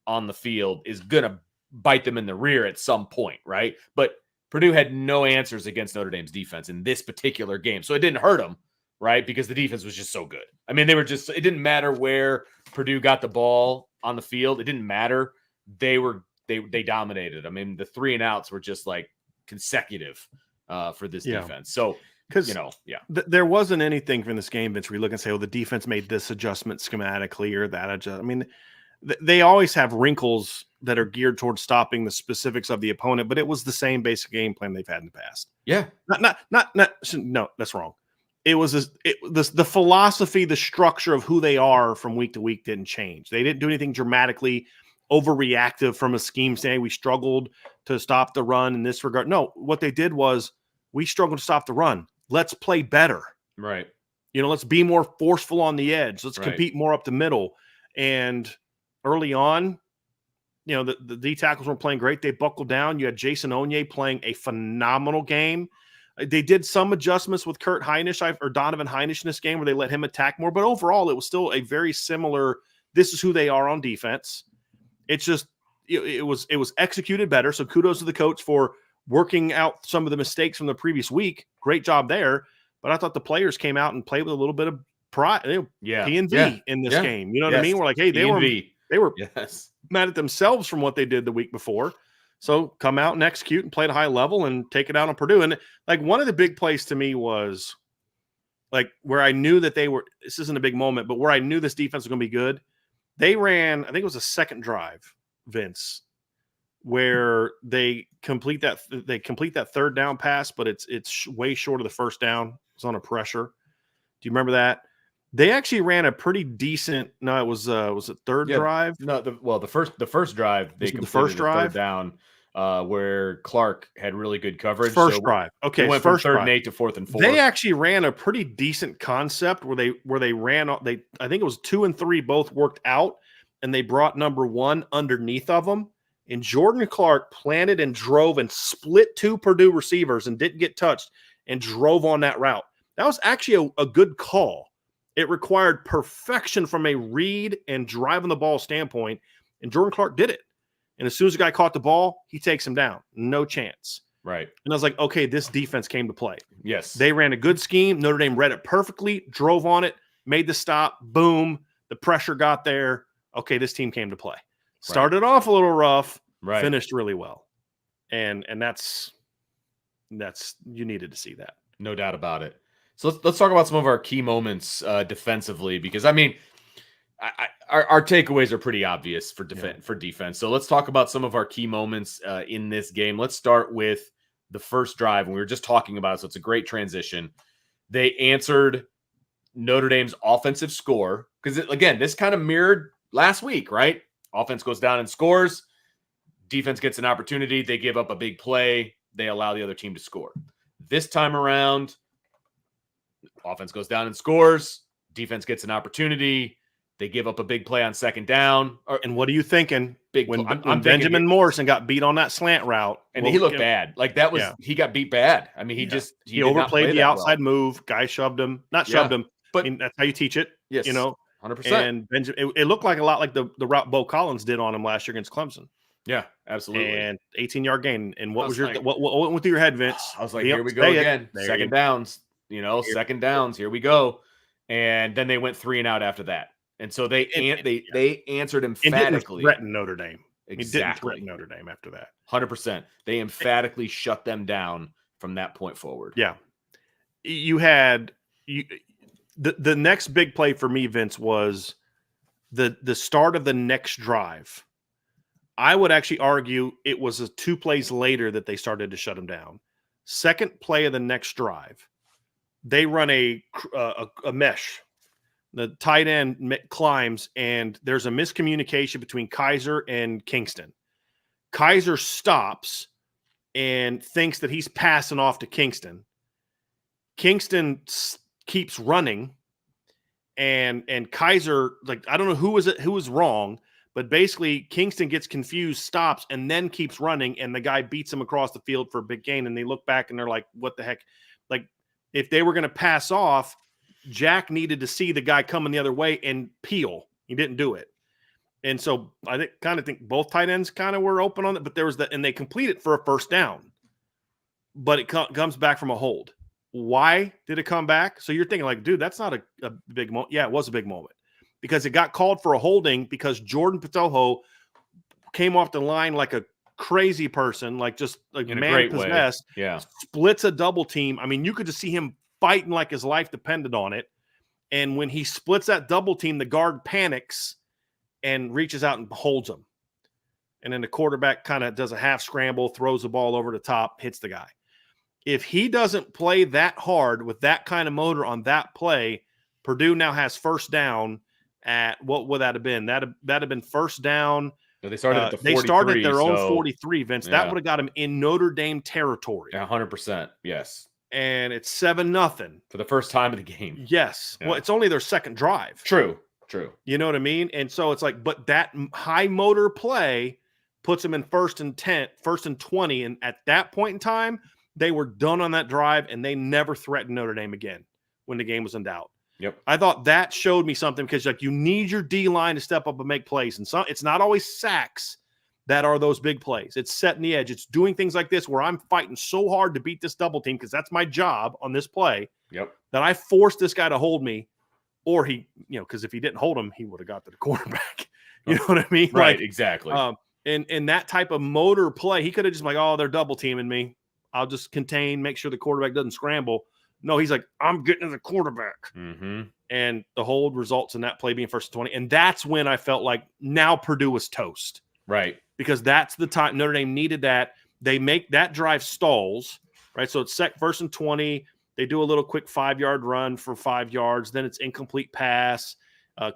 on the field is going to bite them in the rear at some point, right? But Purdue had no answers against Notre Dame's defense in this particular game. So it didn't hurt them, right? Because the defense was just so good. I mean, it didn't matter where Purdue got the ball on the field. It didn't matter. They dominated. I mean, the 3 and outs were just like consecutive for this defense. So, because there wasn't anything from this game, Vince, where you look and say, the defense made this adjustment schematically or that adjustment. I mean, they always have wrinkles that are geared towards stopping the specifics of the opponent, but it was the same basic game plan they've had in the past. Yeah. No, that's wrong. It was the philosophy, the structure of who they are from week to week didn't change. They didn't do anything dramatically overreactive from a scheme saying we struggled to stop the run in this regard. No, what they did was we struggled to stop the run. Let's play better. Right. Let's be more forceful on the edge. Let's compete more up the middle. And early on, the D tackles weren't playing great. They buckled down. You had Jason Onye playing a phenomenal game. They did some adjustments with Kurt Heinisch or Donovan Heinisch in this game where they let him attack more. But overall, it was still a very similar, this is who they are on defense. It's just, it was executed better. So kudos to the coach for working out some of the mistakes from the previous week. Great job there. But I thought the players came out and played with a little bit of pride. P&V in this game. You know what I mean? We're like, hey, they were mad at themselves from what they did the week before. So come out and execute and play at a high level and take it out on Purdue. And like one of the big plays to me was like where I knew that this isn't a big moment, but where I knew this defense was going to be good. They ran, I think it was a second drive, Vince, where they complete that third down pass, but it's way short of the first down. It's on a pressure. Do you remember that? They actually ran a pretty decent. No, it was it third drive? No, the first drive they completed the first drive third down where Clark had really good coverage. Drive. Okay, went first from 3rd drive. and 8 to 4th and 4. They actually ran a pretty decent concept where they ran. I think it was 2 and 3 both worked out, and they brought number 1 underneath of them. And Jordan Clark planted and drove and split 2 Purdue receivers and didn't get touched and drove on that route. That was actually a good call. It required perfection from a read and driving the ball standpoint, and Jordan Clark did it. And as soon as the guy caught the ball, he takes him down. No chance. Right. And I was like, okay, this defense came to play. Yes. They ran a good scheme. Notre Dame read it perfectly, drove on it, made the stop. Boom. The pressure got there. Okay, this team came to play. Started off a little rough, finished really well. And that's you needed to see that. No doubt about it. So let's talk about some of our key moments defensively, because I mean, our takeaways are pretty obvious for defense. So let's talk about some of our key moments in this game. Let's start with the first drive, and we were just talking about it, so it's a great transition. They answered Notre Dame's offensive score because, again, this kind of mirrored last week, right? Offense goes down and scores. Defense gets an opportunity. They give up a big play. They allow the other team to score. This time around, offense goes down and scores. Defense gets an opportunity. They give up a big play on second down. And what are you thinking? Big. When I'm Benjamin thinking, Morrison got beat on that slant route, and he looked bad. Like that was he got beat bad. I mean, he did overplayed not play the outside move. Guy shoved him, shoved him. But I mean, that's how you teach it. Yes, you know, 100%. And Benjamin, it looked like a lot like the route Bo Collins did on him last year against Clemson. Yeah, absolutely. And 18-yard gain. And what was your what went through your head, Vince? I was like, here we go again. Second downs. Second downs. Here we go. And then they went 3 and out after that. And so they answered emphatically. Didn't threaten Notre Dame. Exactly. He didn't threaten Notre Dame after that. 100%. They emphatically shut them down from that point forward. Yeah. You had the next big play for me, Vince, was the start of the next drive. I would actually argue it was 2 plays later that they started to shut them down. Second play of the next drive, they run a mesh. The tight end climbs, and there's a miscommunication between Kaiser and Kingston. Kaiser stops and thinks that he's passing off to Kingston. Kingston keeps running, and Kaiser, like, I don't know who was wrong, but basically Kingston gets confused, stops, and then keeps running, and the guy beats him across the field for a big gain, and they look back and they're like, what the heck? Like, if they were going to pass off, Jack needed to see the guy coming the other way and peel. He didn't do it. And so I think both tight ends kind of were open on it, but there was and they complete it for a first down, but it comes back from a hold. Why did it come back? So you're thinking like, dude, that's not a big moment. Yeah, it was a big moment because it got called for a holding because Jordan Patojo came off the line like a crazy person, like just like man possessed. Yeah. Splits a double team. I mean, you could just see him fighting like his life depended on it. And when he splits that double team, the guard panics and reaches out and holds him. And then the quarterback kind of does a half scramble, throws the ball over the top, hits the guy. If he doesn't play that hard with that kind of motor on that play, Purdue now has first down at what would that have been? That'd have been first down. No, they started at the 43. They started at their own 43, Vince. Yeah. That would have got them in Notre Dame territory. 100%. Yes. And it's 7-0 for the first time of the game. Yes. Yeah. Well, it's only their second drive. True. You know what I mean? And so it's like, but that high motor play puts them in first and 20. And at that point in time, they were done on that drive and they never threatened Notre Dame again when the game was in doubt. Yep. I thought that showed me something because like you need your D-line to step up and make plays. And so it's not always sacks that are those big plays. It's setting the edge. It's doing things like this where I'm fighting so hard to beat this double team because that's my job on this play. Yep. That I forced this guy to hold me, or he, because if he didn't hold him, he would have got to the quarterback. You know what I mean? Right. Like, exactly. And that type of motor play, he could have just been like, oh, they're double teaming me. I'll just contain, make sure the quarterback doesn't scramble. No, he's like, I'm getting to the quarterback. Mm-hmm. And the hold results in that play being first and 20. And that's when I felt like now Purdue was toast. Right. Because that's the time Notre Dame needed that. They make that drive stalls, right? So it's first and 20. They do a little quick 5-yard run for 5 yards. Then it's incomplete pass.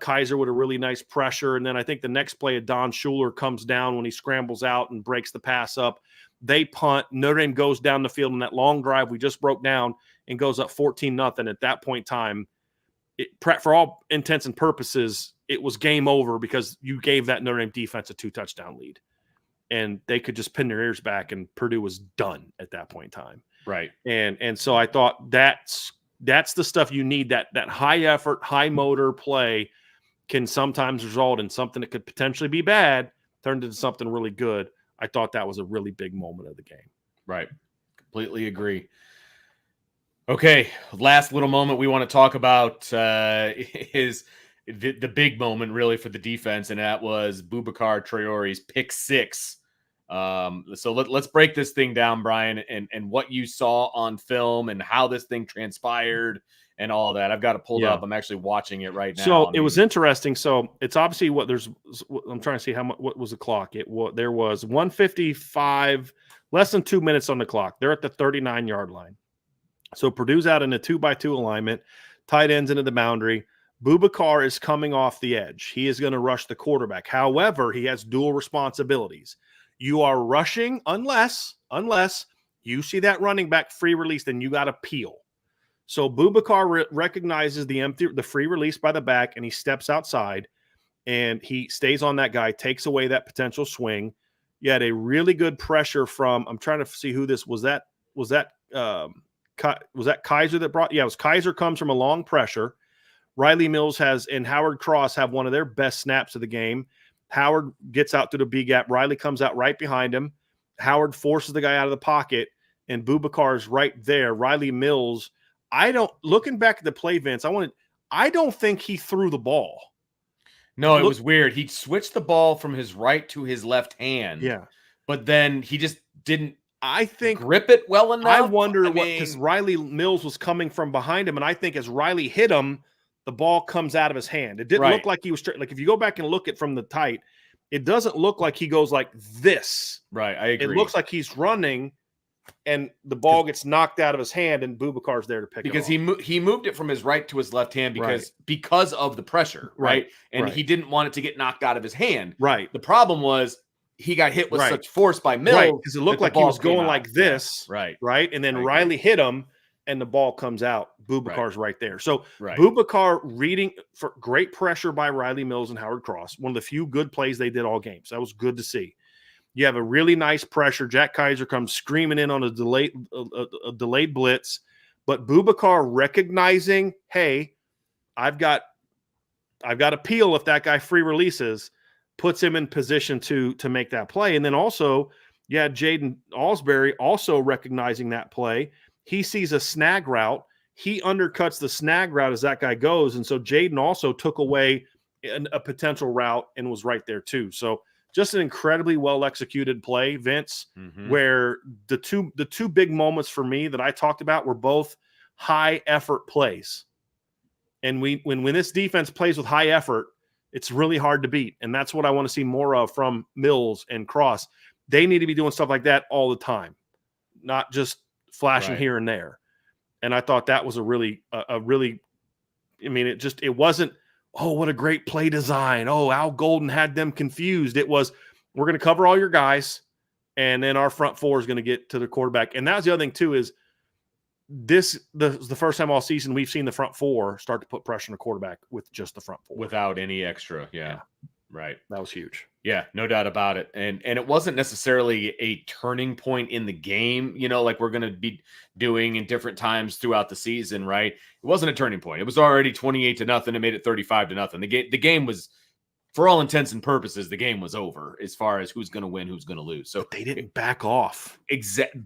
Kaiser with a really nice pressure. And then I think the next play of Don Schuler comes down when he scrambles out and breaks the pass up. They punt. Notre Dame goes down the field in that long drive we just broke down and goes up 14-0. At that point in time, for all intents and purposes, it was game over because you gave that Notre Dame defense a 2-touchdown lead. And they could just pin their ears back, and Purdue was done at that point in time. Right. And so I thought that's the stuff you need. That high effort, high motor play can sometimes result in something that could potentially be bad, turned into something really good. I thought that was a really big moment of the game. Right. Completely agree. Okay. Last little moment we want to talk about is the big moment really for the defense, and that was Boubacar Traore's pick 6. So let's break this thing down, Brian, and what you saw on film and how this thing transpired and all that. I've got it pulled up. I'm actually watching it right now. So it was interesting. So it's obviously I'm trying to see what was the clock. There was 1:55, less than 2 minutes on the clock. They're at the 39-yard line. So Purdue's out in a 2-by-2 alignment, tight ends into the boundary. Boubacar is coming off the edge. He is going to rush the quarterback. However, he has dual responsibilities. You are rushing unless you see that running back free release, then you got to peel. So Boubacar recognizes the free release by the back, and he steps outside, and he stays on that guy, takes away that potential swing. You had a really good pressure from. I'm trying to see who this was. Was that Kaiser that brought? Yeah, it was Kaiser. Comes from a long pressure. Riley Mills and Howard Cross have one of their best snaps of the game. Howard gets out through the B gap. Riley comes out right behind him. Howard forces the guy out of the pocket, and Boubacar is right there. Riley Mills. Looking back at the play, Vince, I don't think he threw the ball. No, it was weird. He switched the ball from his right to his left hand. Yeah. But then he just didn't grip it well enough. I wonder because Riley Mills was coming from behind him, and I think as Riley hit him, the ball comes out of his hand. It didn't look like he was straight. Like if you go back and look at from the tight, it doesn't look like he goes like this. Right, I agree. It looks like he's running, and the ball gets knocked out of his hand, and Boubacar's there to pick it up. Because he moved it from his right to his left hand because of the pressure, right? And he didn't want it to get knocked out of his hand. Right. The problem was he got hit with such force by Mills. Because it looked like he was going like this. Right. Right. And then Riley hit him, and the ball comes out. Boubacar's right there. So Boubacar reading for great pressure by Riley Mills and Howard Cross. One of the few good plays they did all game. So that was good to see. You have a really nice pressure. Jack Kaiser comes screaming in on a delayed blitz, but Boubacar recognizing, hey, I've got a peel if that guy free releases, puts him in position to make that play. And then also, you had Jaden Alsbury also recognizing that play. He sees a snag route. He undercuts the snag route as that guy goes. And so Jaden also took away a potential route and was right there too. So just an incredibly well-executed play, Vince, where the two big moments for me that I talked about were both high-effort plays. And when this defense plays with high effort, it's really hard to beat. And that's what I want to see more of from Mills and Cross. They need to be doing stuff like that all the time, not just flashing here and there. And I thought that was a really, it wasn't, oh, what a great play design. Oh, Al Golden had them confused. It was, we're going to cover all your guys, and then our front four is going to get to the quarterback. And that was the other thing, too, is the first time all season we've seen the front four start to put pressure on the quarterback with just the front four. Without any extra, Right. That was huge. Yeah, no doubt about it. And it wasn't necessarily a turning point in the game, like we're going to be doing in different times throughout the season, right? It wasn't a turning point. It was already 28-0. It made it 35-0. The game was, for all intents and purposes, the game was over as far as who's going to win, who's going to lose. So but they didn't back off.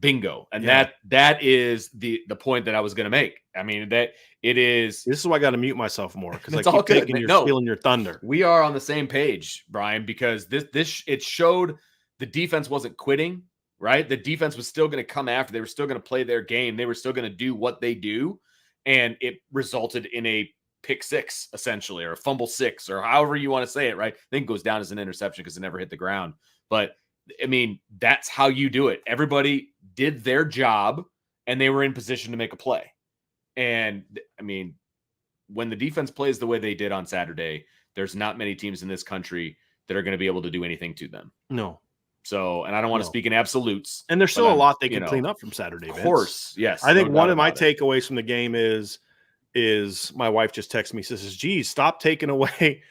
Bingo. And that is the point that I was going to make. I mean, that it is. This is why I got to mute myself more, because I keep thinking you're stealing your thunder. We are on the same page, Brian, because it showed the defense wasn't quitting, right? The defense was still going to come after. They were still going to play their game. They were still going to do what they do. And it resulted in a pick six, essentially, or a fumble six, or however you want to say it, right? I think it goes down as an interception because it never hit the ground. But, I mean, that's how you do it. Everybody did their job, and they were in position to make a play. And, I mean, when the defense plays the way they did on Saturday, there's not many teams in this country that are going to be able to do anything to them. No. So, and I don't want to speak in absolutes. And there's still a lot they can clean up from Saturday, Vince. Of course, yes. I think one of my takeaways from the game is my wife just texted me, says, geez, stop taking away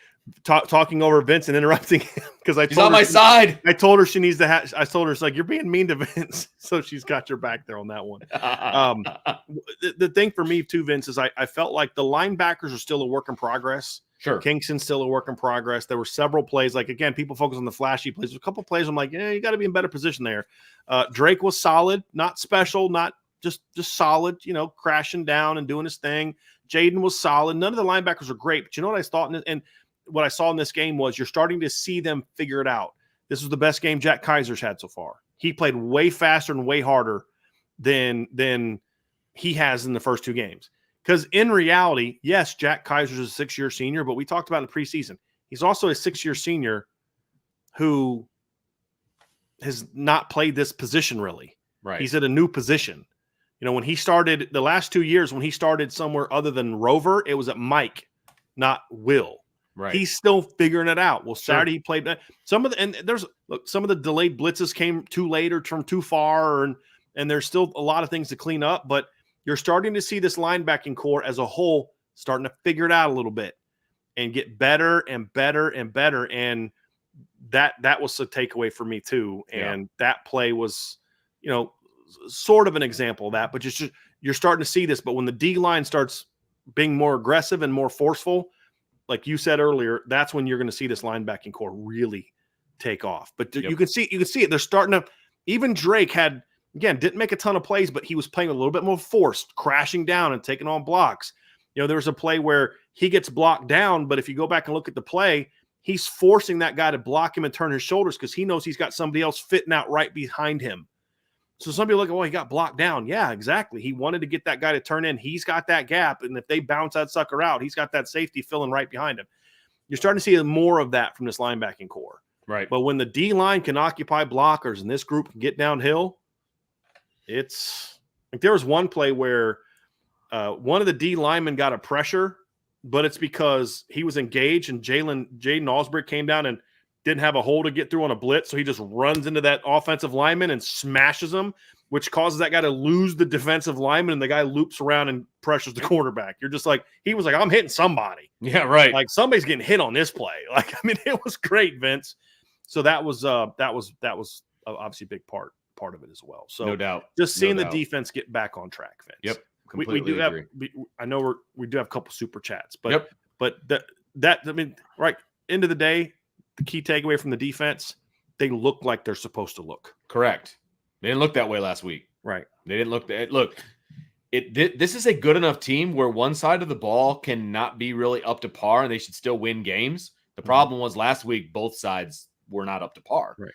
talking over Vince and interrupting him, because He's on my side. I told her she needs to have. I told her, it's like, you're being mean to Vince, so she's got your back there on that one. The thing for me too, Vince, is I felt like the linebackers are still a work in progress. Sure, Kingston's still a work in progress. There were several plays, like, again, people focus on the flashy plays. There's a couple plays I'm like, you got to be in better position there. Drake was solid, not special, not just solid, crashing down and doing his thing. Jaden was solid. None of the linebackers were great, but you know what I thought, and what I saw in this game was you're starting to see them figure it out. This was the best game Jack Kaiser's had so far. He played way faster and way harder than he has in the first two games. Because in reality, yes, Jack Kaiser's a 6-year senior, but we talked about in the preseason, he's also a 6-year senior who has not played this position really. Right. He's at a new position. When he started the last 2 years, when he started somewhere other than Rover, it was at Mike, not Will. Right. He's still figuring it out. Well, Saturday he played some of the delayed blitzes came too late or from too far, and there's still a lot of things to clean up. But you're starting to see this linebacking core as a whole starting to figure it out a little bit and get better and better and better. And that was a takeaway for me too. And that play was, sort of an example of that, but just you're starting to see this. But when the D line starts being more aggressive and more forceful, like you said earlier, that's when you're going to see this linebacking core really take off. But you can see it. They're starting to. Even Drake didn't make a ton of plays, but he was playing a little bit more forced, crashing down and taking on blocks. There was a play where he gets blocked down, but if you go back and look at the play, he's forcing that guy to block him and turn his shoulders because he knows he's got somebody else fitting out right behind him. So some people look at, he got blocked down. Yeah, exactly. He wanted to get that guy to turn in. He's got that gap, and if they bounce that sucker out, he's got that safety filling right behind him. You're starting to see more of that from this linebacking core. Right. But when the D line can occupy blockers and this group can get downhill, it's like there was one play where one of the D linemen got a pressure, but it's because he was engaged and Jaden Osberg came down and didn't have a hole to get through on a blitz. So he just runs into that offensive lineman and smashes him, which causes that guy to lose the defensive lineman. And the guy loops around and pressures the quarterback. You're just like, he was like, I'm hitting somebody. Yeah, right. Like somebody's getting hit on this play. Like, I mean, it was great, Vince. So that was obviously a big part of it as well. So no doubt, just seeing the defense get back on track, Vince. Yep. We do agree. I know we do have a couple super chats, but I mean, right, end of the day, the key takeaway from the defense, they look like they're supposed to look. Correct. They didn't look that way last week. Right. They didn't look that. Look, this is a good enough team where one side of the ball cannot be really up to par and they should still win games. The problem was last week, both sides were not up to par. Right.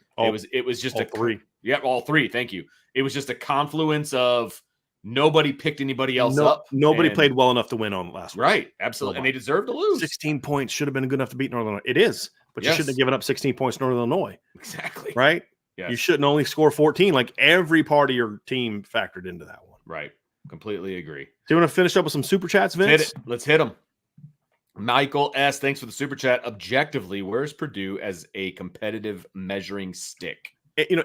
It was just all three. Yeah, all three. Thank you. It was just a confluence of nobody picked anybody else up. Nobody played well enough to win on last week. Right. Absolutely. And they deserved to lose. 16 points should have been good enough to beat Northern Illinois. It is, but you shouldn't have given up 16 points to Northern Illinois. Exactly. Right? Yes. You shouldn't only score 14. Like every part of your team factored into that one. Right. Completely agree. Do you want to finish up with some super chats, Vince? Let's hit them. Michael S., thanks for the super chat. Objectively, where's Purdue as a competitive measuring stick?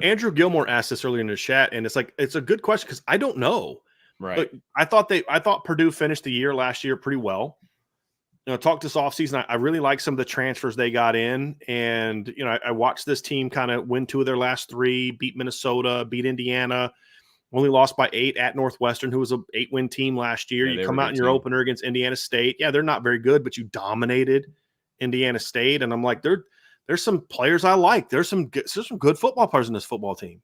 Andrew Gilmore asked this earlier in the chat, and it's a good question because I don't know. Right. Look, I thought Purdue finished the year last year pretty well. Talked this offseason. I really like some of the transfers they got in. And, I watched this team kind of win 2 of their last 3, beat Minnesota, beat Indiana, only lost by 8 at Northwestern, who was an 8-win team last year. You come out in your opener against Indiana State. Yeah, they're not very good, but you dominated Indiana State. And I'm like, there's some players I like. There's some good football players in this football team.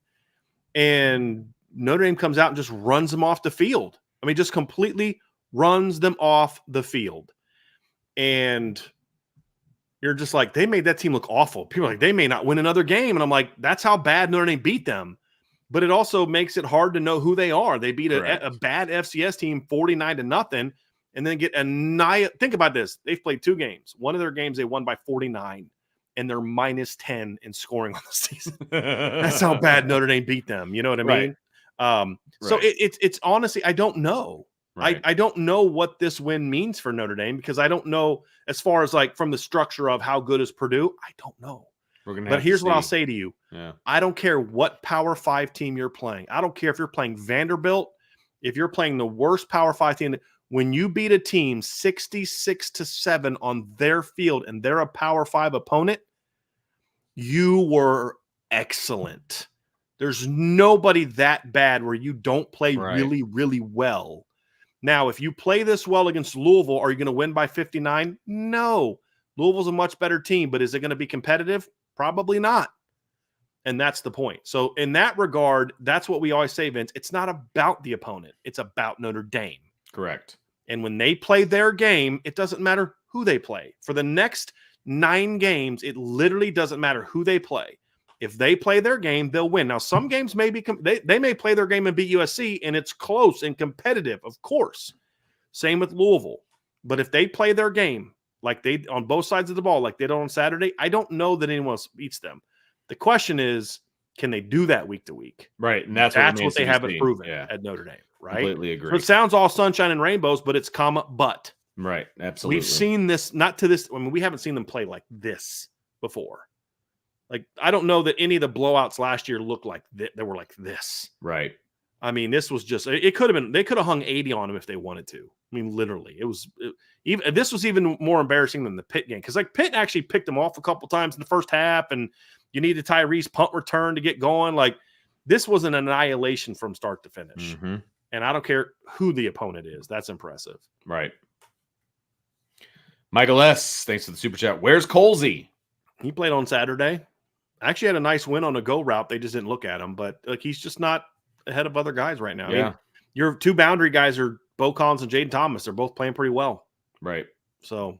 And Notre Dame comes out and just runs them off the field. I mean, just completely runs them off the field. And you're just like, they made that team look awful. People are like, they may not win another game. And I'm like, that's how bad Notre Dame beat them. But it also makes it hard to know who they are. They beat a bad FCS team 49-0 and then get annihilated. Think about this. They've played 2 games. One of their games they won by 49, and they're -10 in scoring on the season. That's how bad Notre Dame beat them. You know what I mean? So it's honestly, I don't know. Right. I don't know what this win means for Notre Dame because I don't know as far as like from the structure of how good is Purdue. I don't know. But here's what I'll say to you. Yeah. I don't care what Power 5 team you're playing. I don't care if you're playing Vanderbilt, if you're playing the worst Power 5 team. When you beat a team 66-7 on their field and they're a Power 5 opponent, you were excellent. There's nobody that bad where you don't play really, really well. Now, if you play this well against Louisville, are you going to win by 59? No. Louisville's a much better team, but is it going to be competitive? Probably not. And that's the point. So in that regard, that's what we always say, Vince. It's not about the opponent. It's about Notre Dame. Correct. And when they play their game, it doesn't matter who they play. For the next 9 games, it literally doesn't matter who they play. If they play their game, they'll win. Now, some games may be they may play their game and beat USC, and it's close and competitive, of course. Same with Louisville. But if they play their game like they on both sides of the ball, like they did on Saturday, I don't know that anyone else beats them. The question is, can they do that week to week? Right, and that's what they haven't proven at Notre Dame. Right, completely agree. So it sounds all sunshine and rainbows, but it's but. Right, absolutely. We've seen this, not to this. I mean, we haven't seen them play like this before. Like, I don't know that any of the blowouts last year looked like that. They were like this. Right. I mean, this was just, it could have been, they could have hung 80 on him if they wanted to. I mean, literally, this was even more embarrassing than the Pitt game. Cause like Pitt actually picked him off a couple times in the first half, and you needed Tyrese punt return to get going. Like, this was an annihilation from start to finish. Mm-hmm. And I don't care who the opponent is. That's impressive. Right. Michael S., thanks for the super chat. Where's Colsey? He played on Saturday. Actually had a nice win on a go route. They just didn't look at him, but like, he's just not ahead of other guys right now. Yeah. I mean, your two boundary guys are Bo Collins and Jaden Thomas. They're both playing pretty well. Right. So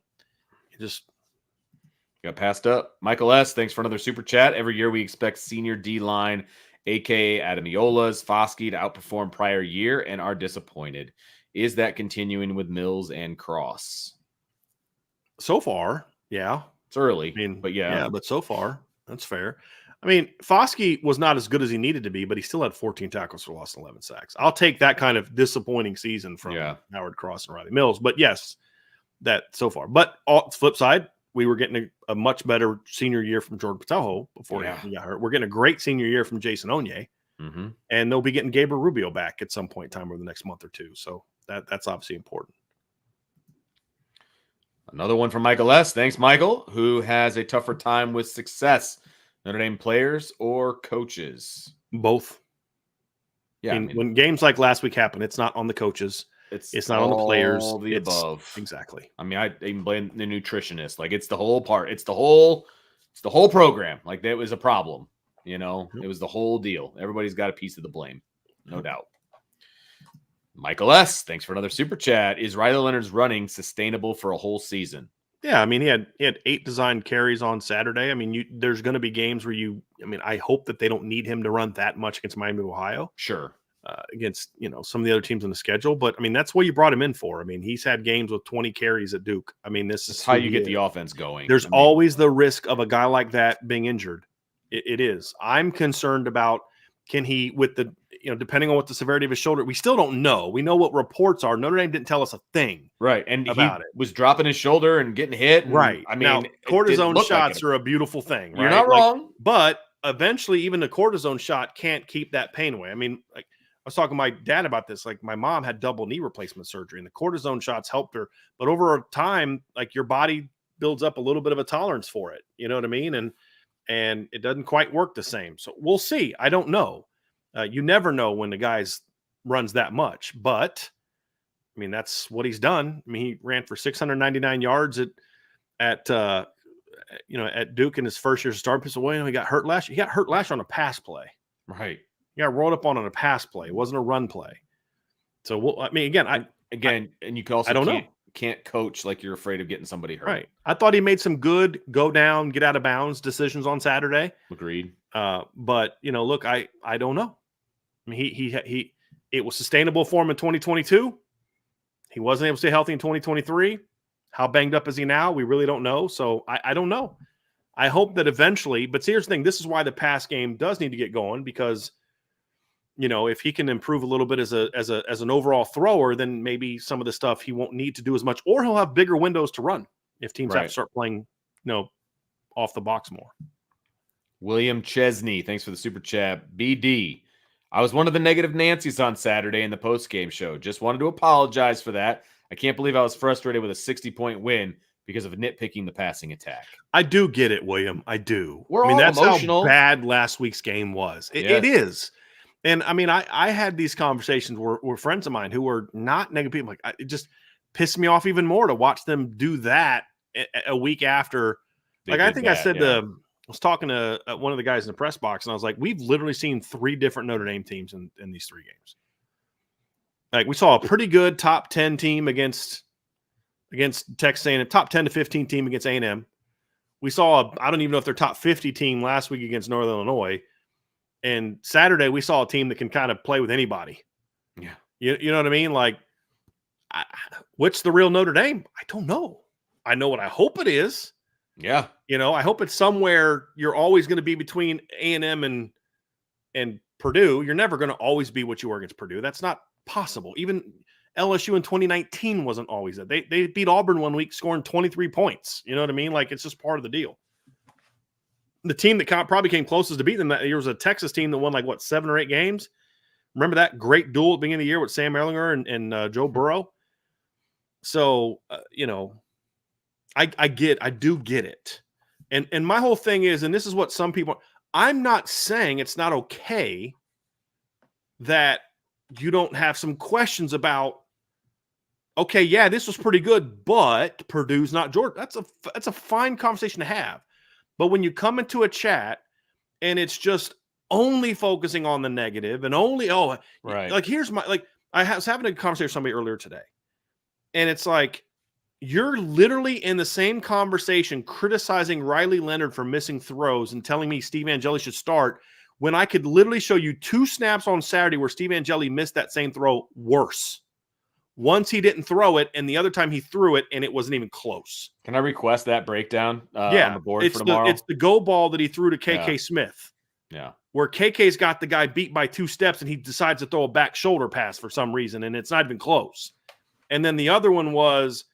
you just got passed up. Michael S., thanks for another super chat. Every year we expect senior D-line, a.k.a. Adamiolas, Foskey, to outperform prior year and are disappointed. Is that continuing with Mills and Cross? So far, yeah. It's early, I mean, but yeah. But so far, that's fair. I mean, Foskey was not as good as he needed to be, but he still had 14 tackles for loss and 11 sacks. I'll take that kind of disappointing season from Howard Cross and Riley Mills. But yes, that so far. But flip side, we were getting a much better senior year from Jordan Patelho before he got hurt. We're getting a great senior year from Jason Onye. Mm-hmm. And they'll be getting Gabriel Rubio back at some point in time over the next month or two. So that's obviously important. Another one from Michael S. Thanks, Michael, who has a tougher time with success. Notre Dame players or coaches? Both. Yeah. When games like last week happen, it's not on the coaches. It's not on the players. The above. Exactly. I mean, I even blame the nutritionist. Like, it's the whole part. It's the whole program. Like, that was a problem. You know, It was the whole deal. Everybody's got a piece of the blame. No doubt. Michael S., thanks for another super chat. Is Riley Leonard's running sustainable for a whole season? Yeah, I mean, he had 8 designed carries on Saturday. I mean, there's going to be games where I hope that they don't need him to run that much against Miami of Ohio. Sure. Against, some of the other teams on the schedule. But, I mean, that's what you brought him in for. I mean, he's had games with 20 carries at Duke. I mean, this is how you get the offense going. There's always the risk of a guy like that being injured. It is. I'm concerned about, can he, with the, depending on what the severity of his shoulder, we still don't know. We know what reports are. Notre Dame didn't tell us a thing. Right. And he was dropping his shoulder and getting hit. And, right. I mean, now, cortisone shots are a beautiful thing. Right? You're not wrong. But eventually, even the cortisone shot can't keep that pain away. I mean, like, I was talking to my dad about this. Like, my mom had double knee replacement surgery, and the cortisone shots helped her. But over time, like, your body builds up a little bit of a tolerance for it. You know what I mean? And it doesn't quite work the same. So we'll see. I don't know. You never know when the guy's runs that much, but I mean, that's what he's done. I mean, he ran for 699 yards at Duke in his first year as a starter. He got hurt last year. He got hurt last year on a pass play. Right. He got rolled up on a pass play. It wasn't a run play. So, and you can also, can't coach like you're afraid of getting somebody hurt. Right. I thought he made some good go down, get out of bounds decisions on Saturday. Agreed. But look, I don't know. I mean, it was sustainable for him in 2022. He wasn't able to stay healthy in 2023. How banged up is he now? We really don't know. So I don't know. I hope that eventually, but here's the thing. This is why the pass game does need to get going, because, if he can improve a little bit as an overall thrower, then maybe some of the stuff he won't need to do as much, or he'll have bigger windows to run if teams have to start playing, off the box more. William Chesney, thanks for the super chat. BD, I was one of the negative Nancy's on Saturday in the post-game show. Just wanted to apologize for that. I can't believe I was frustrated with a 60-point win because of nitpicking the passing attack. I do get it, William. I do. That's emotional. How bad last week's game was. It is. And I mean, I had these conversations where friends of mine who were not negative people. Like, it just pissed me off even more to watch them do that a week after. I think I said I was talking to one of the guys in the press box, and I was like, we've literally seen 3 different Notre Dame teams in these 3 games. Like, we saw a pretty good top 10 team against Texas A&M, top 10 to 15 team against A&M. We saw I don't even know if they're top 50 team last week against Northern Illinois. And Saturday, we saw a team that can kind of play with anybody. Yeah. You know what I mean? Like, what's the real Notre Dame? I don't know. I know what I hope it is. Yeah. I hope it's somewhere you're always going to be between A&M and Purdue. You're never going to always be what you were against Purdue. That's not possible. Even LSU in 2019 wasn't always that. They beat Auburn one week, scoring 23 points. You know what I mean? Like, it's just part of the deal. The team that probably came closest to beat them that year was a Texas team that won 7 or 8 games. Remember that great duel at the beginning of the year with Sam Ehlinger and Joe Burrow? So, I do get it. And my whole thing is, and this is what some people, I'm not saying it's not okay that you don't have some questions about, okay, yeah, this was pretty good, but Purdue's not Georgia. That's a fine conversation to have. But when you come into a chat and it's just only focusing on the negative and only, right. like I was having a conversation with somebody earlier today, and it's like, you're literally in the same conversation criticizing Riley Leonard for missing throws and telling me Steve Angeli should start, when I could literally show you 2 snaps on Saturday where Steve Angeli missed that same throw worse. Once he didn't throw it, and the other time he threw it, and it wasn't even close. Can I request that breakdown on the board for tomorrow? It's the go ball that he threw to KK Smith. Yeah. Where KK's got the guy beat by 2 steps, and he decides to throw a back shoulder pass for some reason, and it's not even close. And then the other one was,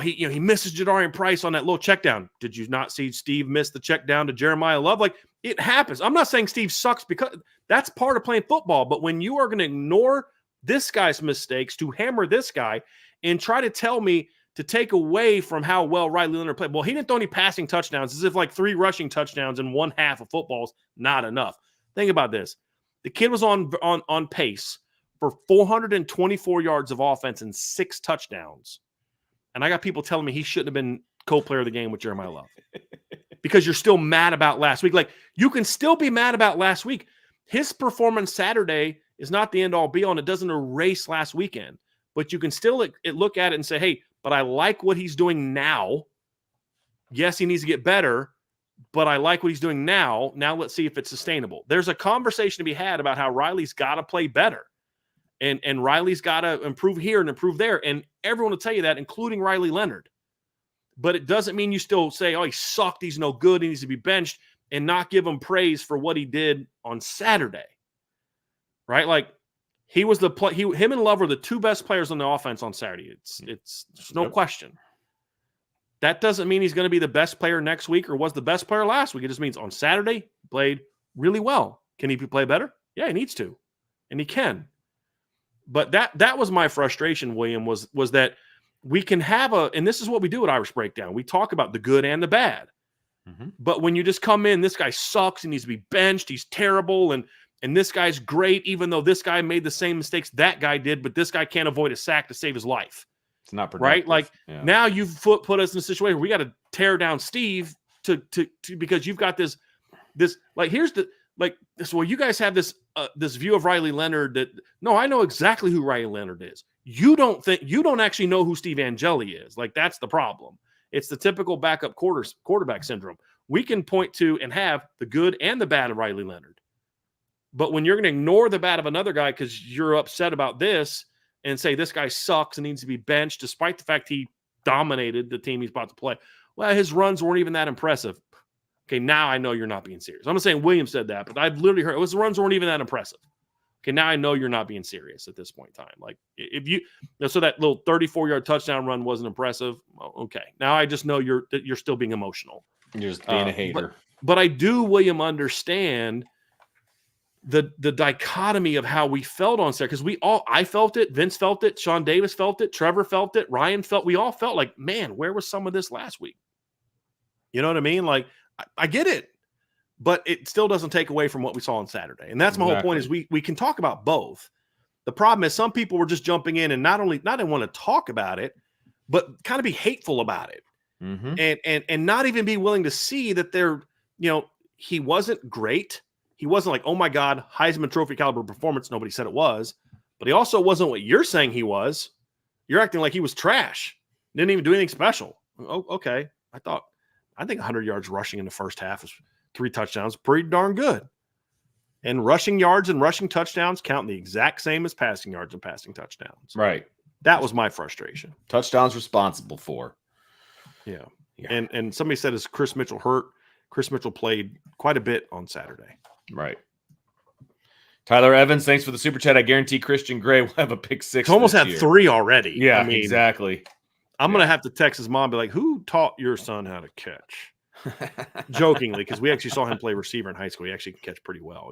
he misses Jadarian Price on that little check down. Did you not see Steve miss the check down to Jeremiah Love? Like, it happens. I'm not saying Steve sucks, because that's part of playing football. But when you are going to ignore this guy's mistakes to hammer this guy and try to tell me to take away from how well Riley Leonard played, well, he didn't throw any passing touchdowns, as if like 3 rushing touchdowns in one half of football is not enough. Think about this. The kid was on pace for 424 yards of offense and 6 touchdowns. And I got people telling me he shouldn't have been co-player of the game with Jeremiah Love because you're still mad about last week. Like, you can still be mad about last week. His performance Saturday is not the end-all be-all, and it doesn't erase last weekend. But you can still look at it and say, hey, but I like what he's doing now. Yes, he needs to get better, but I like what he's doing now. Now let's see if it's sustainable. There's a conversation to be had about how Riley's got to play better. And Riley's got to improve here and improve there. And everyone will tell you that, including Riley Leonard. But it doesn't mean you still say, he sucked, he's no good, he needs to be benched, and not give him praise for what he did on Saturday. Right? Like, he was him and Love were the 2 best players on the offense on Saturday. It's no question. That doesn't mean he's going to be the best player next week or was the best player last week. It just means on Saturday, played really well. Can he play better? Yeah, he needs to. And he can. But that was my frustration, William, was that we can have and this is what we do at Irish Breakdown. We talk about the good and the bad. Mm-hmm. But when you just come in, this guy sucks, he needs to be benched, he's terrible, and this guy's great, even though this guy made the same mistakes that guy did, but this guy can't avoid a sack to save his life. It's not productive. Right? Like, now you've put us in a situation where we got to tear down Steve to because you've got this like, here's the like this. Well, you guys have this view of Riley Leonard that, no, I know exactly who Riley Leonard is. You don't actually know who Steve Angeli is. Like, that's the problem. It's the typical backup quarterback syndrome. We can point to and have the good and the bad of Riley Leonard. But when you're going to ignore the bad of another guy because you're upset about this and say this guy sucks and needs to be benched, despite the fact he dominated the team he's about to play, well, his runs weren't even that impressive. Okay, now I know you're not being serious. I'm not saying William said that, but I've literally heard his runs weren't even that impressive. Okay, now I know you're not being serious at this point in time. Like, if so that little 34-yard touchdown run wasn't impressive. Well, okay, now I just know you're still being emotional. You're just being a hater. But I do, William, understand the dichotomy of how we felt on Saturday, because I felt it, Vince felt it, Sean Davis felt it, Trevor felt it, Ryan we all felt like, man, where was some of this last week? You know what I mean? Like, I get it, but it still doesn't take away from what we saw on Saturday. And that's my whole point, is we can talk about both. The problem is some people were just jumping in and not only want to talk about it, but kind of be hateful about it. Mm-hmm. And not even be willing to see that he wasn't great. He wasn't like, oh my God, Heisman Trophy caliber performance. Nobody said it was, but he also wasn't what you're saying he was. You're acting like he was trash. Didn't even do anything special. Oh, okay. I think 100 yards rushing in the first half is 3 touchdowns. Pretty darn good. And rushing yards and rushing touchdowns count the exact same as passing yards and passing touchdowns. Right. That was my frustration. Touchdowns responsible for. Yeah. And somebody said, is Chris Mitchell hurt? Chris Mitchell played quite a bit on Saturday. Right. Tyler Evans, thanks for the super chat. I guarantee Christian Gray will have a pick 6. He almost had 3 already. Yeah, exactly. I'm going to have to text his mom and be like, who taught your son how to catch? Jokingly, because we actually saw him play receiver in high school. He actually can catch pretty well.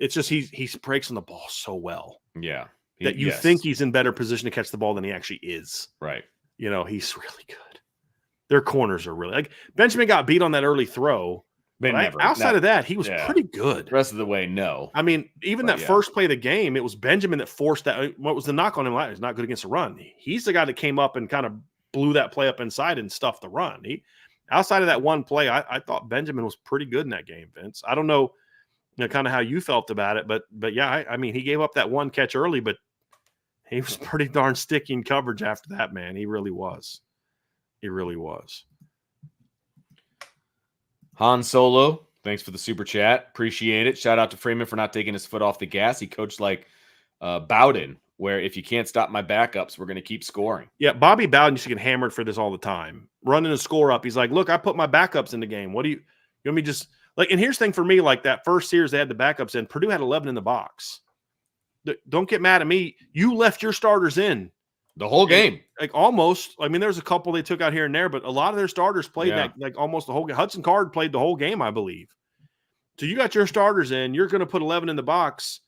It's just he breaks on the ball so well. Yeah. That you think he's in better position to catch the ball than he actually is. Right. You know, he's really good. Their corners are really like Benjamin got beat on that early throw. But outside of that, he was pretty good. The rest of the way, no. I mean, even that first play of the game, it was Benjamin that forced that. What was the knock on him? He's not good against the run. He's the guy that came up and kind of blew that play up inside and stuffed the run. Outside of that one play, I thought Benjamin was pretty good in that game, Vince. I don't know, kind of how you felt about it, but yeah, I mean, he gave up that one catch early, but he was pretty darn sticky in coverage after that, man. He really was. He really was. Han Solo, thanks for the super chat. Appreciate it. Shout out to Freeman for not taking his foot off the gas. He coached like Bowden, where if you can't stop my backups, we're going to keep scoring. Yeah, Bobby Bowden used to get hammered for this all the time. Running a score up. He's like, look, I put my backups in the game. What do you want me just like? And here's the thing for me, like that first series they had the backups in, Purdue had 11 in the box. Don't get mad at me. You left your starters in. The whole game. Like almost. I mean, there's a couple they took out here and there, but a lot of their starters played that like almost the whole game. Hudson Card played the whole game, I believe. So you got your starters in. You're going to put 11 in the box.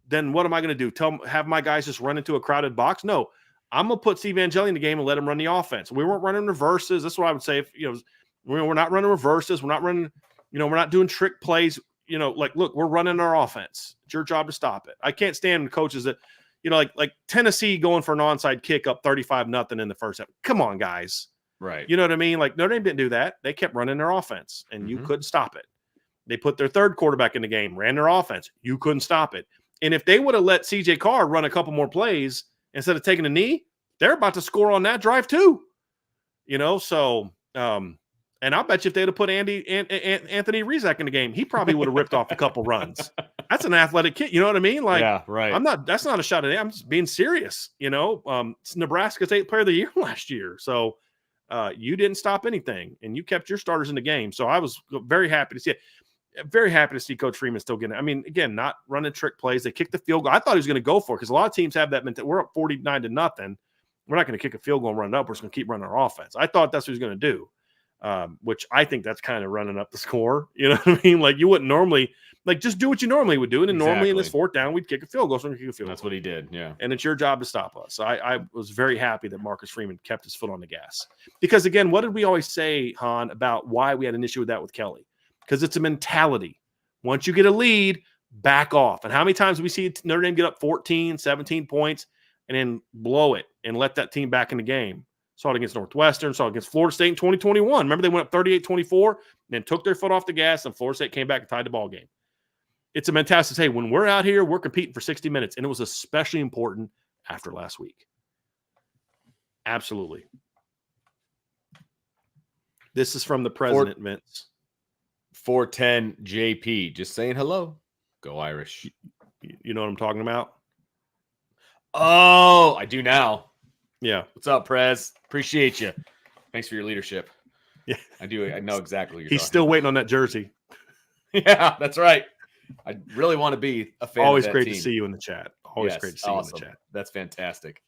Then what am I going to do? Have my guys just run into a crowded box? No. I'm going to put Steve Angeli in the game and let him run the offense. We weren't running reverses. That's what I would say. If we're not running reverses. We're not running, we're not doing trick plays. Like, look, we're running our offense. It's your job to stop it. I can't stand coaches that, like Tennessee going for an onside kick up 35-0 in the first half. Come on, guys. Right. You know what I mean? Like Notre Dame didn't do that. They kept running their offense, and you couldn't stop it. They put their third quarterback in the game, ran their offense. You couldn't stop it. And if they would have let C.J. Carr run a couple more plays instead of taking a knee, they're about to score on that drive too. So and I'll bet you if they'd have put Anthony Rizak in the game, he probably would have ripped off a couple runs. That's an athletic kid. You know what I mean? Like, yeah, right. That's not a shot at him. I'm just being serious. It's Nebraska's 8th player of the year last year. So you didn't stop anything and you kept your starters in the game. So I was very happy to see it. Very happy to see Coach Freeman still getting it. I mean, again, not running trick plays. They kicked the field goal. I thought he was going to go for it because a lot of teams have that mentality. We're up 49-0. We're not going to kick a field goal and run it up. We're just going to keep running our offense. I thought that's what he was going to do. Which I think that's kind of running up the score. You know what I mean? Like you wouldn't normally just do what you normally would do. And normally in this fourth down, we'd kick a field goal. So that's what he did. Yeah. And it's your job to stop us. So I was very happy that Marcus Freeman kept his foot on the gas because again, what did we always say, Han, about why we had an issue with that with Kelly? Because it's a mentality. Once you get a lead, back off. And how many times do we see Notre Dame get up 14, 17 points and then blow it and let that team back in the game? Saw it against Northwestern, saw it against Florida State in 2021. Remember they went up 38-24, then took their foot off the gas, and Florida State came back and tied the ball game. It's a mentality to say, when we're out here, we're competing for 60 minutes, and it was especially important after last week. Absolutely. This is from the president, Vince. 410 JP, just saying hello. Go Irish. You know what I'm talking about? Oh, I do now. Yeah. What's up, Prez? Appreciate you. Thanks for your leadership. Yeah. I do. I know exactly what you're He's still waiting on that jersey. Yeah, that's right. I really want to be a fan Always of that great team. to see you in the chat. Always great to see you in the chat. That's fantastic.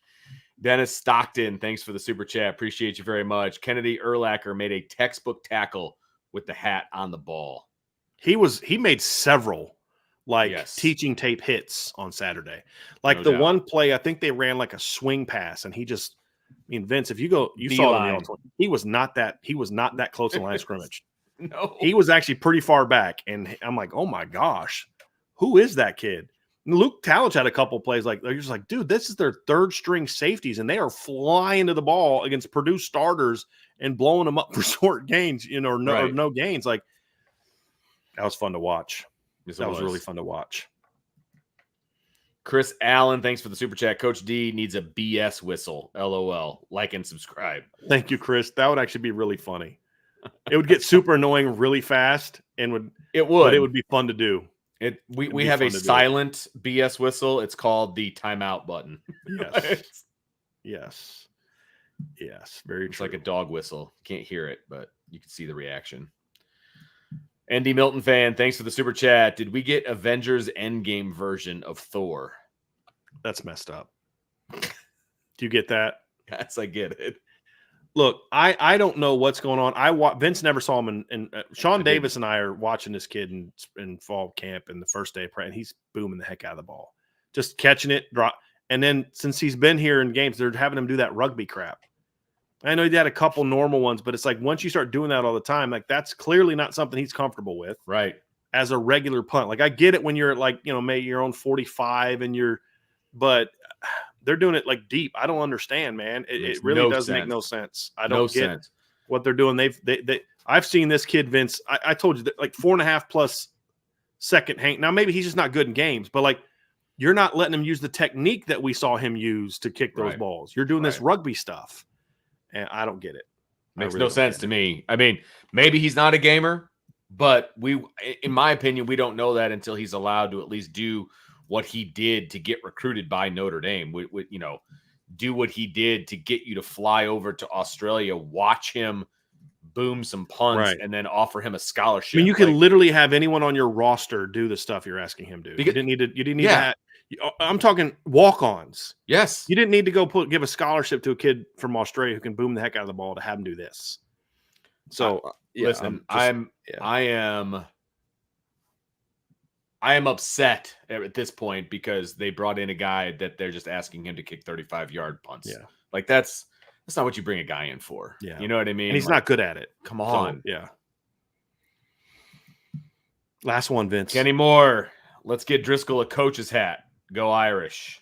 Dennis Stockton, thanks for the super chat. Appreciate you very much. Kennedy Urlacher made a textbook tackle with the hat on the ball. He made several teaching tape hits on Saturday. Like the one play, I think they ran like a swing pass, and he just, Vince, if you saw it, he was not that close to the line of scrimmage. No, he was actually pretty far back, and I'm like, oh my gosh, who is that kid? And Luke Talich had a couple plays like they're just like, dude, this is their third string safeties, and they are flying to the ball against Purdue starters and blowing them up for short gains, or no gains. Like that was fun to watch. Yes, that was really fun to watch. Chris Allen, thanks for the super chat. Coach D needs a BS whistle. LOL. Like and subscribe. Thank you, Chris. That would actually be really funny. It would get super annoying really fast, but it would be fun to do. We have a silent BS whistle. It's called the timeout button. Yes. Yes. Very It's true. like a dog whistle. Can't hear it, but you can see the reaction. Andy Milton fan, thanks for the super chat. Did we get Avengers Endgame version of Thor? That's messed up. Do you get that? Yes, I get it. Look, I don't know what's going on. Vince never saw him, and Sean Davis and I are watching this kid in fall camp and the first day of practice, and he's booming the heck out of the ball, just catching it, drop. And then since he's been here in games, they're having him do that rugby crap. I know he had a couple normal ones, but it's like once you start doing that all the time, like that's clearly not something he's comfortable with, right? As a regular punt. Like I get it when you're like, maybe your own 45 but they're doing it like deep. I don't understand, man. It really does make no sense. I don't get what they're doing. I've seen this kid, Vince. I told you that like 4.5 plus second hang. Now maybe he's just not good in games, but like you're not letting him use the technique that we saw him use to kick those balls. You're doing this rugby stuff, and I don't get it. Makes no sense to me. I mean, maybe he's not a gamer, but in my opinion, we don't know that until he's allowed to at least do what he did to get recruited by Notre Dame. Do what he did to get you to fly over to Australia, watch him boom some punts, and then offer him a scholarship. I mean, you can literally have anyone on your roster do the stuff you're asking him to do. You didn't need that. I'm talking walk-ons. Yes. You didn't need to go give a scholarship to a kid from Australia who can boom the heck out of the ball to have him do this. So listen, I am upset at this point because they brought in a guy that they're just asking him to kick 35-yard punts. Yeah. Like that's not what you bring a guy in for. Yeah. You know what I mean? And he's not good at it. Come on. So, yeah. Last one, Vince. Kenny Moore. Let's get Driscoll a coach's hat. Go Irish.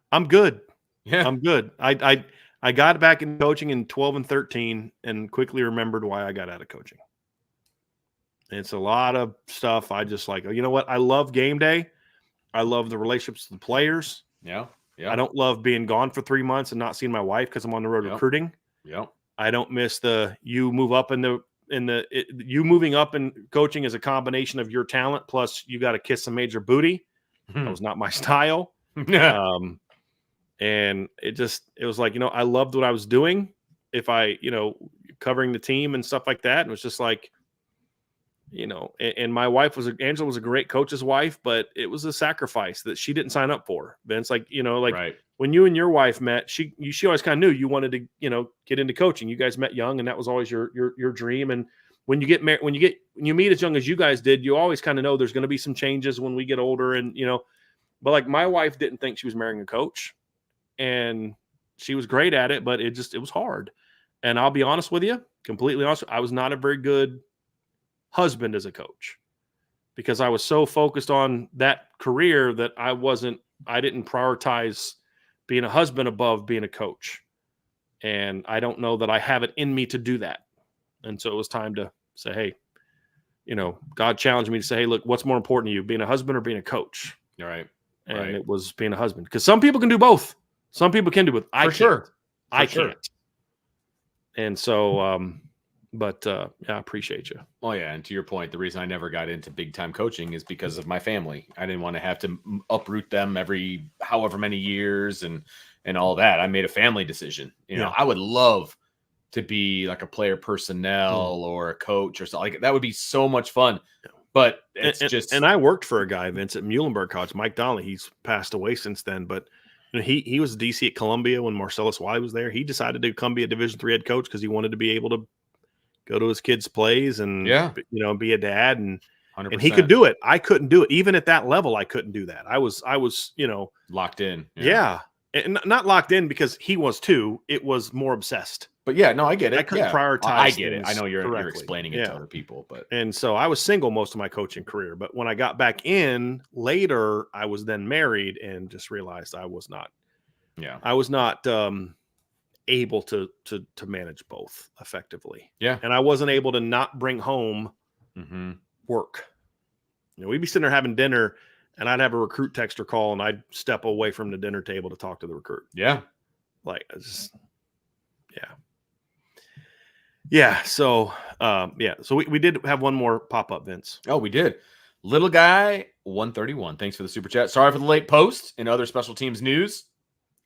I'm good. Yeah. I'm good. I got back in coaching in 12 and 13 and quickly remembered why I got out of coaching. It's a lot of stuff. I just like, you know what? I love game day. I love the relationships with the players. Yeah. Yeah. I don't love being gone for 3 months and not seeing my wife because I'm on the road recruiting. Yeah. I don't miss you moving up and coaching is a combination of your talent plus you got to kiss some major booty. That was not my style. And it was like, I loved what I was doing. If covering the team and stuff like that. And it was just like, and my wife Angela was a great coach's wife, but it was a sacrifice that she didn't sign up for. Vince, when you and your wife met, she always kind of knew you wanted to, get into coaching. You guys met young and that was always your dream. And when you get married, when you meet as young as you guys did, you always kind of know there's going to be some changes when we get older and, but like my wife didn't think she was marrying a coach and she was great at it, but it was hard. And I'll be honest with you, completely honest. I was not a very good husband as a coach because I was so focused on that career that I didn't prioritize being a husband above being a coach. And I don't know that I have it in me to do that. And so it was time to say, hey, God challenged me to say, hey, look, what's more important to you, being a husband or being a coach? All right. And it was being a husband because some people can do both. Some people can do both. I can't. And so, I appreciate you. Oh yeah. And to your point, the reason I never got into big time coaching is because of my family. I didn't want to have to uproot them every however many years and all that. I made a family decision. I would love to be like a player personnel or a coach or something like that. Would be so much fun. But and I worked for a guy, Vince, at Muhlenberg College, Mike Donnelly. He's passed away since then, but he was DC at Columbia when Marcellus Wiley was there. He decided to come be a Division III head coach because he wanted to be able to go to his kids' plays and be a dad and 100%. And he could do it. I couldn't do it. Even at that level, I couldn't do that. I was locked in. Yeah. And not locked in because he was too. It was more obsessed. But yeah, no, I get it. I couldn't prioritize. I get it. I know you're explaining it to other people, but and so I was single most of my coaching career. But when I got back in later, I was then married and just realized I was not. Yeah, I was not able to manage both effectively. Yeah, and I wasn't able to not bring home work. We'd be sitting there having dinner, and I'd have a recruit texter call, and I'd step away from the dinner table to talk to the recruit. Yeah, Yeah. So, So we did have one more pop up, Vince. Oh, we did. Little guy 131. Thanks for the super chat. Sorry for the late post. In other special teams news,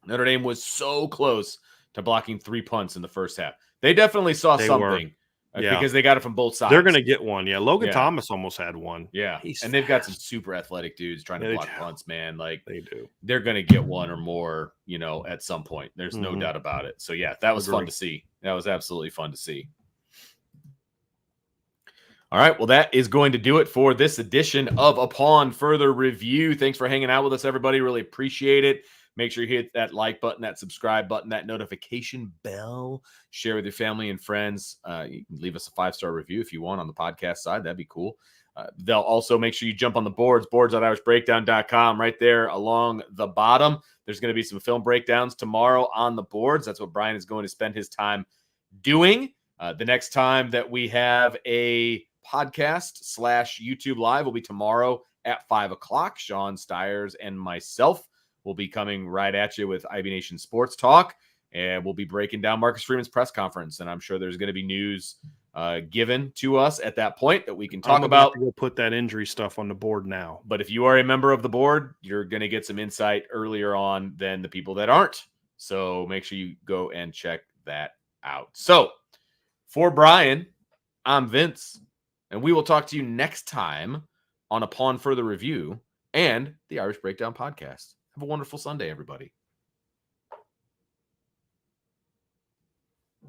Notre Dame was so close to blocking 3 punts in the first half. They definitely saw something because they got it from both sides. They're going to get one. Yeah. Logan Yeah. Thomas almost had one. Yeah. He's and they've got some fast. super athletic dudes trying to Yeah, block punts, man. Like they do. They're going to get one or more, at some point. There's no doubt about it. So yeah, that was fun to see. That was absolutely fun to see. All right. Well, that is going to do it for this edition of Upon Further Review. Thanks for hanging out with us, everybody. Really appreciate it. Make sure you hit that like button, that subscribe button, that notification bell. Share with your family and friends. You can leave us a 5-star review if you want on the podcast side. That'd be cool. They'll also make sure you jump on the boards.irishbreakdown.com right there along the bottom. There's going to be some film breakdowns tomorrow on the boards. That's what Brian is going to spend his time doing. The next time that we have a podcast / YouTube live will be tomorrow at 5 o'clock. Sean Stiers and myself will be coming right at you with IB Nation Sports Talk, and we'll be breaking down Marcus Freeman's press conference. And I'm sure there's going to be news given to us at that point that we can talk about. We'll put that injury stuff on the board now. But if you are a member of the board, you're going to get some insight earlier on than the people that aren't. So make sure you go and check that out. So for Brian, I'm Vince, and we will talk to you next time on Upon Further Review and the Irish Breakdown Podcast. Have a wonderful Sunday, everybody.